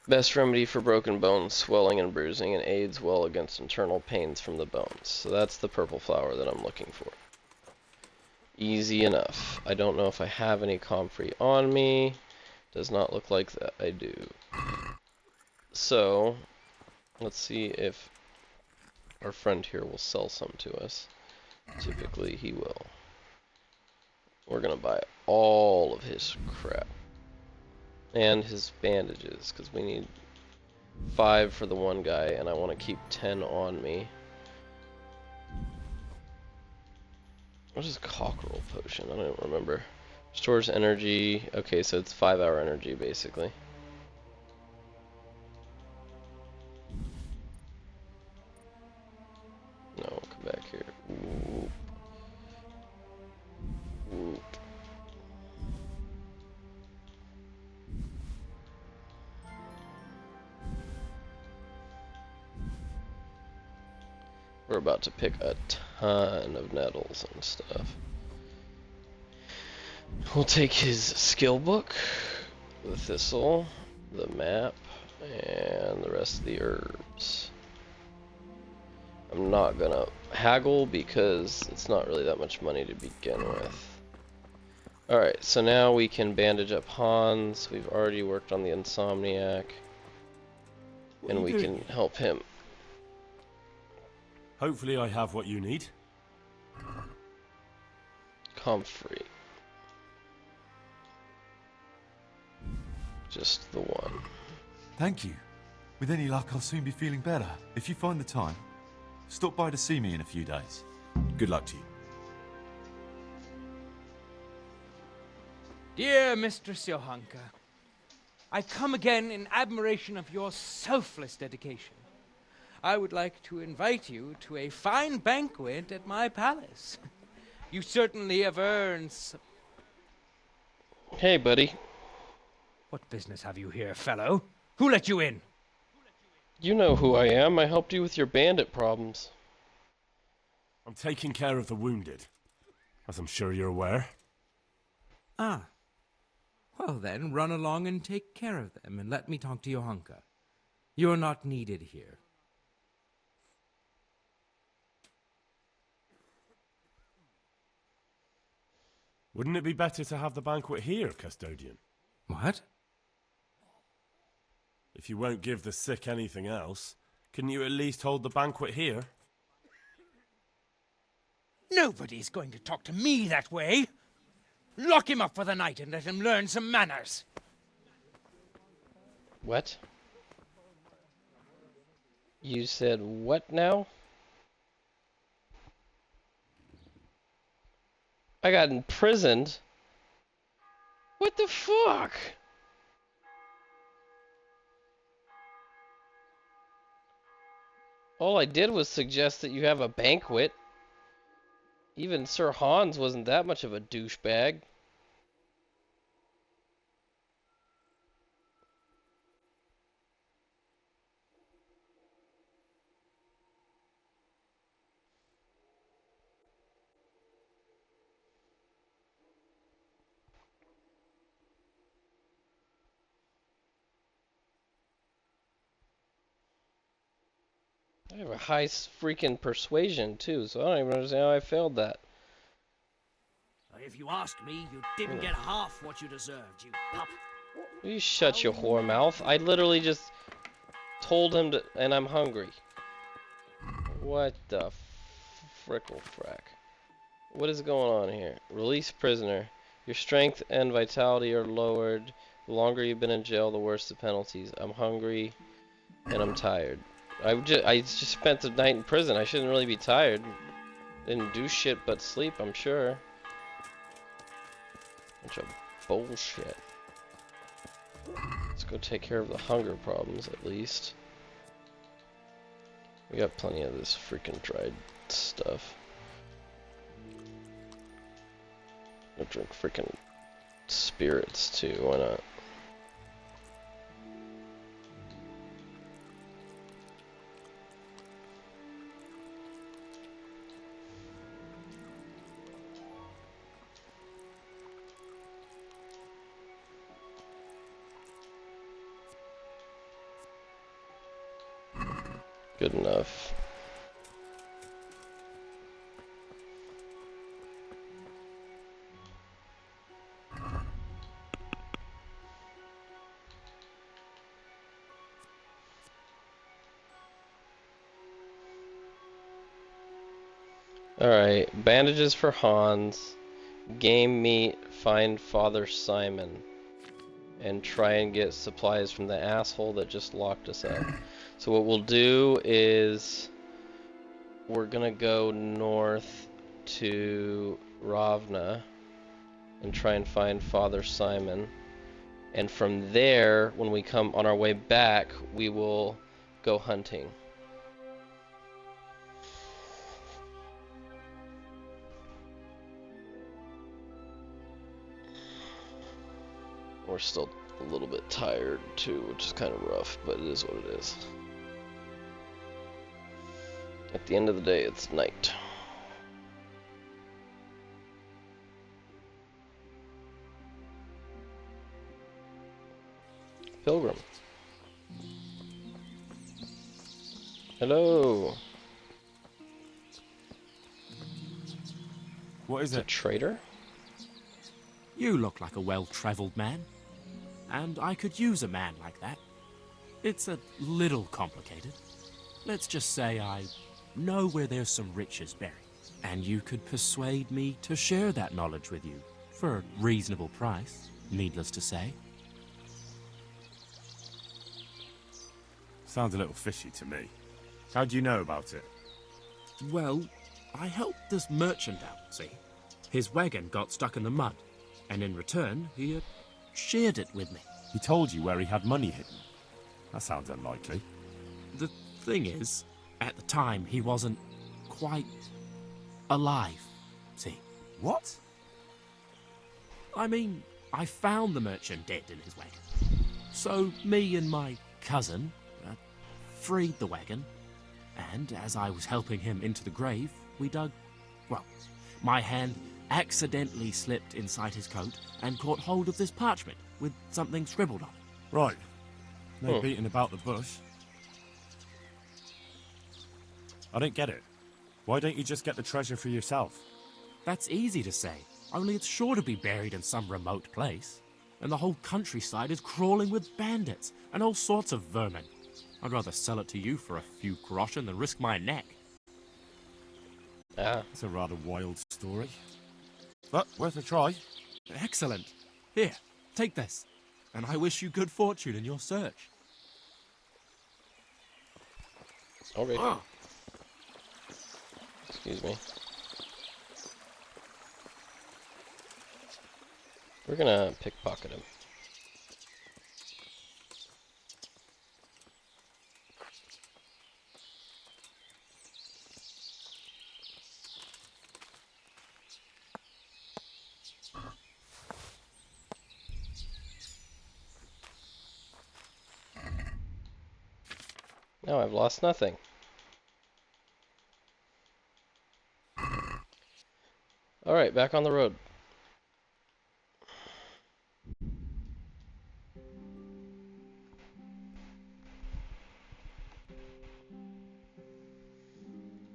Best remedy for broken bones, swelling and bruising, and aids well against internal pains from the bones. So that's the purple flower that I'm looking for. Easy enough. I don't know if I have any comfrey on me. Does not look like that I do. So, let's see if our friend here will sell some to us. Typically he will. We're gonna buy all of his crap. And his bandages, because we need 5 for the one guy, and I want to keep 10 on me. What is cockerel potion? I don't remember. Stores energy. Okay, so it's 5-hour energy, basically. No, come back here. Whoop. Whoop. We're about to pick a ton of nettles and stuff. We'll take his skill book, the thistle, the map, and the rest of the herbs. I'm not gonna haggle because it's not really that much money to begin with. Alright, so now we can bandage up Hans. We've already worked on the Insomniac. What are And you we doing can here? help him. Hopefully I have what you need. Comfrey. Just the one. Thank you. With any luck, I'll soon be feeling better. If you find the time, stop by to see me in a few days. Good luck to you. Dear Mistress Johanka, I come again in admiration of your selfless dedication. I would like to invite you to a fine banquet at my palace. You certainly have earned some... Hey, buddy. What business have you here, fellow? Who let you in? You know who I am. I helped you with your bandit problems. I'm taking care of the wounded, as I'm sure you're aware. Ah. Well then, run along and take care of them, and let me talk to Johanka. You're not needed here. Wouldn't it be better to have the banquet here, Custodian? What? If you won't give the sick anything else, couldn't you at least hold the banquet here? Nobody's going to talk to me that way. Lock him up for the night and let him learn some manners. What? You said what now? I got imprisoned? What the fuck? All I did was suggest that you have a banquet. Even Sir Hans wasn't that much of a douchebag. I have a high freaking persuasion too, so I don't even understand how I failed that. If you ask me, you didn't get half what you deserved, you pup. You shut your whore mouth. I literally just told him to, and I'm hungry. What the frickle frack? What is going on here? Release prisoner. Your strength and vitality are lowered. The longer you've been in jail, the worse the penalties. I'm hungry and I'm tired. I just spent the night in prison. I shouldn't really be tired. Didn't do shit but sleep, I'm sure. Bunch of bullshit. Let's go take care of the hunger problems at least. We got plenty of this freaking dried stuff. I'll drink freaking spirits too, why not? Good enough. Alright, bandages for Hans, game meat, find Father Simon, and try and get supplies from the asshole that just locked us up. So what we'll do is we're gonna go north to Ravna and try and find Father Simon, and from there, when we come on our way back, we will go hunting. We're still a little bit tired too, which is kind of rough, but it is what it is. At the end of the day, it's night. Pilgrim. Hello. What is it? A traitor? You look like a well-travelled man, and I could use a man like that. It's a little complicated. Let's just say I know where there's some riches buried, and you could persuade me to share that knowledge with you for a reasonable price, needless to say. Sounds a little fishy to me. How do you know about it? Well, I helped this merchant out, see? His wagon got stuck in the mud, and in return, he shared it with me. He told you where he had money hidden? That sounds unlikely. The thing is, at the time, he wasn't quite alive, see? What? I mean, I found the merchant dead in his wagon. So me and my cousin freed the wagon, and as I was helping him into the grave, we dug... Well, my hand accidentally slipped inside his coat and caught hold of this parchment with something scribbled on it. Right. No beating about the bush. I don't get it. Why don't you just get the treasure for yourself? That's easy to say, only it's sure to be buried in some remote place. And the whole countryside is crawling with bandits and all sorts of vermin. I'd rather sell it to you for a few groschen than risk my neck. It's a rather wild story. But worth a try. Excellent. Here, take this. And I wish you good fortune in your search. Okay. Excuse me. We're gonna pickpocket him. Now I've lost nothing. Alright, back on the road.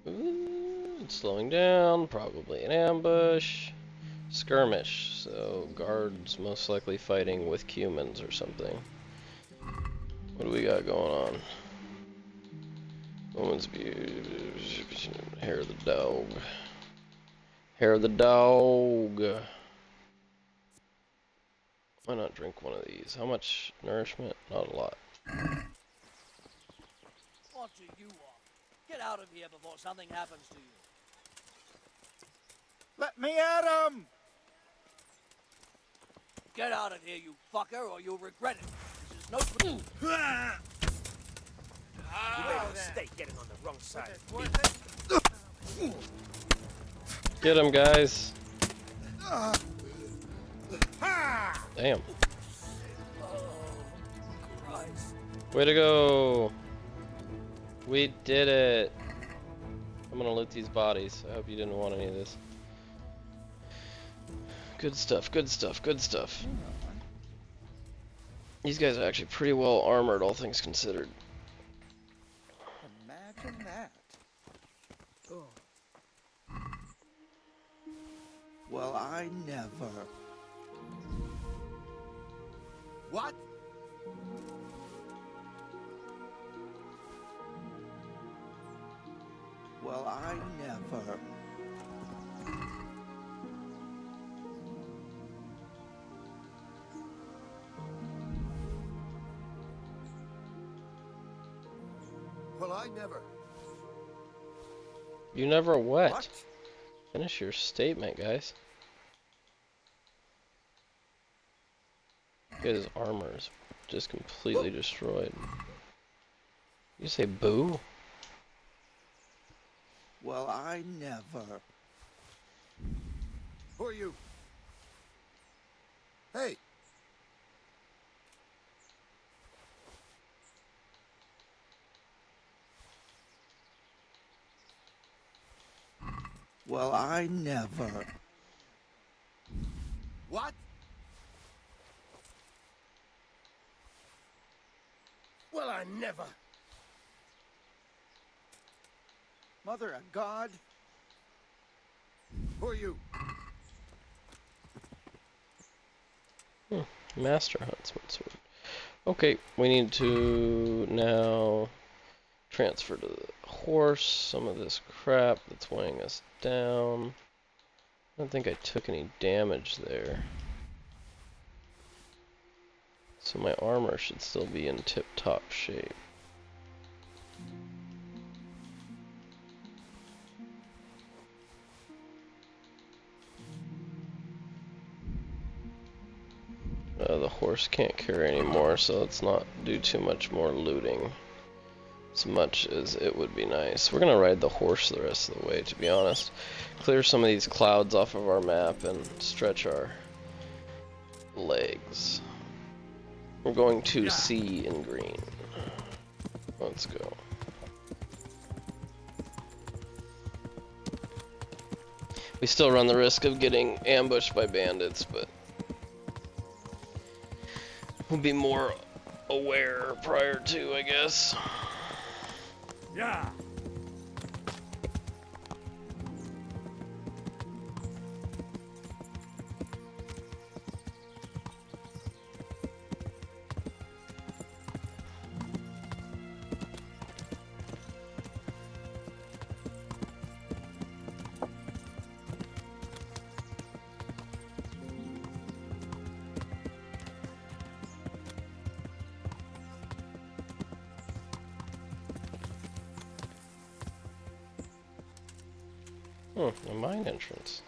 Ooh, it's slowing down, probably an ambush. Skirmish, so guards most likely fighting with humans or something. What do we got going on? Woman's view. Hair of the dog. Hair of the dog. Why not drink one of these? How much nourishment? Not a lot. What do you want? Get out of here before something happens to you. Let me at him! Get out of here, you fucker, or you'll regret it. This is no... You made a mistake getting on the wrong side. Get him, guys. Damn. Way to go. We did it. I'm gonna loot these bodies. I hope you didn't want any of this. Good stuff, good stuff, good stuff. These guys are actually pretty well armored, all things considered. Imagine that. Oh. Well, I never. What? Well, I never. Well, I never. You never what? What? Finish your statement, guys. His armor is just completely destroyed. You say boo? Well, I never. Who are you? Hey! Well, I never. What? Well, I never. Mother of God. Who are you? Master Huntsman sword. Okay, we need to now transfer to the horse some of this crap that's weighing us down. I don't think I took any damage there. So my armor should still be in tip-top shape. The horse can't carry anymore, so let's not do too much more looting. As much as it would be nice. We're gonna ride the horse the rest of the way, to be honest. Clear some of these clouds off of our map and stretch our legs. We're going to sea in green. Let's go. We still run the risk of getting ambushed by bandits, but we'll be more aware prior to, I guess. Yeah. A mine entrance.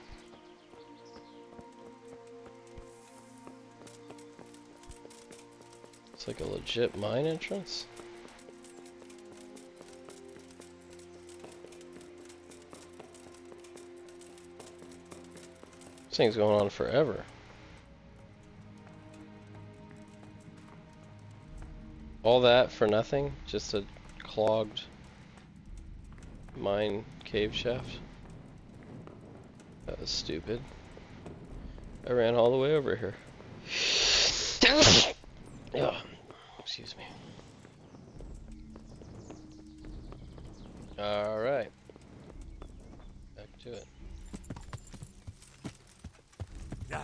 It's like a legit mine entrance? This thing's going on forever. All that for nothing? Just a clogged mine cave shaft? That was stupid. I ran all the way over here. Oh, excuse me. Alright. Back to it. Yeah.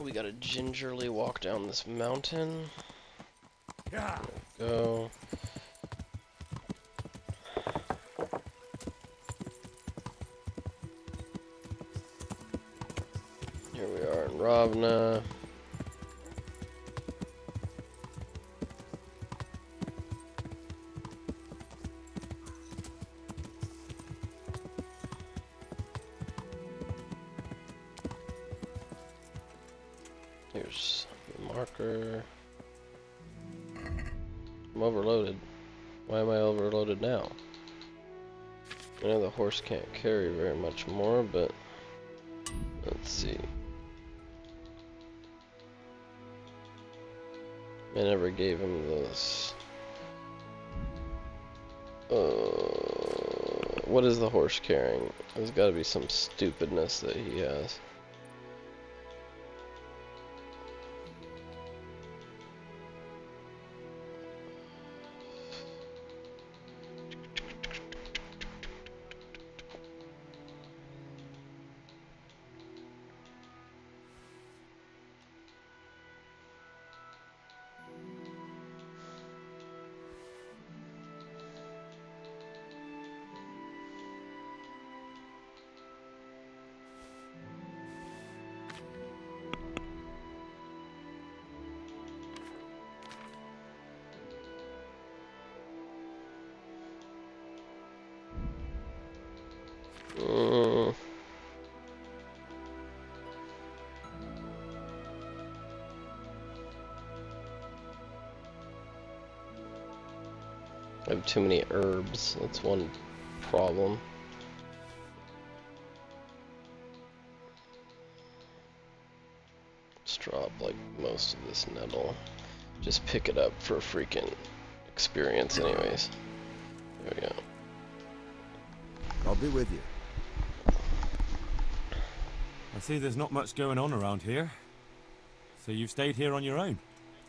We gotta gingerly walk down this mountain. Yeah. There we go. Here we are in Ravna. Here's the marker. I'm overloaded. Why am I overloaded now? I know the horse can't carry very much more, but let's see. I never gave him this. What is the horse carrying? There's gotta be some stupidness that he has. I have too many herbs. That's one problem. Let's drop like most of this nettle. Just pick it up for freaking experience anyways. There we go. I'll be with you. I see there's not much going on around here. So you've stayed here on your own?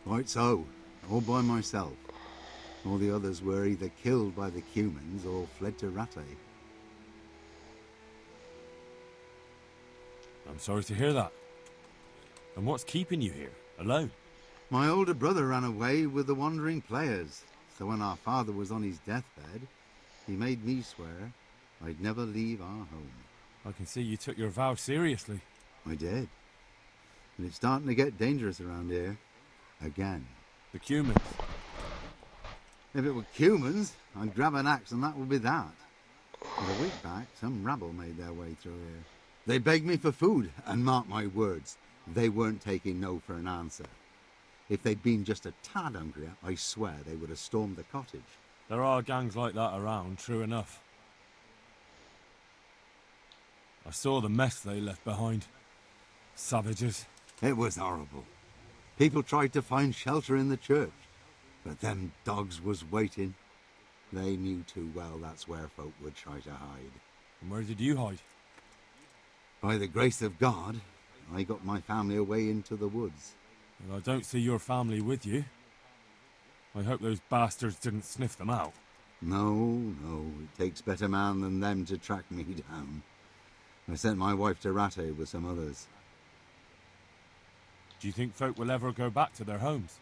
Quite so. All by myself. All the others were either killed by the humans or fled to Rattay. I'm sorry to hear that. And what's keeping you here, alone? My older brother ran away with the wandering players, so when our father was on his deathbed, he made me swear I'd never leave our home. I can see you took your vow seriously. I did. And it's starting to get dangerous around here. Again. The humans. If it were humans, I'd grab an axe and that would be that. But a week back, some rabble made their way through here. They begged me for food, and mark my words, they weren't taking no for an answer. If they'd been just a tad hungrier, I swear they would have stormed the cottage. There are gangs like that around, true enough. I saw the mess they left behind. Savages. It was horrible. People tried to find shelter in the church, but them dogs was waiting. They knew too well that's where folk would try to hide. And where did you hide? By the grace of God, I got my family away into the woods. Well, I don't see your family with you. I hope those bastards didn't sniff them out. No, it takes better man than them to track me down. I sent my wife to Rattay with some others. Do you think folk will ever go back to their homes?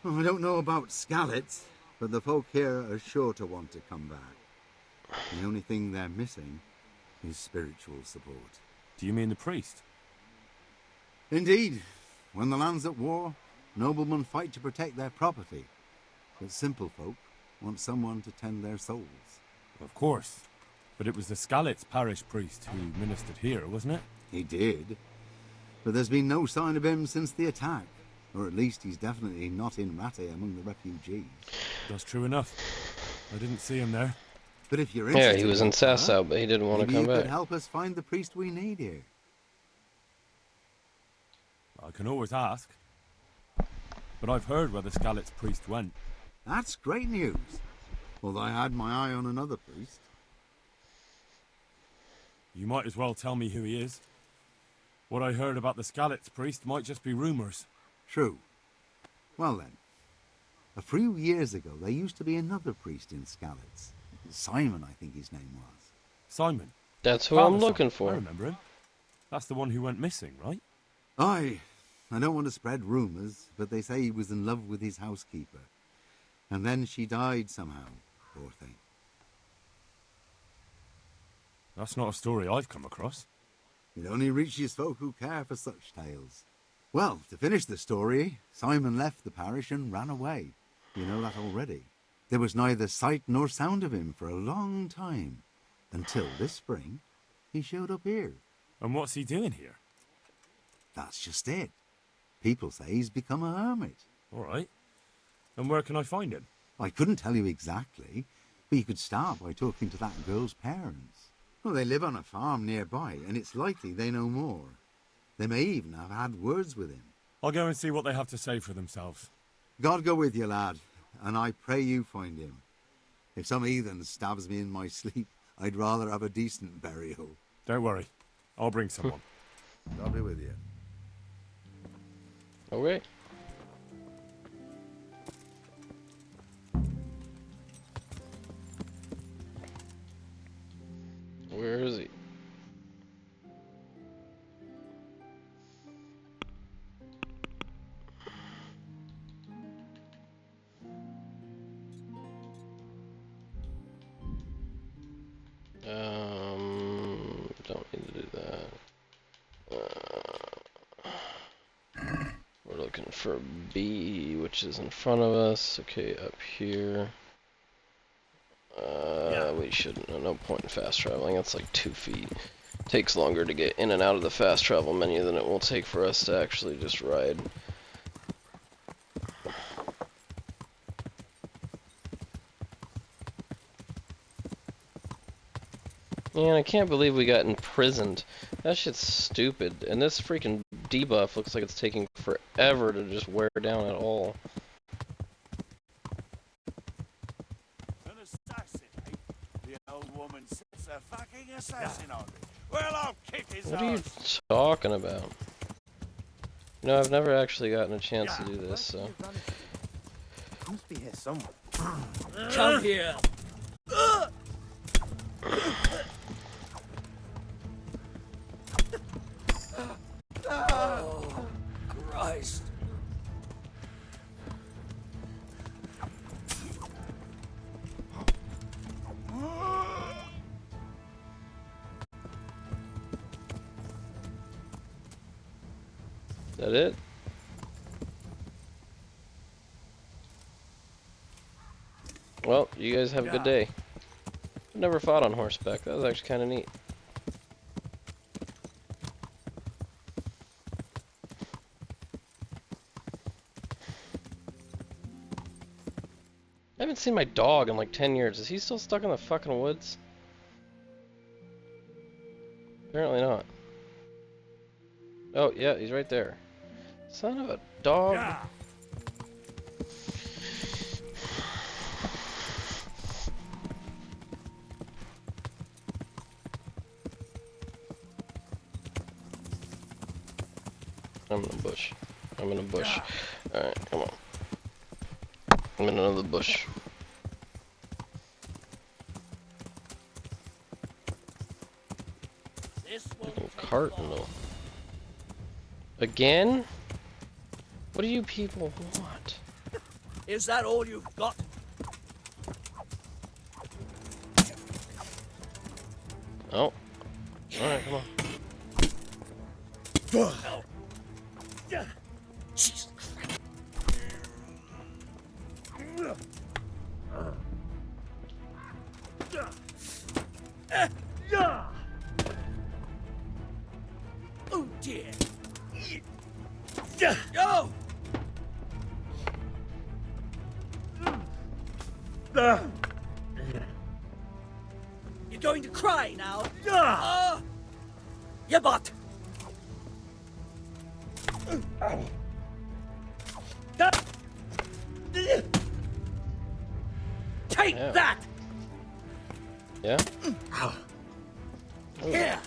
I don't know about Skallets, but the folk here are sure to want to come back. The only thing they're missing is spiritual support. Do you mean the priest? Indeed. When the land's at war, noblemen fight to protect their property. But simple folk want someone to tend their souls. Of course. But it was the Skallets parish priest who ministered here, wasn't it? He did. But there's been no sign of him since the attack. Or at least he's definitely not in Rattay among the refugees. That's true enough. I didn't see him there. But if you're interested, yeah, he was in Sasau, but he didn't want to come maybe you back. could help us find the priest we need here. I can always ask. But I've heard where the Skallets priest went. That's great news. Although I had my eye on another priest. You might as well tell me who he is. What I heard about the Skallets priest might just be rumours. True. Well then, a few years ago there used to be another priest in Skallets. Simon, I think his name was. Simon? That's who I'm looking for. I remember him. That's the one who went missing, right? Aye. I don't want to spread rumours, but they say he was in love with his housekeeper. And then she died somehow, poor thing. That's not a story I've come across. It only reaches folk who care for such tales. Well, to finish the story, Simon left the parish and ran away. You know that already. There was neither sight nor sound of him for a long time. Until this spring, he showed up here. And what's he doing here? That's just it. People say he's become a hermit. All right. And where can I find him? I couldn't tell you exactly, but you could start by talking to that girl's parents. Well, they live on a farm nearby, and it's likely they know more. They may even have had words with him. I'll go and see what they have to say for themselves. God go with you, lad, and I pray you find him. If some heathen stabs me in my sleep, I'd rather have a decent burial. Don't worry. I'll bring someone. God be with you. Okay. Where is he? Don't need to do that. We're looking for B, which is in front of us. Okay, up here. We shouldn't. No point in fast traveling. That's like 2 feet. Takes longer to get in and out of the fast travel menu than it will take for us to actually just ride. Man, I can't believe we got imprisoned. That shit's stupid. And this freaking debuff looks like it's taking forever to just wear down at all. An assassin, eh? The old woman sets a fucking assassin on me. Well, I'll kick his What are you ass. talking about? You know, I've never actually gotten a chance to do this, so... Must be here somewhere. Come here. that it? Well, you guys have a good day. I've never fought on horseback. That was actually kind of neat. I haven't seen my dog in like 10 years. Is he still stuck in the fucking woods? Apparently not. Oh, yeah, he's right there. Son of a dog. Yeah. I'm in a bush. I'm in a bush. Alright, come on. I'm in another bush. Fucking carton. Again? What do you people want? Is that all you've got? Oh. Alright, come on. Jesus Christ. Oh dear. Go! You're going to cry now. Your butt. Take Yeah. that! Yeah? Here!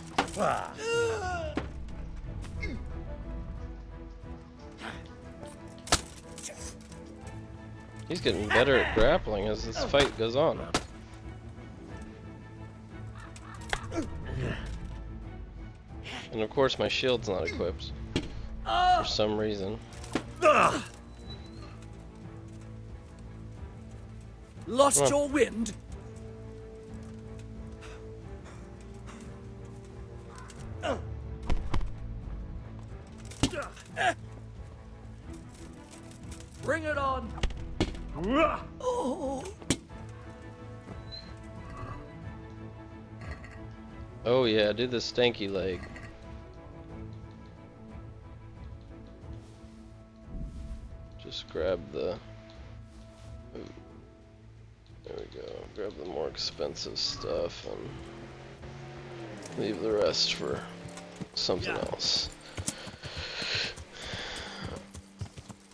He's getting better at grappling as this fight goes on. And of course my shield's not equipped. For some reason. Lost your wind? Bring it on! Oh. Oh yeah, do the stanky leg. Just grab the... Ooh. There we go. Grab the more expensive stuff and leave the rest for something else.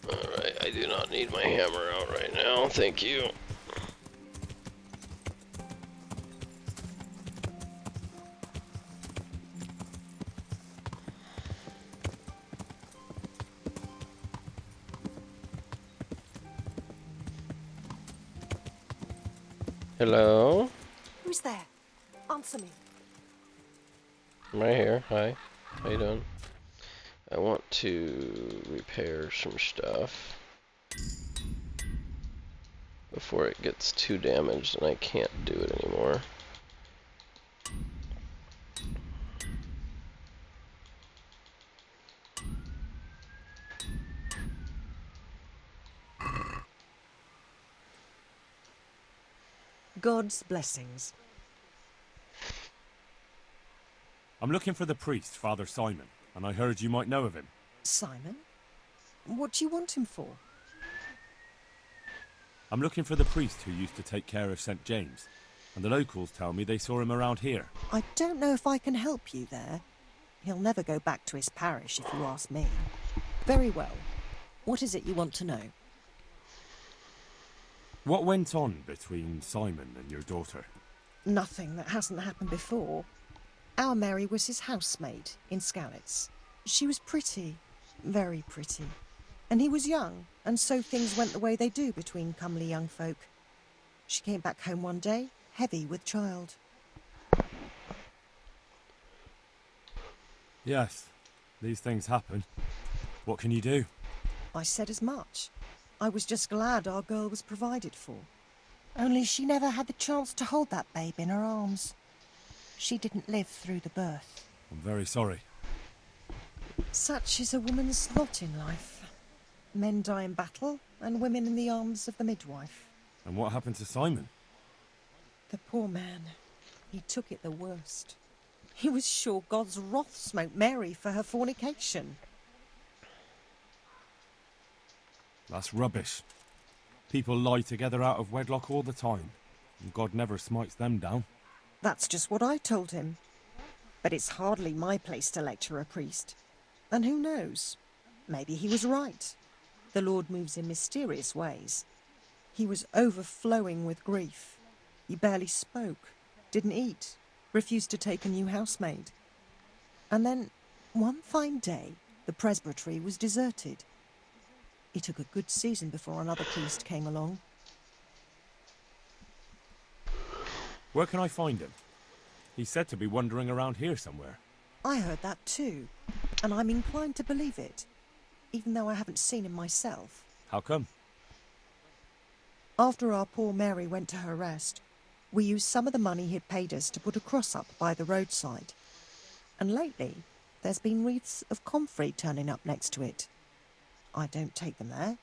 Alright, I do not need my hammer out right now, thank you. Hello? Who's there? Answer me. I'm right here. Hi. How you doing? I want to repair some stuff before it gets too damaged and I can't do it anymore. God's blessings. I'm looking for the priest, Father Simon, and I heard you might know of him. Simon? What do you want him for? I'm looking for the priest who used to take care of St. James, and the locals tell me they saw him around here. I don't know if I can help you there. He'll never go back to his parish, if you ask me. Very well. What is it you want to know? What went on between Simon and your daughter? Nothing that hasn't happened before. Our Mary was his housemaid in Skalitz. She was pretty, very pretty. And he was young, and so things went the way they do between comely young folk. She came back home one day, heavy with child. Yes, these things happen. What can you do? I said as much. I was just glad our girl was provided for. Only she never had the chance to hold that babe in her arms. She didn't live through the birth. I'm very sorry. Such is a woman's lot in life. Men die in battle, and women in the arms of the midwife. And what happened to Simon? The poor man. He took it the worst. He was sure God's wrath smote Mary for her fornication. That's rubbish. People lie together out of wedlock all the time, and God never smites them down. That's just what I told him. But it's hardly my place to lecture a priest. And who knows? Maybe he was right. The Lord moves in mysterious ways. He was overflowing with grief. He barely spoke, didn't eat, refused to take a new housemaid. And then, one fine day, the presbytery was deserted. It took a good season before another priest came along. Where can I find him? He's said to be wandering around here somewhere. I heard that too, and I'm inclined to believe it, even though I haven't seen him myself. How come? After our poor Mary went to her rest, we used some of the money he'd paid us to put a cross up by the roadside. And lately, there's been wreaths of comfrey turning up next to it. I don't take them there,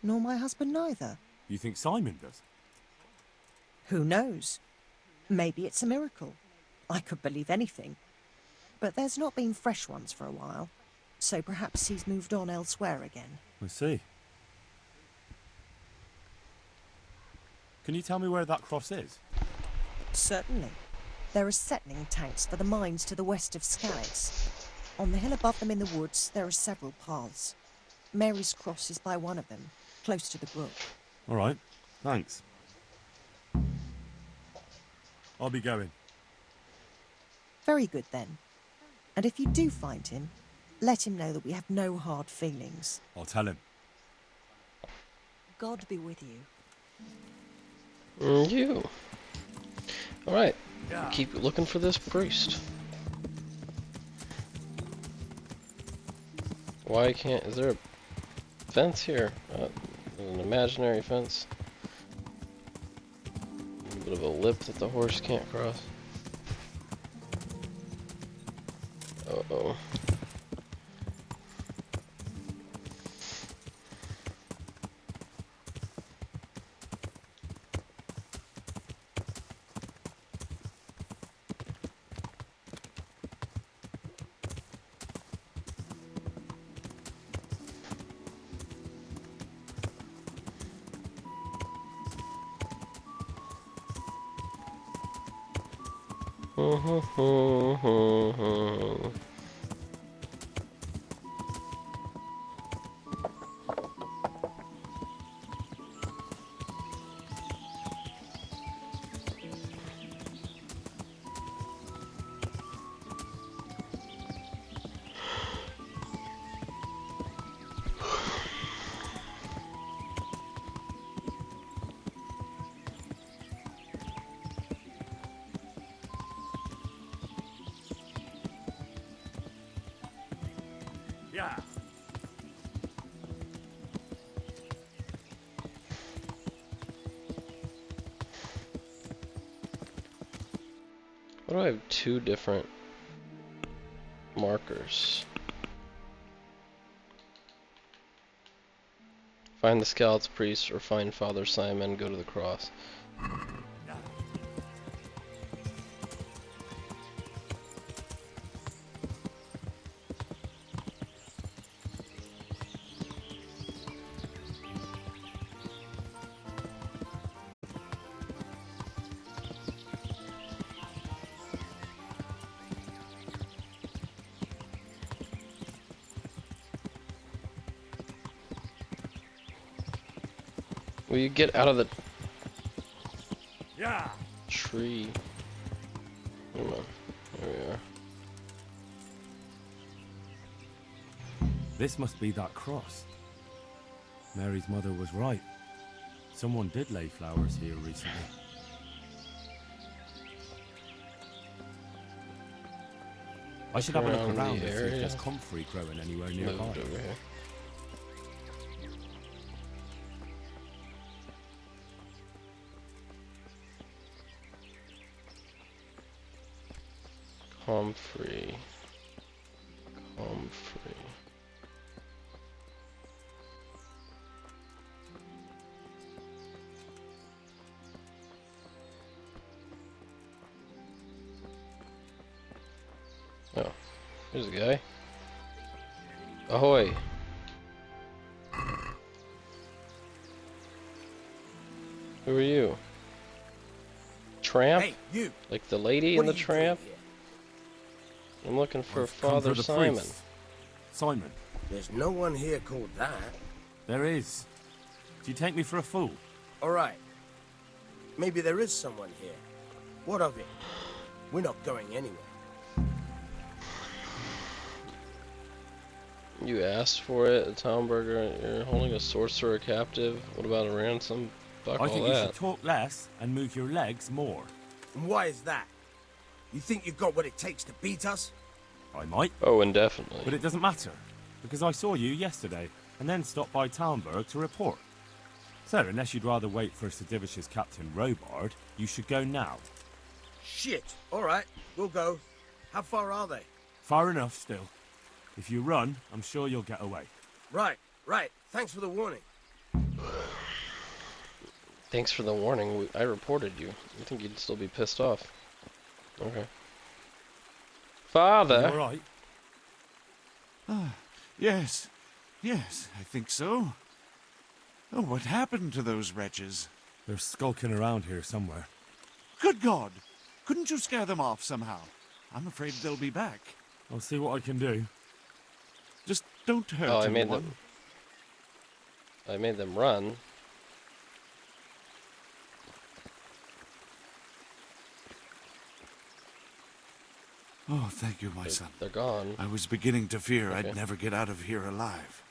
nor my husband neither. You think Simon does? Who knows? Maybe it's a miracle. I could believe anything. But there's not been fresh ones for a while, so perhaps he's moved on elsewhere again. I see. Can you tell me where that cross is? Certainly. There are settling tanks for the mines to the west of Skalitz. On the hill above them in the woods, there are several paths. Mary's cross is by one of them, close to the brook. All right, thanks. I'll be going. Very good, then. And if you do find him, let him know that we have no hard feelings. I'll tell him. God be with you. You. Alright. Keep looking for this priest. Why can't... Is there a fence here? An imaginary fence. A little bit of a lip that the horse can't cross. Uh-oh. Yeah. Why do I have two different markers? Find the Skalitz priest or find Father Simon, go to the cross. Will you get out of the tree? Come on. There we are. This must be that cross. Mary's mother was right. Someone did lay flowers here recently. I should have a look around and see if there's comfrey growing anywhere nearby. Moved over here. Comfrey. Free. Oh, there's a guy. Ahoy! Who are you? Tramp? Hey, you! Like the lady What in are the you tramp? doing here? I'm looking for I've come Father for the Simon. priest. Simon. There's no one here called that. There is. Do you take me for a fool? All right. Maybe there is someone here. What of it? We're not going anywhere. You asked for it, Townburger. You're holding a sorcerer captive. What about a ransom? Fuck I all think you that. should talk less and move your legs more. And why is that? You think you've got what it takes to beat us? I might. Oh, indefinitely. But it doesn't matter, because I saw you yesterday, and then stopped by Talmberg to report. So, unless you'd rather wait for Sir Divish's Captain Robard, you should go now. Shit. All right, we'll go. How far are they? Far enough still. If you run, I'm sure you'll get away. Right. Thanks for the warning. Thanks for the warning. I reported you. You think you'd still be pissed off? Okay. Father. All right. Yes, I think so. Oh, what happened to those wretches? They're skulking around here somewhere. Good God! Couldn't you scare them off somehow? I'm afraid they'll be back. I'll see what I can do. Just don't hurt Oh, I anyone. made them run. Oh, thank you, my son. They're gone. I was beginning to fear Okay. I'd never get out of here alive.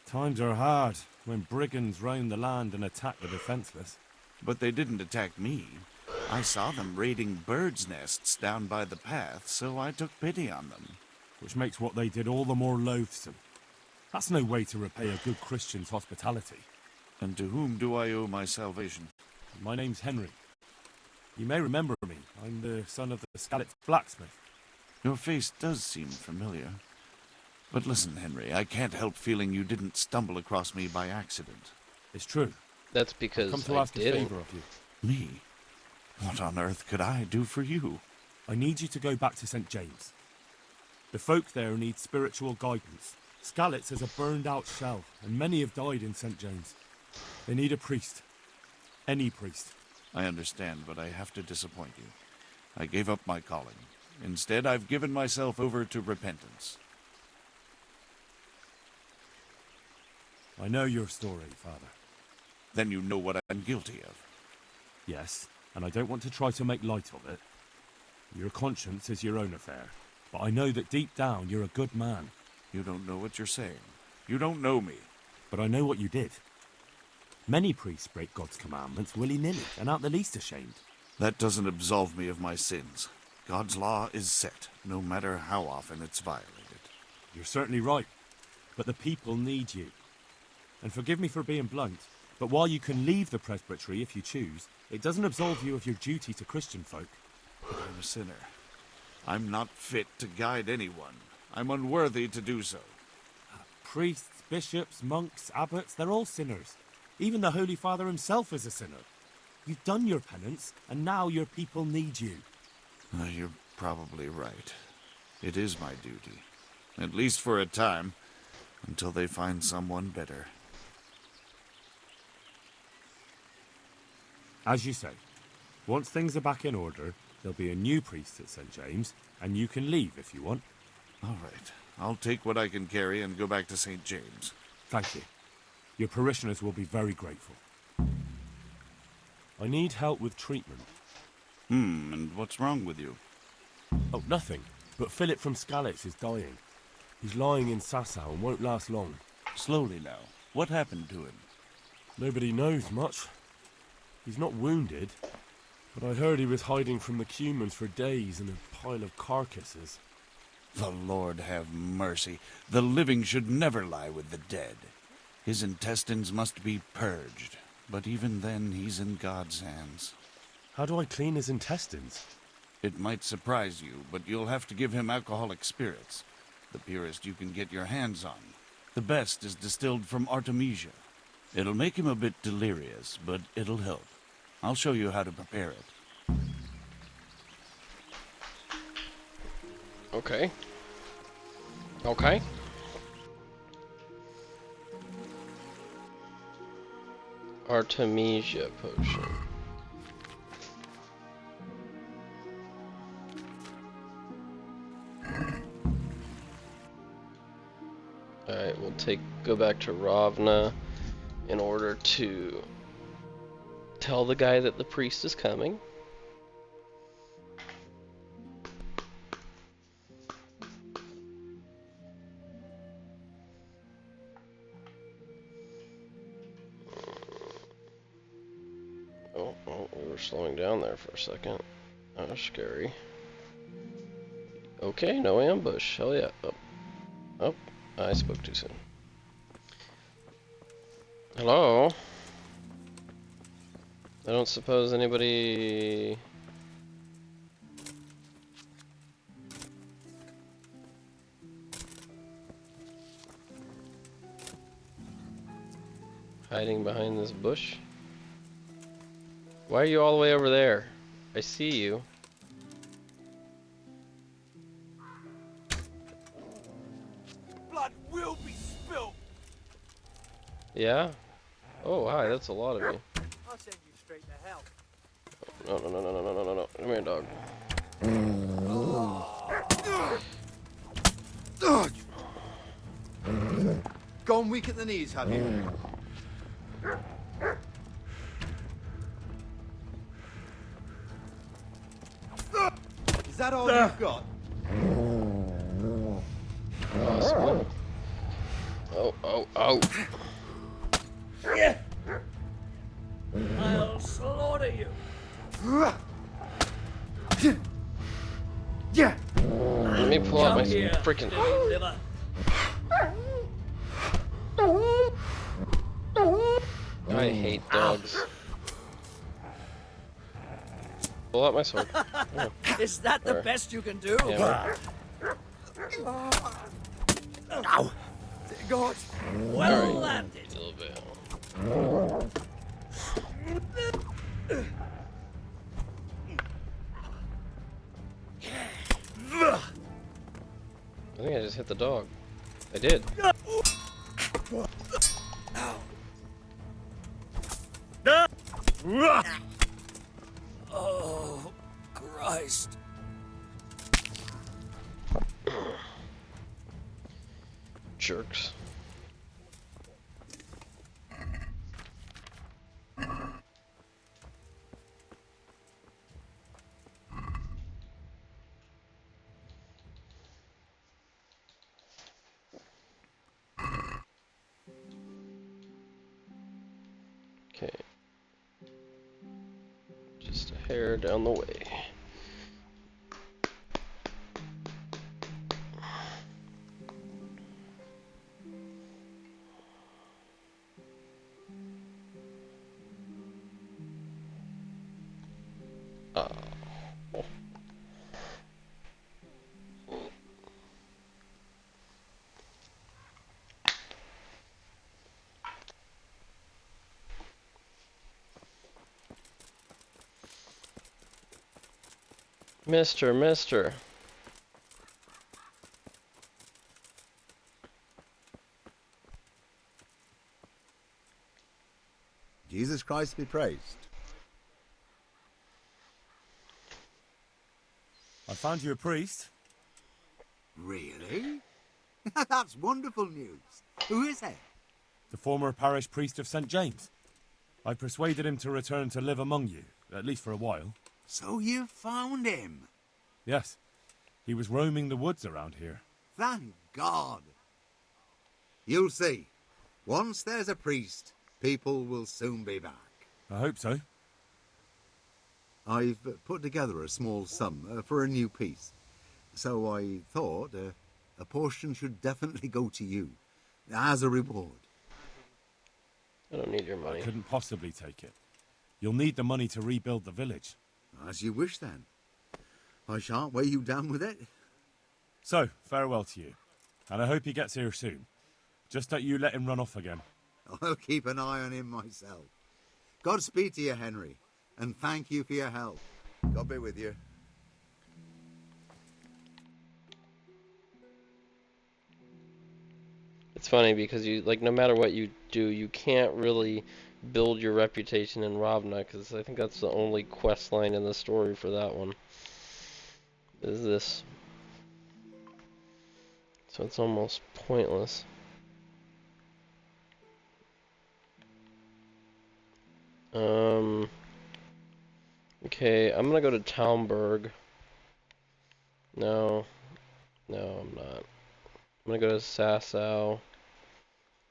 Times are hard when brigands roam the land and attack the defenseless. But they didn't attack me. I saw them raiding birds' nests down by the path, so I took pity on them. Which makes what they did all the more loathsome. That's no way to repay a good Christian's hospitality. And to whom do I owe my salvation? My name's Henry. You may remember me. I'm the son of the Skalitz blacksmith. Your face does seem familiar. But listen, Henry, I can't help feeling you didn't stumble across me by accident. It's true. That's because I've come to ask a didn't. favor of you. Me? What on earth could I do for you? I need you to go back to St. James. The folk there need spiritual guidance. Skalitz is a burned-out shell, and many have died in St. James. They need a priest. Any priest. I understand, but I have to disappoint you. I gave up my calling. Instead, I've given myself over to repentance. I know your story, Father. Then you know what I'm guilty of. Yes, and I don't want to try to make light of it. Your conscience is your own affair, but I know that deep down you're a good man. You don't know what you're saying. You don't know me. But I know what you did. Many priests break God's commandments willy-nilly and aren't the least ashamed. That doesn't absolve me of my sins. God's law is set, no matter how often it's violated. You're certainly right, but the people need you. And forgive me for being blunt, but while you can leave the presbytery if you choose, it doesn't absolve you of your duty to Christian folk. I'm a sinner. I'm not fit to guide anyone. I'm unworthy to do so. Priests, bishops, monks, abbots, they're all sinners. Even the Holy Father himself is a sinner. You've done your penance, and now your people need you. You're probably right. It is my duty. At least for a time, until they find someone better. As you say, once things are back in order, there'll be a new priest at St. James, and you can leave if you want. All right. I'll take what I can carry and go back to St. James. Thank you. Your parishioners will be very grateful. I need help with treatment. And what's wrong with you? Oh, nothing. But Philip from Skalitz is dying. He's lying in Sasau and won't last long. Slowly now. What happened to him? Nobody knows much. He's not wounded, but I heard he was hiding from the Cumans for days in a pile of carcasses. The Lord have mercy. The living should never lie with the dead. His intestines must be purged, but even then he's in God's hands. How do I clean his intestines? It might surprise you, but you'll have to give him alcoholic spirits. The purest you can get your hands on. The best is distilled from Artemisia. It'll make him a bit delirious, but it'll help. I'll show you how to prepare it. Okay. Okay. Artemisia potion. Alright, we'll go back to Ravna in order to tell the guy that the priest is coming. Oh, we were slowing down there for a second. That was scary. Okay, no ambush. Hell yeah. Oh, I spoke too soon. Hello? I don't suppose anybody... hiding behind this bush? Why are you all the way over there? I see you. Blood will be spilt. Yeah? Oh, hi, that's a lot of you. I'll send you straight to hell. No. Come here, dog. Gone weak at the knees, have you? Is that all you've got? Possible. Oh. Yeah. I'll slaughter you. Yeah. Let me pull out my freaking. Liver. I hate dogs. Pull out my sword. Oh. Is that the Or- best you can do? Yeah, Ow. God. Well landed. A little bit. I think I just hit the dog. I did. Oh, Christ. Jerks. Okay. Just a hair down the way. Mister. Jesus Christ be praised. I found you a priest. Really? That's wonderful news. Who is he? The former parish priest of St. James. I persuaded him to return to live among you, at least for a while. So you found him? Yes. He was roaming the woods around here. Thank God. You'll see. Once there's a priest, people will soon be back. I hope so. I've put together a small sum for a new piece. So I thought a portion should definitely go to you, as a reward. I don't need your money. I couldn't possibly take it. You'll need the money to rebuild the village. As you wish, then. I shan't weigh you down with it. So, farewell to you. And I hope he gets here soon. Just don't you let him run off again. I'll keep an eye on him myself. Godspeed to you, Henry. And thank you for your help. God be with you. It's funny because you, like, no matter what you do, you can't really build your reputation in Ravna, because I think that's the only quest line in the story for that one. Is this. So it's almost pointless. Okay, I'm gonna go to Talmberg. No, I'm not. I'm gonna go to Sasau,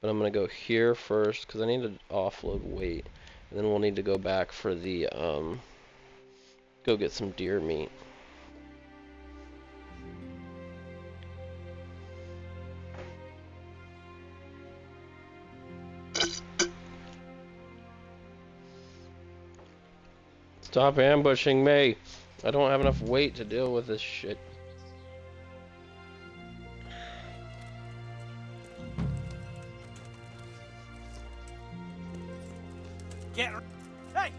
but I'm gonna go here first because I need to offload weight, and then we'll need to go back for the go get some deer meat. Stop ambushing me! I don't have enough weight to deal with this shit. Get. Hey!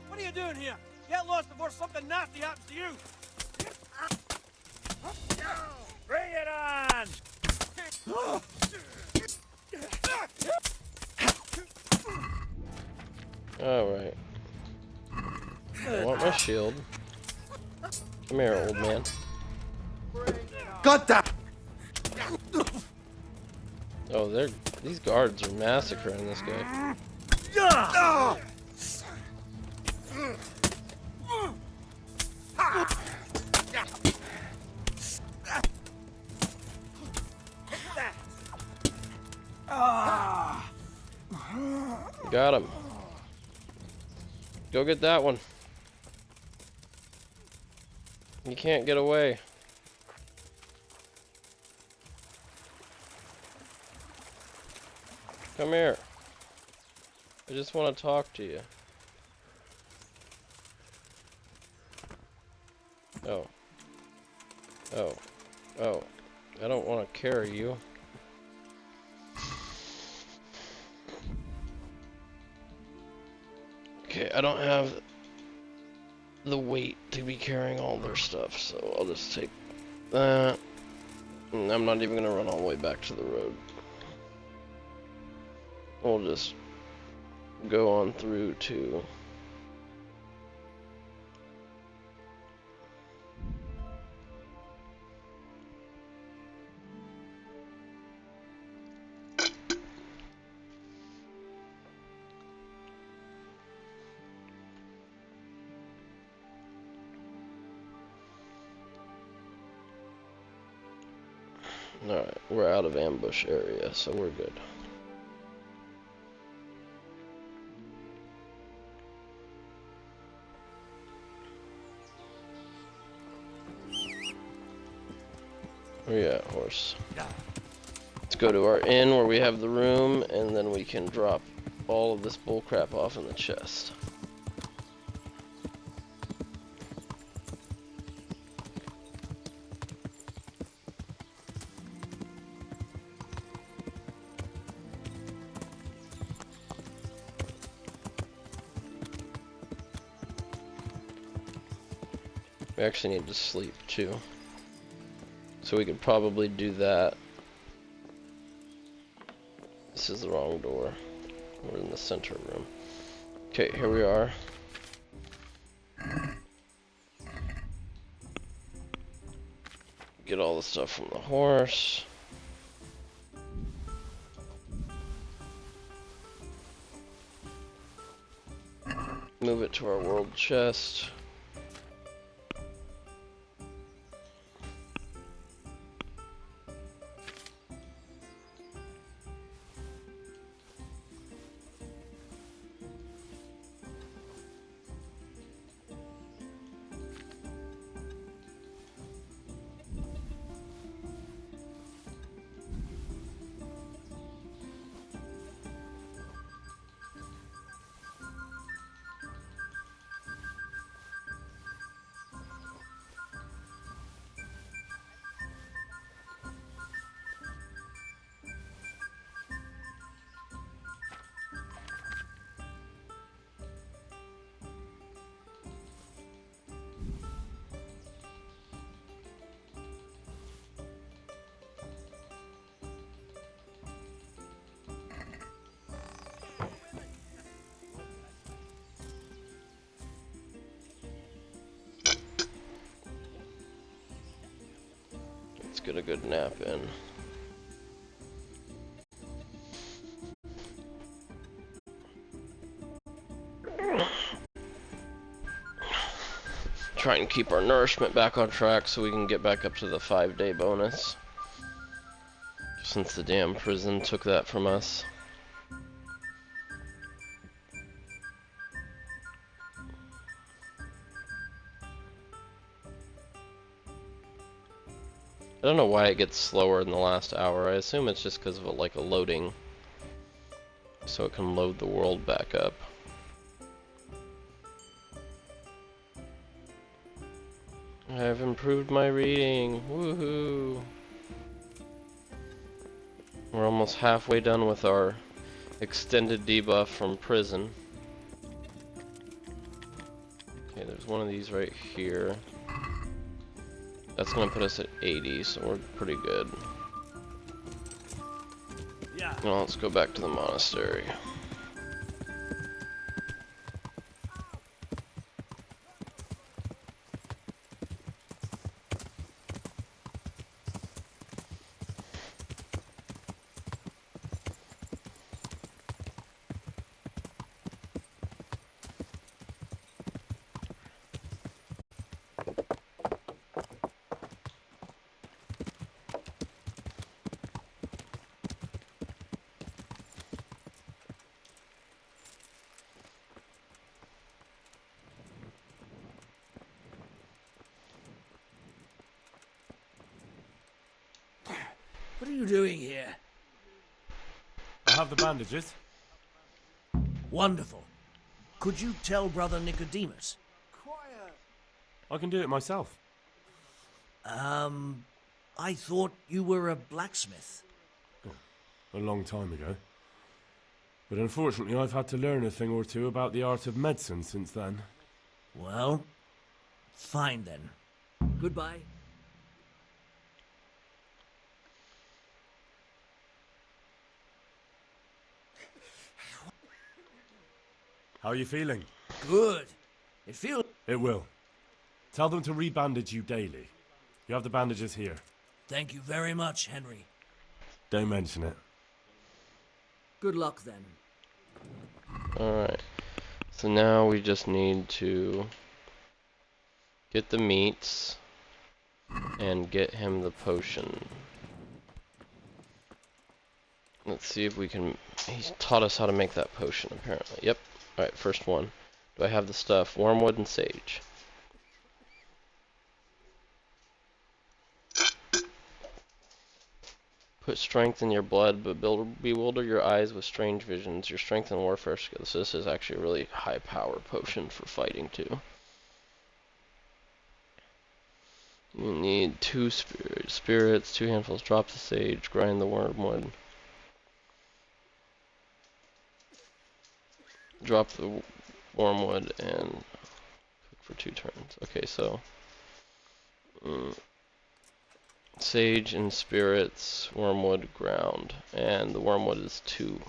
What are you doing here? Get lost before something nasty happens to you! Bring it on! Alright. I want my shield. Come here, old man. Got that! Oh, these guards are massacring this guy. Got him. Go get that one. You can't get away. Come here. I just want to talk to you. Oh. Oh. Oh. I don't want to carry you. Okay, I don't have the weight to be carrying all their stuff, so I'll just take that. And I'm not even going to run all the way back to the road. We'll just go on through to... Alright, we're out of ambush area, so we're good. Where you at, horse? Let's go to our inn where we have the room, and then we can drop all of this bullcrap off in the chest. We actually need to sleep too. So we could probably do that. This is the wrong door. We're in the center room. Okay, here we are. Get all the stuff from the horse. Move it to our world chest. get a good nap in. Try and keep our nourishment back on track so we can get back up to the 5-day bonus. Since the damn prison took that from us. I don't know why it gets slower in the last hour. I assume it's just because of like a loading, so it can load the world back up. I've improved my reading. Woohoo! We're almost halfway done with our extended debuff from prison. Okay, there's one of these right here. That's gonna put us at 80, so we're pretty good. Now let's go back to the monastery. What are you doing here? I have the bandages. Wonderful. Could you tell Brother Nicodemus? I can do it myself. I thought you were a blacksmith. A long time ago. But unfortunately, I've had to learn a thing or two about the art of medicine since then. Well, fine then. Goodbye. How are you feeling? Good. It will. Tell them to rebandage you daily. You have the bandages here. Thank you very much, Henry. Don't mention it. Good luck then. Alright. So now we just need to get the meats and get him the potion. Let's see if we can... He's taught us how to make that potion, apparently. Yep. Alright, first one. Do I have the stuff? Wormwood and sage. Put strength in your blood, but bewilder your eyes with strange visions. Your strength and warfare skills. So this is actually a really high power potion for fighting too. You need 2 spirits, 2 handfuls. Drop the sage, grind the wormwood. Drop the wormwood and cook for 2 turns. Okay, so sage and spirits, wormwood, ground, and the wormwood is 2-fold.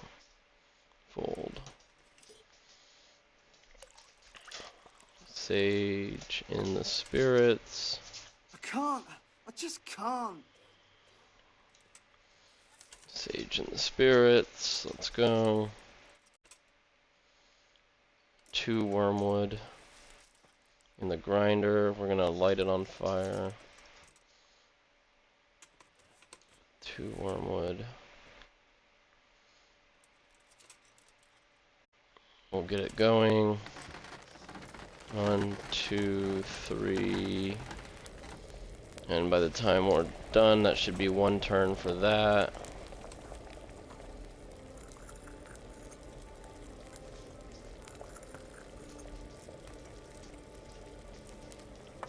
Sage in the spirits. I can't. I just can't. Sage in the spirits. Let's go. 2 wormwood in the grinder. We're gonna light it on fire. 2 wormwood. We'll get it going. 1, 2, 3. And by the time we're done, that should be 1 turn for that.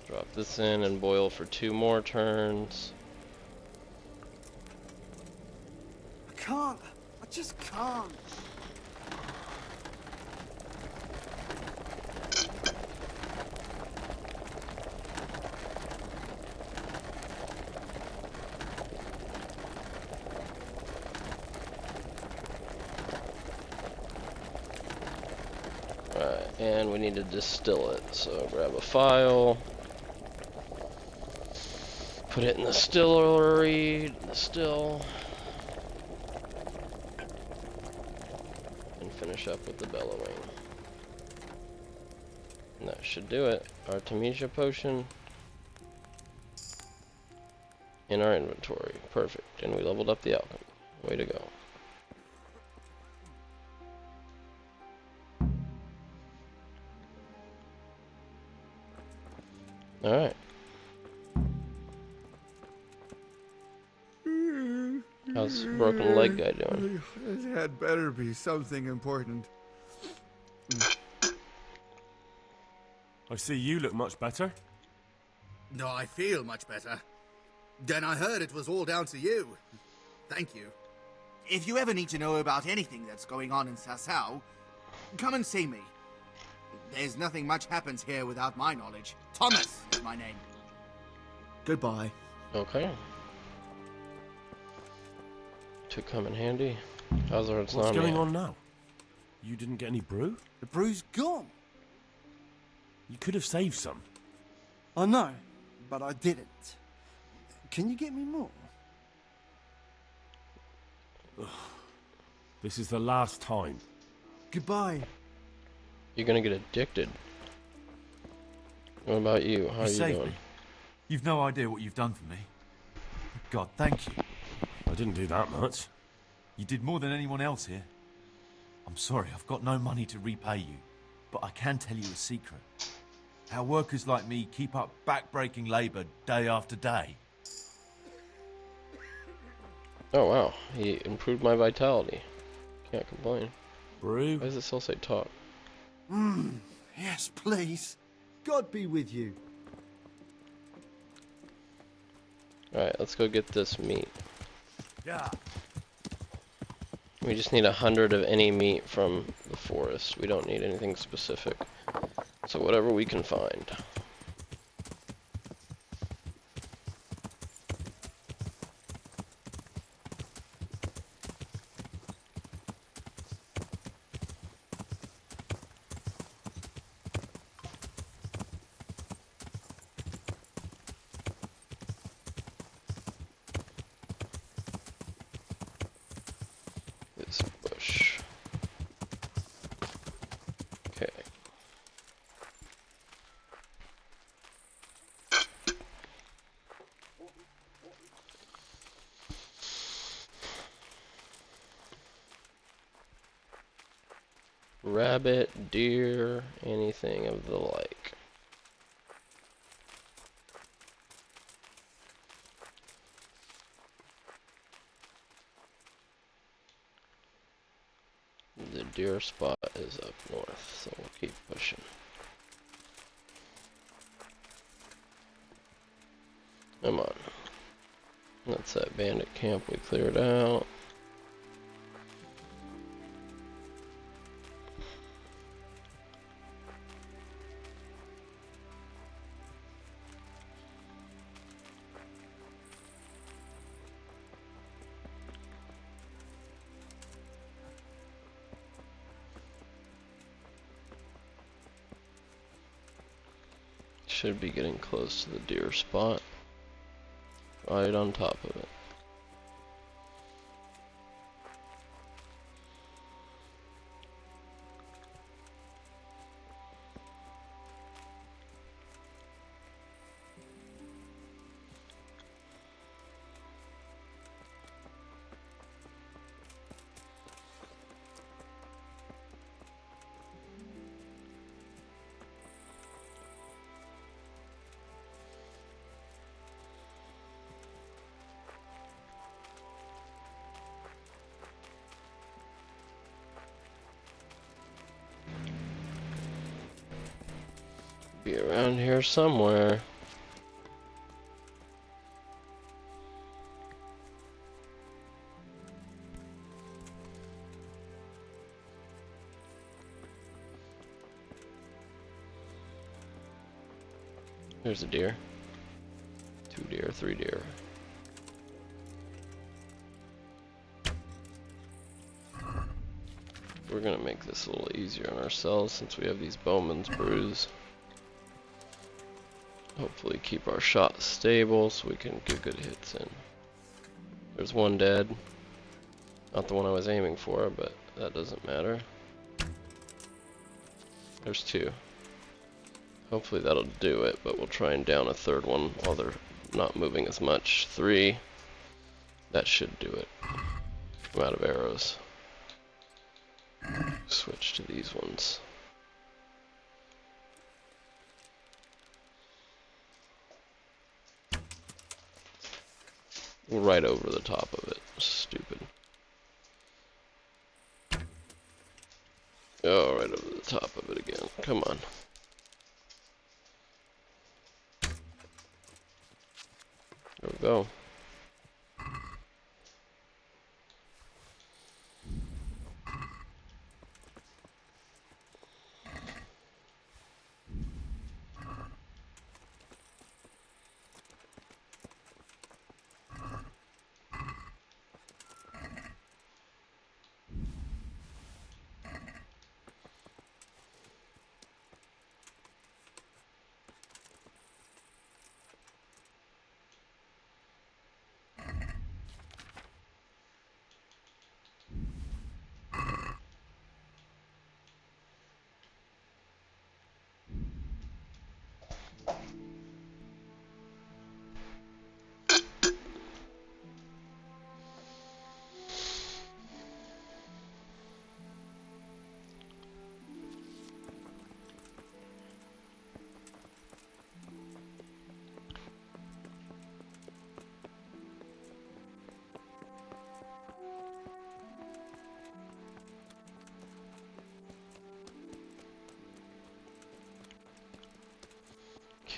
Drop this in and boil for 2 more turns. I can't. I just can't. Right, and we need to distill it. So grab a file. Put it in the distillery, still, and finish up with the bellowing. And that should do it. Artemisia potion in our inventory. Perfect. And we leveled up the alchemy. Way to go. Alright. How's broken leg guy doing? It had better be something important. I see you look much better. No, I feel much better. Then I heard it was all down to you. Thank you. If you ever need to know about anything that's going on in Sasau, come and see me. There's nothing much happens here without my knowledge. Thomas is my name. Goodbye. Okay. To come in handy. How's our insomnia? What's going on now? You didn't get any brew? The brew's gone. You could have saved some. I know, but I didn't. Can you get me more? This is the last time. Goodbye. You're gonna get addicted. What about you? How are you saved doing? me. You've no idea what you've done for me. God, thank you. I didn't do that much. You did more than anyone else here. I'm sorry, I've got no money to repay you, but I can tell you a secret. How workers like me keep up back-breaking labour day after day. Oh wow, he improved my vitality. Can't complain. Brew? Why does it still say talk? Yes, please. God be with you. Alright, let's go get this meat. Yeah. We just need 100 of any meat from the forest. We don't need anything specific. So whatever we can find. This bush. Okay. Rabbit, deer, anything of the like. The deer spot is up north, so we'll keep pushing. Come on. That's that bandit camp we cleared out. Should be getting close to the deer spot. Right on top of it. Be around here somewhere. There's a deer. 2 deer, 3 deer. We're gonna make this a little easier on ourselves since we have these bowman's brews. Hopefully keep our shots stable so we can get good hits in. There's one dead. Not the one I was aiming for, but that doesn't matter. There's two. Hopefully that'll do it, but we'll try and down a third one while they're not moving as much. 3. That should do it. I'm out of arrows. Switch to these ones. Right over the top of it. Stupid. Oh, right over the top of it again. Come on. There we go.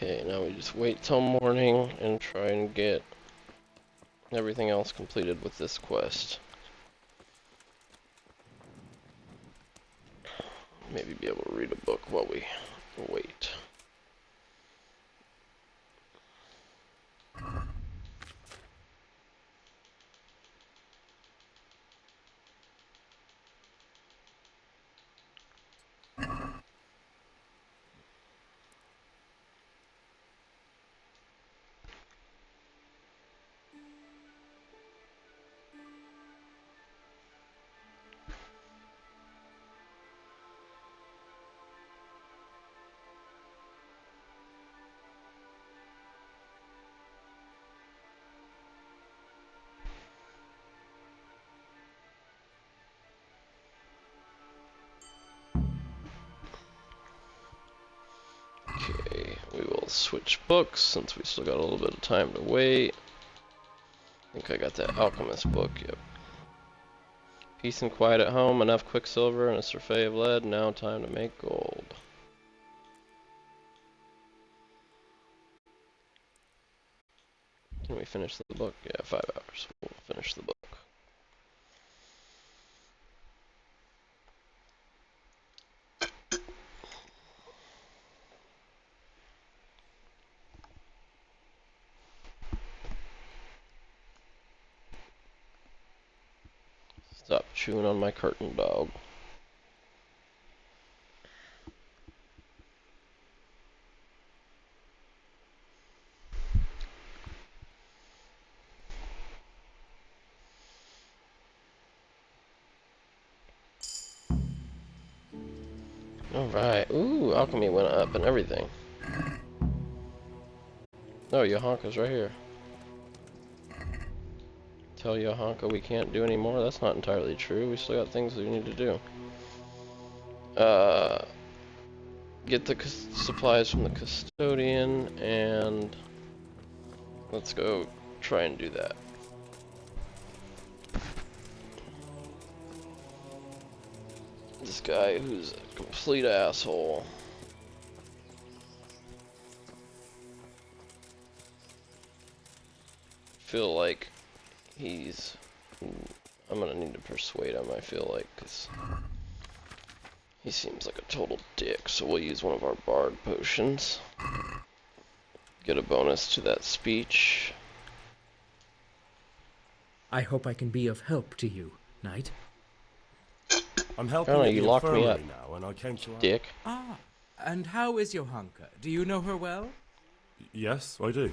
Okay, now we just wait till morning and try and get everything else completed with this quest. Maybe be able to read a book while we wait. Okay, we will switch books since we still got a little bit of time to wait. I think I got that alchemist book, yep. Peace and quiet at home, enough quicksilver and a surfeit of lead, now time to make gold. Can we finish the book? Yeah, 5 hours. We'll finish the book. Stop chewing on my curtain, dog. Alright. Ooh, alchemy went up and everything. Oh, Yohanka's right here. Tell Yohanka we can't do any more? That's not entirely true. We still got things we need to do. Get the supplies from the custodian, and let's go try and do that. This guy who's a complete asshole. Feel like he's... I'm gonna need to persuade him, I feel like, because he seems like a total dick, so we'll use one of our bard potions. Get a bonus to that speech. I hope I can be of help to you, Knight. I'm helping Apparently at you the locked me up, infirmary now, and I came to... dick. Ah, and how is Yohanka? Do you know her well? Yes, I do.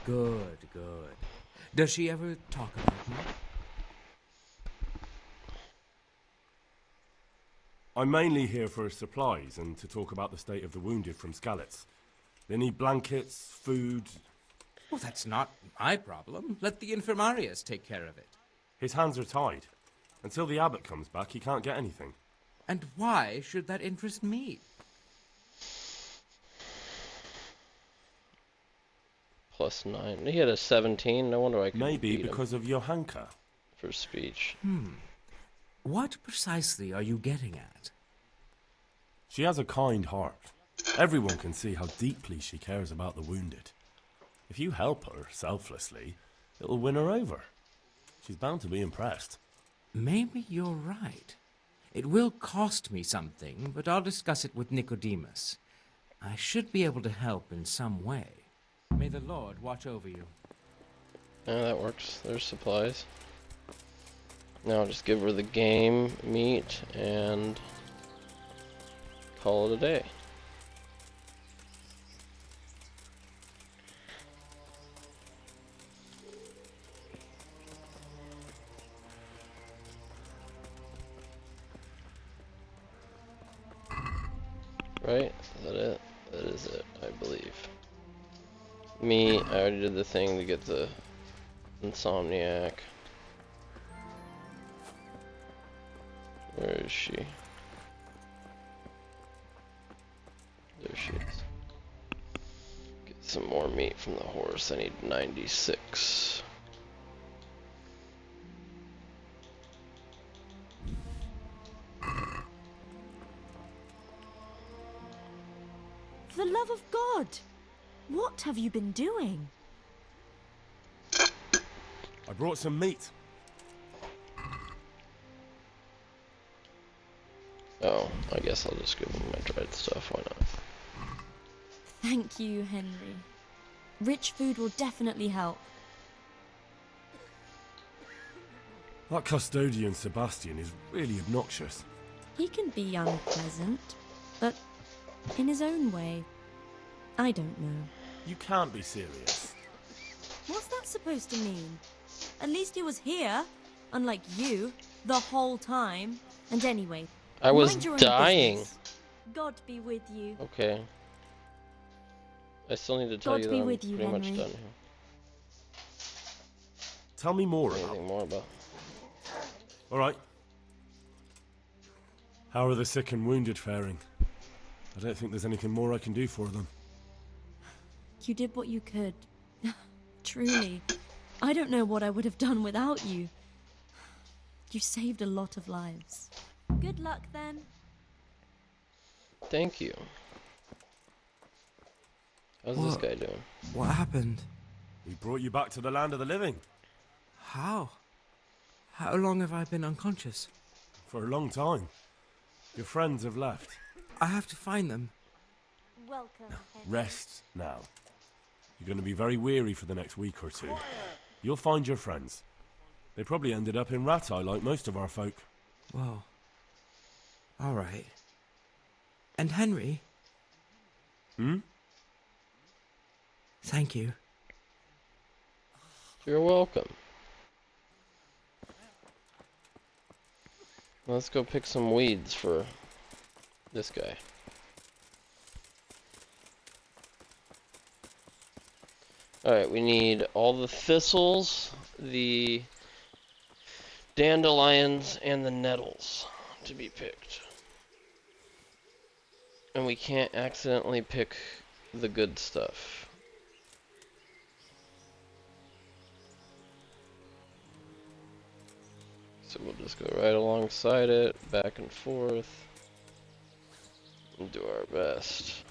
Good, good. Does she ever talk about me? I'm mainly here for supplies and to talk about the state of the wounded from Skalitz. They need blankets, food... Well, that's not my problem. Let the infirmarius take care of it. His hands are tied. Until the abbot comes back, he can't get anything. And why should that interest me? +9. He had a 17. No wonder I could Maybe beat because him of Johanka. for speech. What precisely are you getting at? She has a kind heart. Everyone can see how deeply she cares about the wounded. If you help her selflessly, it'll win her over. She's bound to be impressed. Maybe you're right. It will cost me something, but I'll discuss it with Nicodemus. I should be able to help in some way. May the Lord watch over you. Yeah, that works. There's supplies. Now just give her the game, meat, and call it a day. Right? Is that it? That is it, I believe. Me, I already did the thing to get the insomniac. Where is she? There she is. Get some more meat from the horse. I need 96. For the love of God! What have you been doing? I brought some meat. Oh, I guess I'll just give him my dried stuff. Why not? Thank you, Henry. Rich food will definitely help. That custodian Sebastian is really obnoxious. He can be unpleasant, but in his own way. I don't know. You can't be serious. What's that supposed to mean? At least he was here, unlike you, the whole time. And anyway, I was mind your own dying. business. God be with you. Okay. I still need to tell God you be that I'm with you, pretty much Henry. done here. Tell me more Anything more about? All right. How are the sick and wounded faring? I don't think there's anything more I can do for them. You did what you could. Truly. I don't know what I would have done without you. You saved a lot of lives. Good luck then. Thank you. How's this guy doing? What happened? We brought you back to the land of the living. How? How long have I been unconscious? For a long time. Your friends have left. I have to find them. Welcome, Henry. Rest now. You're going to be very weary for the next week or two. You'll find your friends. They probably ended up in Rattay like most of our folk. Well, all right. And Henry? Thank you. You're welcome. Let's go pick some weeds for this guy. Alright, we need all the thistles, the dandelions, and the nettles to be picked. And we can't accidentally pick the good stuff. So we'll just go right alongside it, back and forth, and do our best.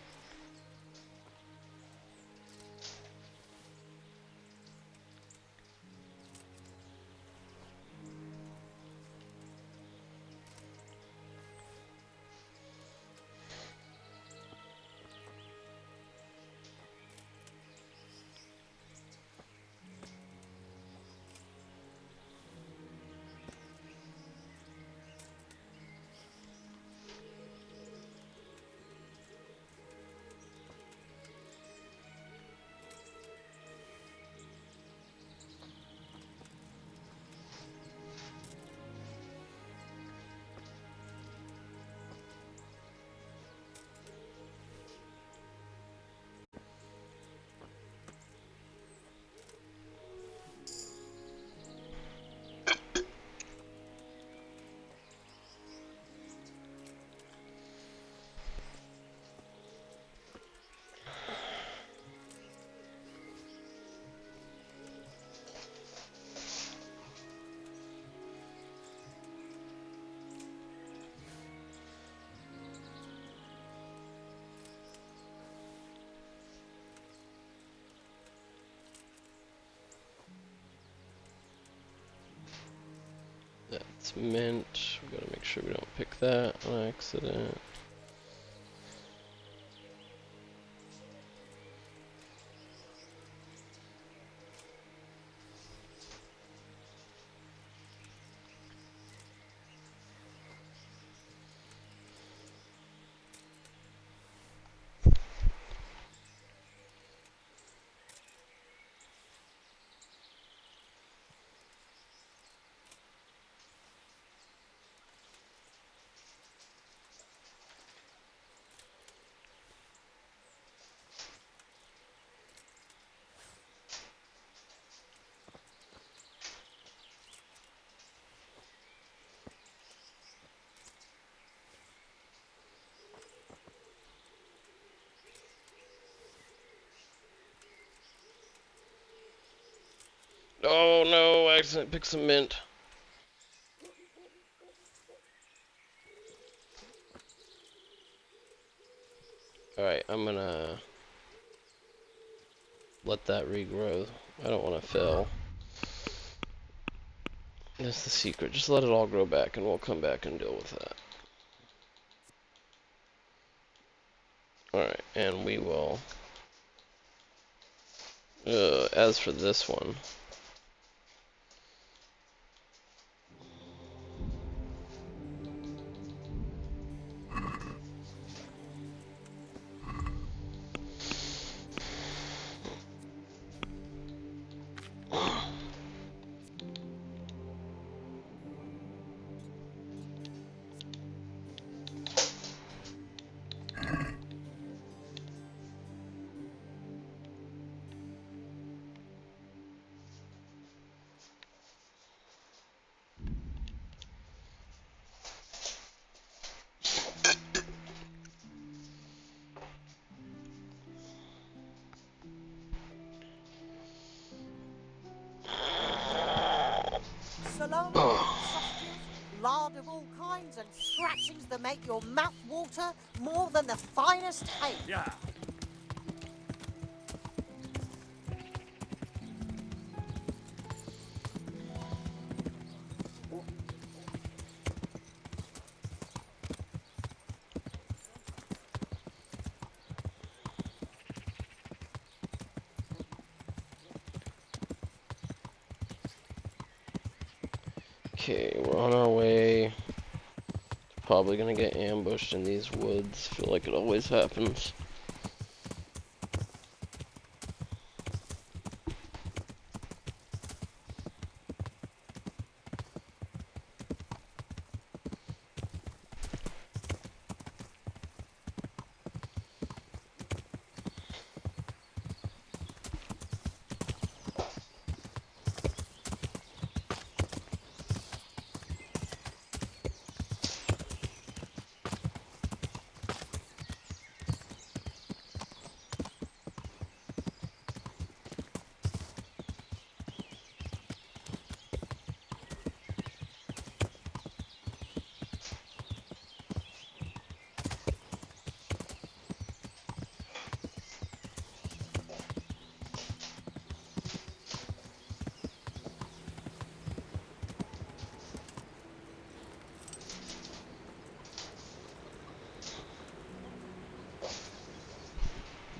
It's mint. We gotta make sure we don't pick that on accident. Oh no, I accidentally picked some mint. Alright, I'm gonna let that regrow. I don't want to fail. That's the secret. Just let it all grow back and we'll come back and deal with that. Alright, and we will... as for this one... Salami, sausages, lard of all kinds, and scratchings that make your mouth water more than the finest hay. Yeah. Okay, we're on our way. Probably gonna get ambushed in these woods. Feel like it always happens.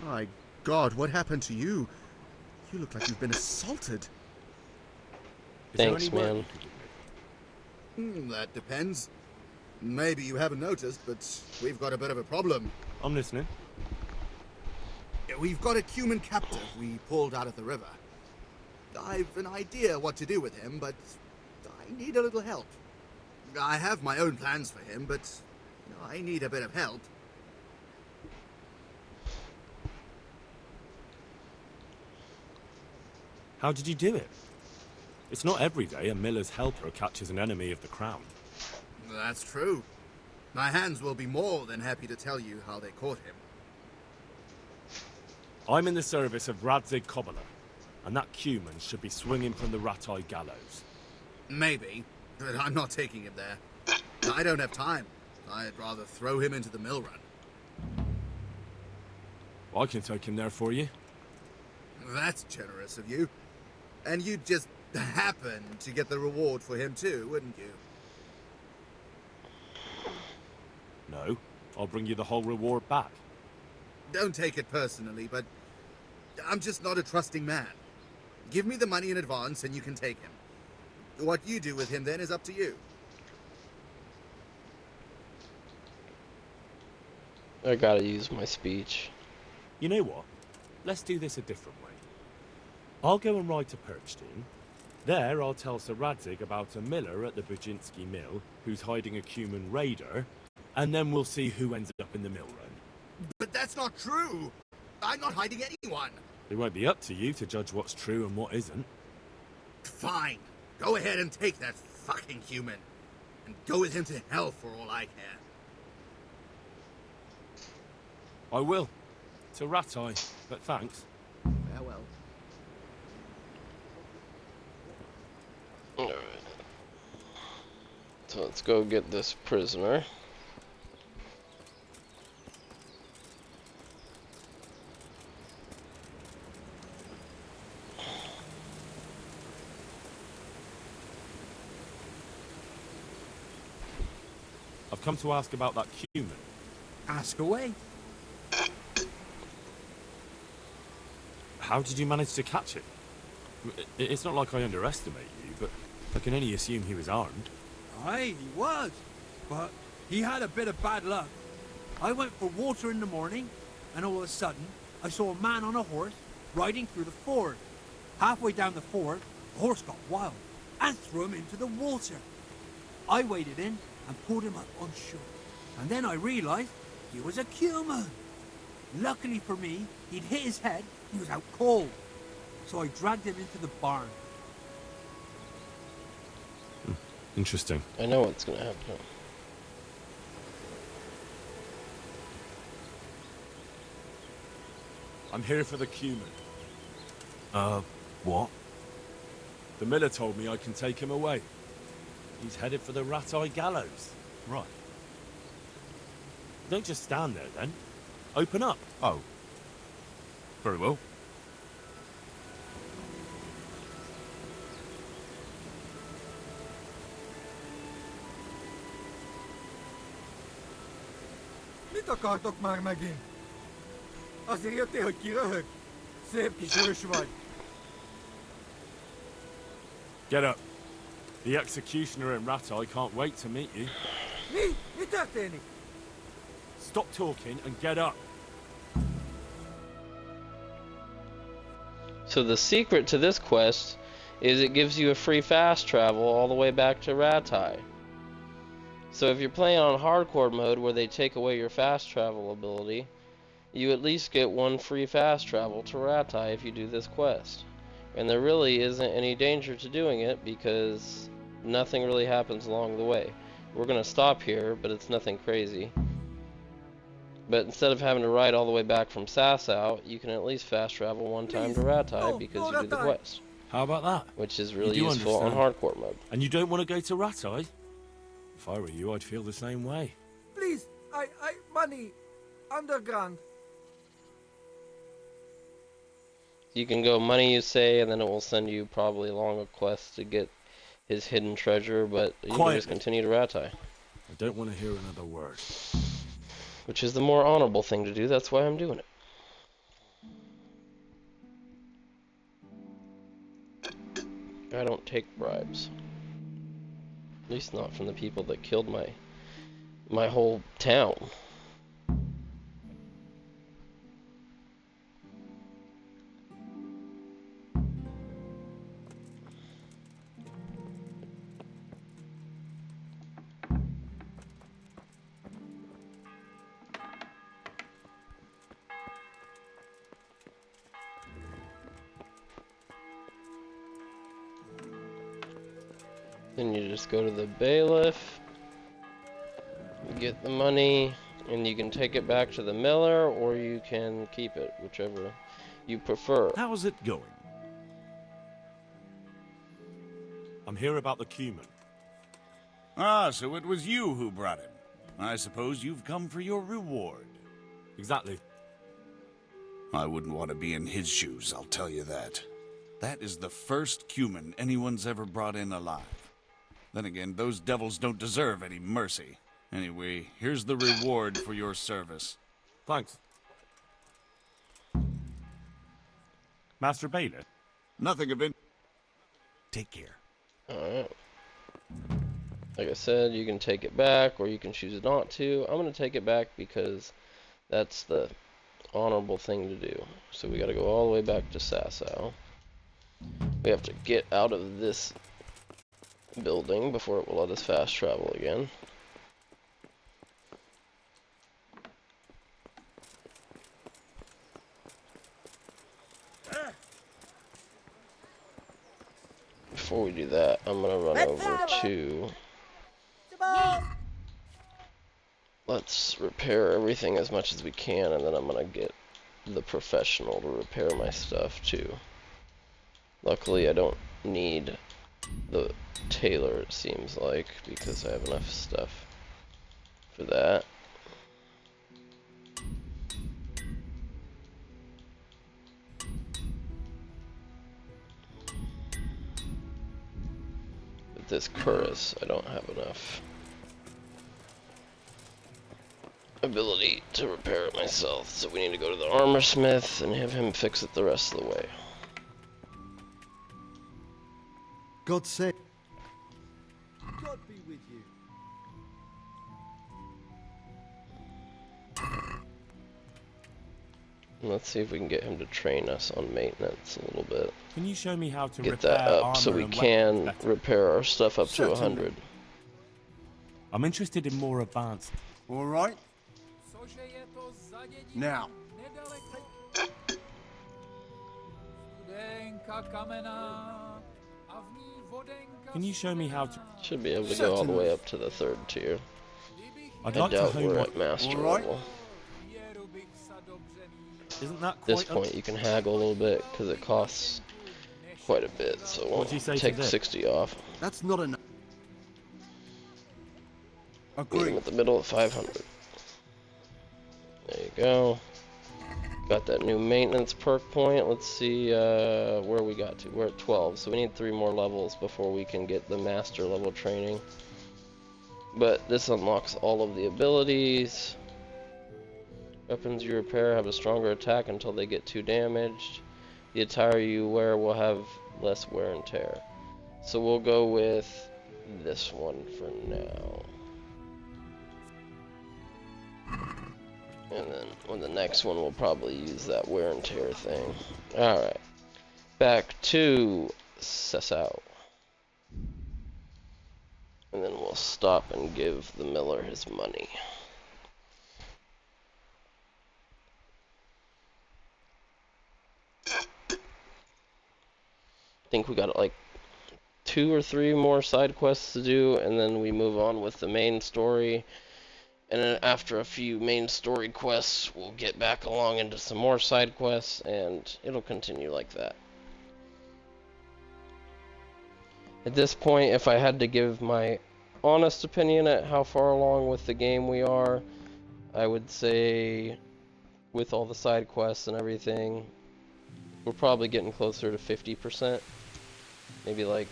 My God, what happened to you? You look like you've been assaulted. Thanks, man. That depends. Maybe you haven't noticed, but we've got a bit of a problem. I'm listening. We've got a human captive we pulled out of the river. I've an idea what to do with him, but I need a little help. I have my own plans for him, but I need a bit of help. How did you do it? It's not every day a miller's helper catches an enemy of the crown. That's true. My hands will be more than happy to tell you how they caught him. I'm in the service of Radzig Cobbler, and that Cuman should be swinging from the Ratai gallows. Maybe, but I'm not taking him there. I don't have time. I'd rather throw him into the mill run. I can take him there for you. That's generous of you. And you'd just happen to get the reward for him too, wouldn't you? so, I'll bring you the whole reward back. Don't take it personally, but I'm just not a trusting man. Give me the money in advance and you can take him. What you do with him then is up to you. I gotta use my speech. You know what? Let's do this a different way. I'll go and ride to Perchton. There, I'll tell Sir Radzig about a miller at the Bujinski mill who's hiding a Cuman raider, and then we'll see who ends up in the mill run. But that's not true. I'm not hiding anyone. It won't be up to you to judge what's true and what isn't. Fine. Go ahead and take that fucking human. And go with him to hell for all I care. I will. To Ratai, but thanks. Farewell. Alright. So let's go get this prisoner. I've come to ask about that Cuman. Ask away. How did you manage to catch him? It's not like I underestimate you, but I can only assume he was armed. Aye, he was. But he had a bit of bad luck. I went for water in the morning, and all of a sudden, I saw a man on a horse riding through the ford. Halfway down the ford, the horse got wild and threw him into the water. I waded in and pulled him up on shore. And then I realized he was a Cuman. Luckily for me, he'd hit his head, he was out cold. So I dragged him into the barn. Interesting. I know what's gonna happen. I'm here for the Cuman. What? The miller told me I can take him away. He's headed for the Ratai gallows. Right. Don't just stand there, then. Open up. Oh. Very well. Mit akartok már megint? Azért jöttél, hogy kiröhög? Szép kis ős vagy. Get up. The executioner in Ratai can't wait to meet you. Mi? Mi történik? Stop talking and get up. So the secret to this quest is it gives you a free fast travel all the way back to Ratai. So if you're playing on hardcore mode where they take away your fast travel ability, you at least get one free fast travel to Ratai if you do this quest. And there really isn't any danger to doing it because nothing really happens along the way. We're going to stop here, but it's nothing crazy. But instead of having to ride all the way back from Sasau, you can at least fast travel one time to Ratai because you did the quest. How about that? Which is really You do useful on understand. hardcore mode. And you don't want to go to Ratai? If I were you, I'd feel the same way. Please, money. Underground. You can go money, you say, and then it will send you probably along a quest to get his hidden treasure, but you can just continue to Ratai. I don't want to hear another word. Which is the more honorable thing to do, that's why I'm doing it. I don't take bribes. At least not from the people that killed my whole town. Then you just go to the bailiff, get the money, and you can take it back to the miller, or you can keep it, whichever you prefer. How's it going? I'm here about the Cuman. Ah, so it was you who brought him. I suppose you've come for your reward. Exactly. I wouldn't want to be in his shoes, I'll tell you that. That is the first Cuman anyone's ever brought in alive. Then again, those devils don't deserve any mercy. Anyway, here's the reward for your service. Thanks. Master Bailiff? Nothing of it. Take care. Alright. Like I said, you can take it back, or you can choose not to. I'm going to take it back because that's the honorable thing to do. So we got to go all the way back to Sasau. We have to get out of this building before it will let us fast travel again. Before we do that, I'm going to run over to... Let's repair everything as much as we can, and then I'm going to get the professional to repair my stuff too. Luckily, I don't need the tailor, it seems like, because I have enough stuff for that. With this cuirass, I don't have enough ability to repair it myself, so we need to go to the armor smith and have him fix it the rest of the way. God save. God be with you. Let's see if we can get him to train us on maintenance a little bit. Can you show me how to Get repair that up so armor we and can weapons better? repair our stuff up to Certainly. 100. I'm interested in more advanced. All right. Now. Can you show me how to... Should be able to go all the way up to the 3rd tier. I'd I like to doubt hone we're my... at master All right. level. Isn't that At this quite... point, you can haggle a little bit because it costs quite a bit, so we'll What'd you say to take this? 60 off. That's not enough. Meet Agree. him at the middle of 500. There you go. Got that new maintenance perk point. Let's see where we got to. We're at 12, so we need 3 more levels before we can get the master level training. But this unlocks all of the abilities. Weapons you repair have a stronger attack until they get 2 damaged. The attire you wear will have less wear and tear. So we'll go with this one for now. And then on the next one, we'll probably use that wear and tear thing. Alright. Back to Sasau. And then we'll stop and give the miller his money. I think we got like 2 or 3 more side quests to do, and then we move on with the main story. And then after a few main story quests, we'll get back along into some more side quests, and it'll continue like that. At this point, if I had to give my honest opinion at how far along with the game we are, I would say with all the side quests and everything, we're probably getting closer to 50%. Maybe like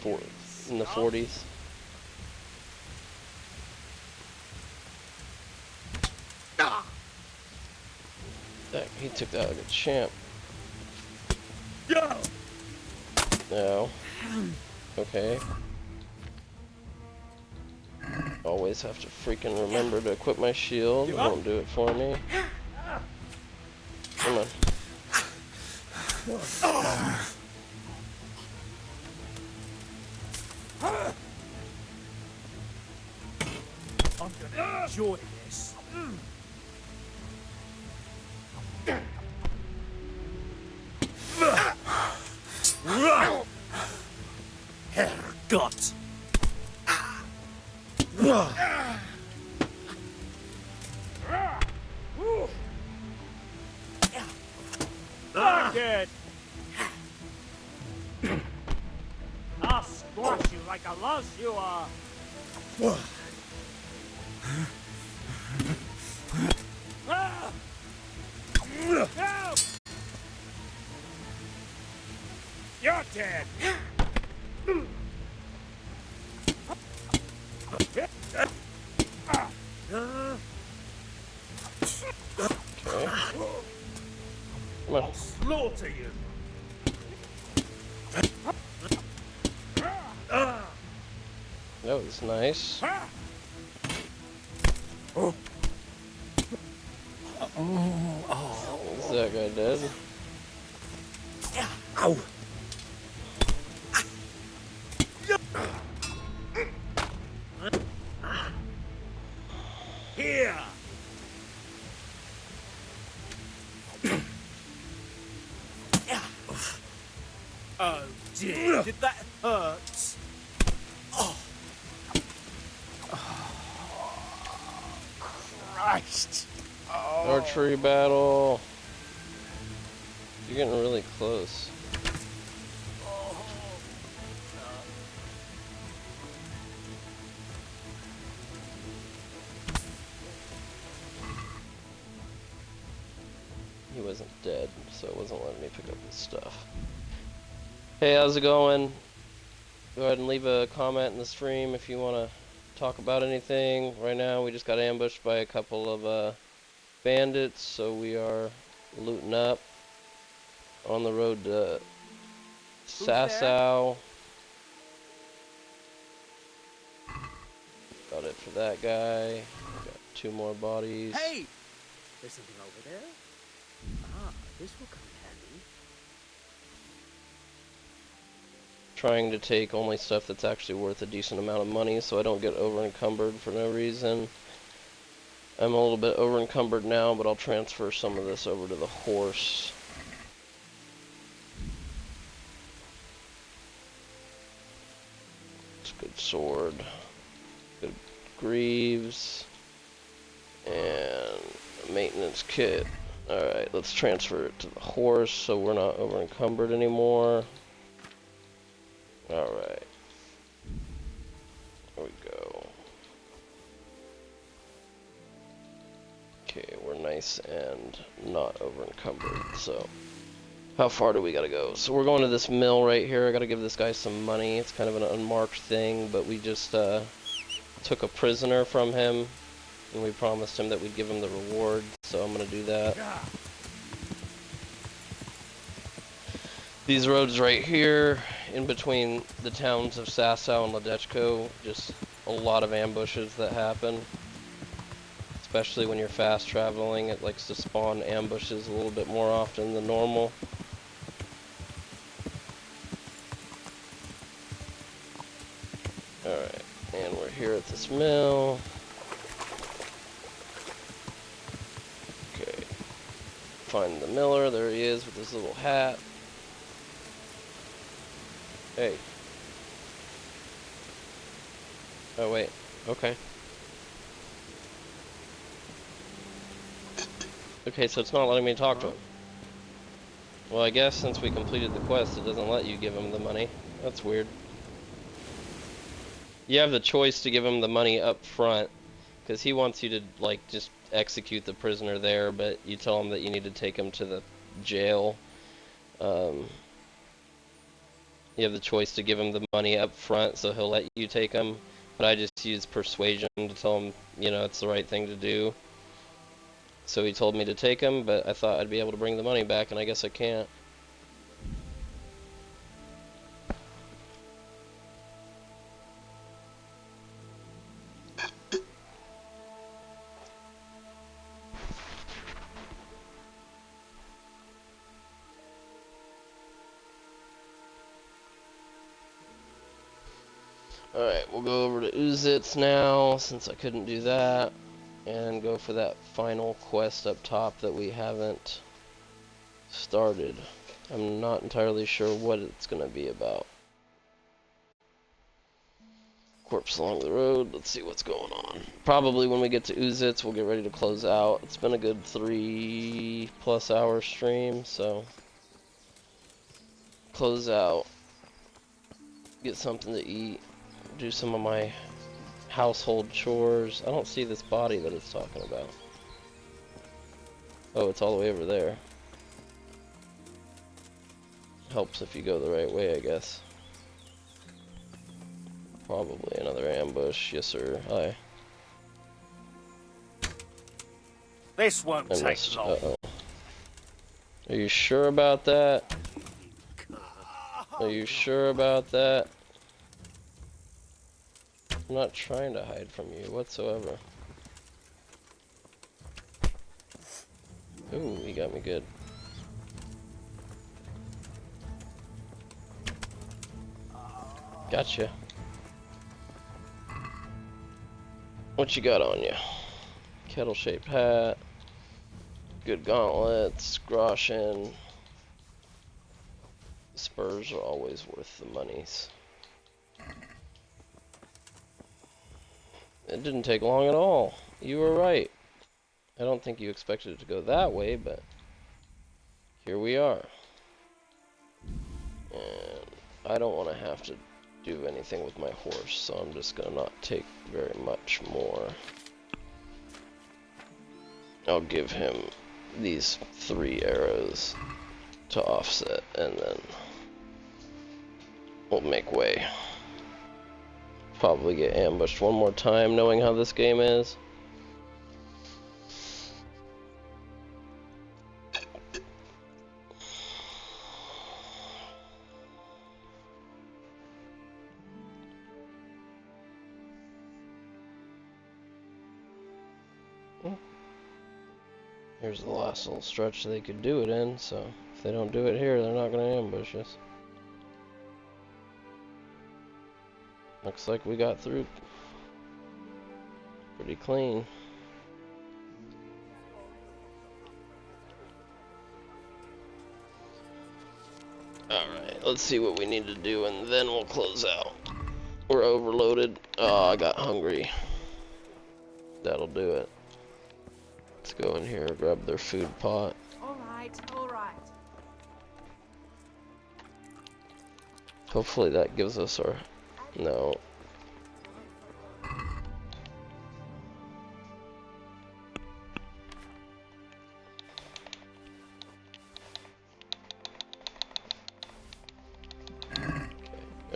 in the 40s. Dang, he took that like a champ. No. Okay. Always have to freaking remember to equip my shield. It won't do it for me. Come on. I'm gonna enjoy this. Herrgott! Fuck it! I'll squash you like a louse you are. Ah! Help! You're dead. on. I'll slaughter you. That was nice. Oh. Is that guy dead? Ow. Here. Oh dear, did that hurt? Oh. Christ. Oh. Archery battle. You're getting really close. He wasn't dead, so it wasn't letting me pick up his stuff. Hey, how's it going? Go ahead and leave a comment in the stream if you want to talk about anything. Right now, we just got ambushed by a couple of bandits, so we are looting up on the road to Sasau. Got it for that guy. Got 2 more bodies. Hey! There's something over there? Ah, this will come in handy. Trying to take only stuff that's actually worth a decent amount of money so I don't get over encumbered for no reason. I'm a little bit over encumbered now, but I'll transfer some of this over to the horse. It's a good sword. Good greaves. And a maintenance kit. Alright, let's transfer it to the horse so we're not over encumbered anymore. Alright. There we go. Okay, we're nice and not over encumbered, so how far do we gotta go? So we're going to this mill right here. I gotta give this guy some money. It's kind of an unmarked thing, but we just took a prisoner from him and we promised him that we'd give him the reward, so I'm gonna do that. These roads right here, in between the towns of Sasau and Ledechko, just a lot of ambushes that happen. Especially when you're fast traveling, it likes to spawn ambushes a little bit more often than normal. Alright, and we're here at this mill. Okay, find the miller, there he is with his little hat. Hey. Oh wait, okay. Okay, so it's not letting me talk to him. Well, I guess since we completed the quest, it doesn't let you give him the money. That's weird. You have the choice to give him the money up front, because he wants you to, like, just execute the prisoner there, but you tell him that you need to take him to the jail. You have the choice to give him the money up front, so he'll let you take him. But I just use persuasion to tell him, you know, it's the right thing to do. So he told me to take him, but I thought I'd be able to bring the money back, and I guess I can't. Alright, we'll go over to Uzitz now, since I couldn't do that, and go for that final quest up top that we haven't started. I'm not entirely sure what it's going to be about. Corpse along the road, let's see what's going on. Probably when we get to Uzitz, we'll get ready to close out. It's been a good 3+ hour stream, so close out, get something to eat, do some of my household chores. I don't see this body that it's talking about. Oh, it's all the way over there. Helps if you go the right way, I guess. Probably another ambush. Yes, sir. Hi. This won't take long. Uh-oh. Are you sure about that? Are you sure about that? I'm not trying to hide from you whatsoever. Ooh, he got me good. Gotcha. What you got on you? Kettle-shaped hat. Good gauntlets. Groschen. Spurs are always worth the monies. It didn't take long at all. You were right. I don't think you expected it to go that way, but here we are. And I don't want to have to do anything with my horse, so I'm just gonna not take very much more. I'll give him these 3 arrows to offset, and then we'll make way. Probably get ambushed one more time, knowing how this game is. Here's the last little stretch they could do it in, so if they don't do it here, they're not going to ambush us. Looks like we got through pretty clean. Alright, let's see what we need to do and then we'll close out. We're overloaded. Oh, I got hungry. That'll do it. Let's go in here, grab their food pot. Alright, alright. Hopefully that gives us our... No.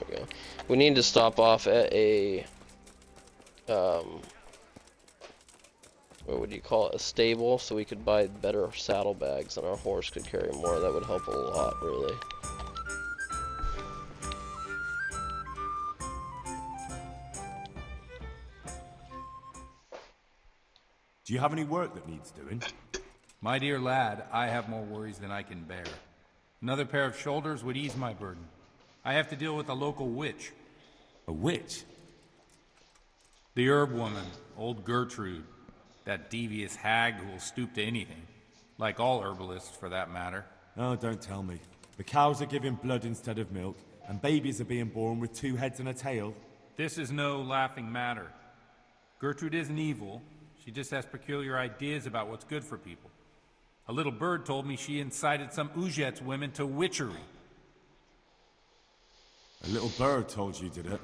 Okay. We need to stop off at a... what would you call it? A stable, so we could buy better saddlebags and our horse could carry more. That would help a lot, really. Do you have any work that needs doing? My dear lad, I have more worries than I can bear. Another pair of shoulders would ease my burden. I have to deal with a local witch. A witch? The herb woman, old Gertrude. That devious hag who will stoop to anything. Like all herbalists, for that matter. Oh, don't tell me. The cows are giving blood instead of milk, and babies are being born with 2 heads and a tail. This is no laughing matter. Gertrude isn't evil. She just has peculiar ideas about what's good for people. A little bird told me she incited some Ujet's women to witchery. A little bird told you, did it?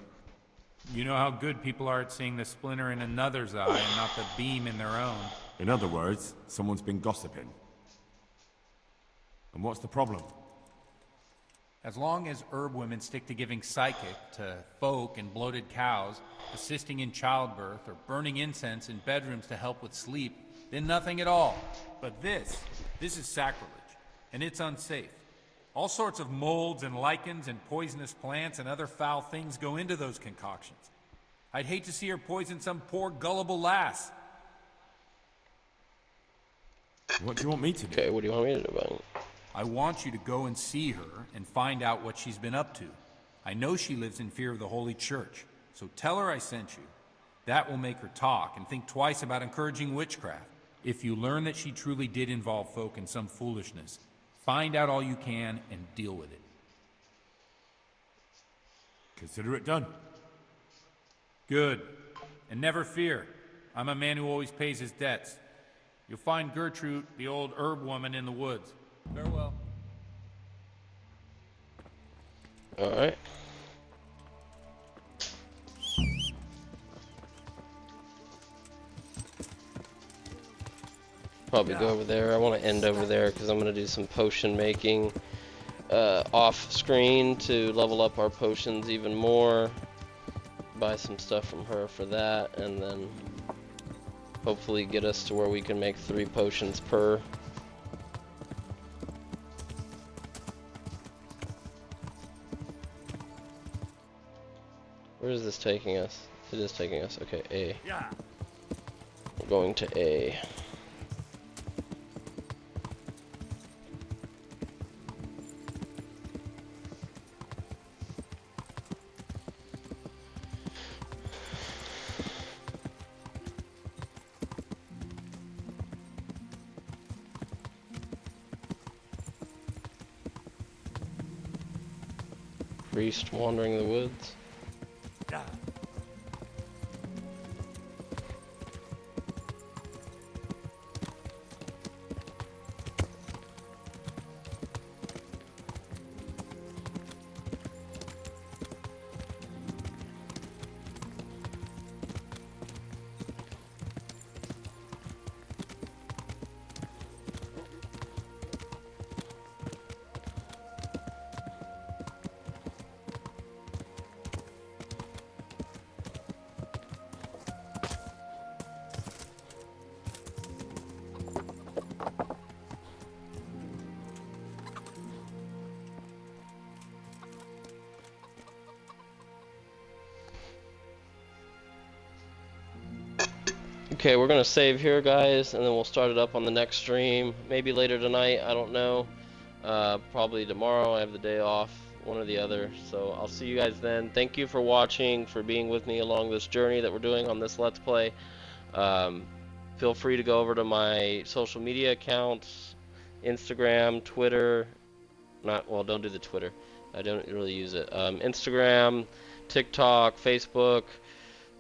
You know how good people are at seeing the splinter in another's eye and not the beam in their own. In other words, someone's been gossiping. And what's the problem? As long as herb women stick to giving psychic to folk and bloated cows, assisting in childbirth, or burning incense in bedrooms to help with sleep, then nothing at all. But this is sacrilege, and it's unsafe. All sorts of molds and lichens and poisonous plants and other foul things go into those concoctions. I'd hate to see her poison some poor gullible lass. What do you want me to do? Okay, what do you want me to do about it? I want you to go and see her and find out what she's been up to. I know she lives in fear of the Holy Church, so tell her I sent you. That will make her talk and think twice about encouraging witchcraft. If you learn that she truly did involve folk in some foolishness, find out all you can and deal with it. Consider it done. Good. And never fear. I'm a man who always pays his debts. You'll find Gertrude, the old herb woman, in the woods. Farewell. All right. Probably go over there. I want to end over there because I'm going to do some potion making off screen to level up our potions even more. Buy some stuff from her for that, and then hopefully get us to where we can make 3 potions per. Where is this taking us? It is taking us. Okay, A. Yeah. We're going to A. Priest wandering the woods. Yeah. Okay, we're gonna save here, guys, and then we'll start it up on the next stream. Maybe later tonight, I don't know. Probably tomorrow, I have the day off, one or the other. So I'll see you guys then. Thank you for watching, for being with me along this journey that we're doing on this Let's Play. Feel free to go over to my social media accounts, Instagram, Twitter. Well, don't do the Twitter. I don't really use it. Instagram, TikTok, Facebook.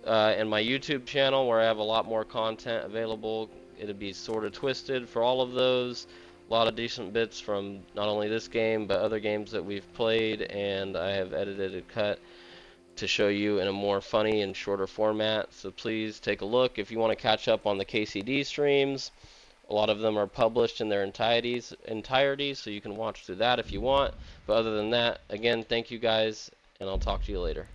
And my YouTube channel, where I have a lot more content available. It'll be sort of twisted for all of those. A lot of decent bits from not only this game, but other games that we've played, and I have edited and cut to show you in a more funny and shorter format. So please take a look. If you want to catch up on the KCD streams, a lot of them are published in their entirety, so you can watch through that if you want. But other than that, again, thank you guys, and I'll talk to you later.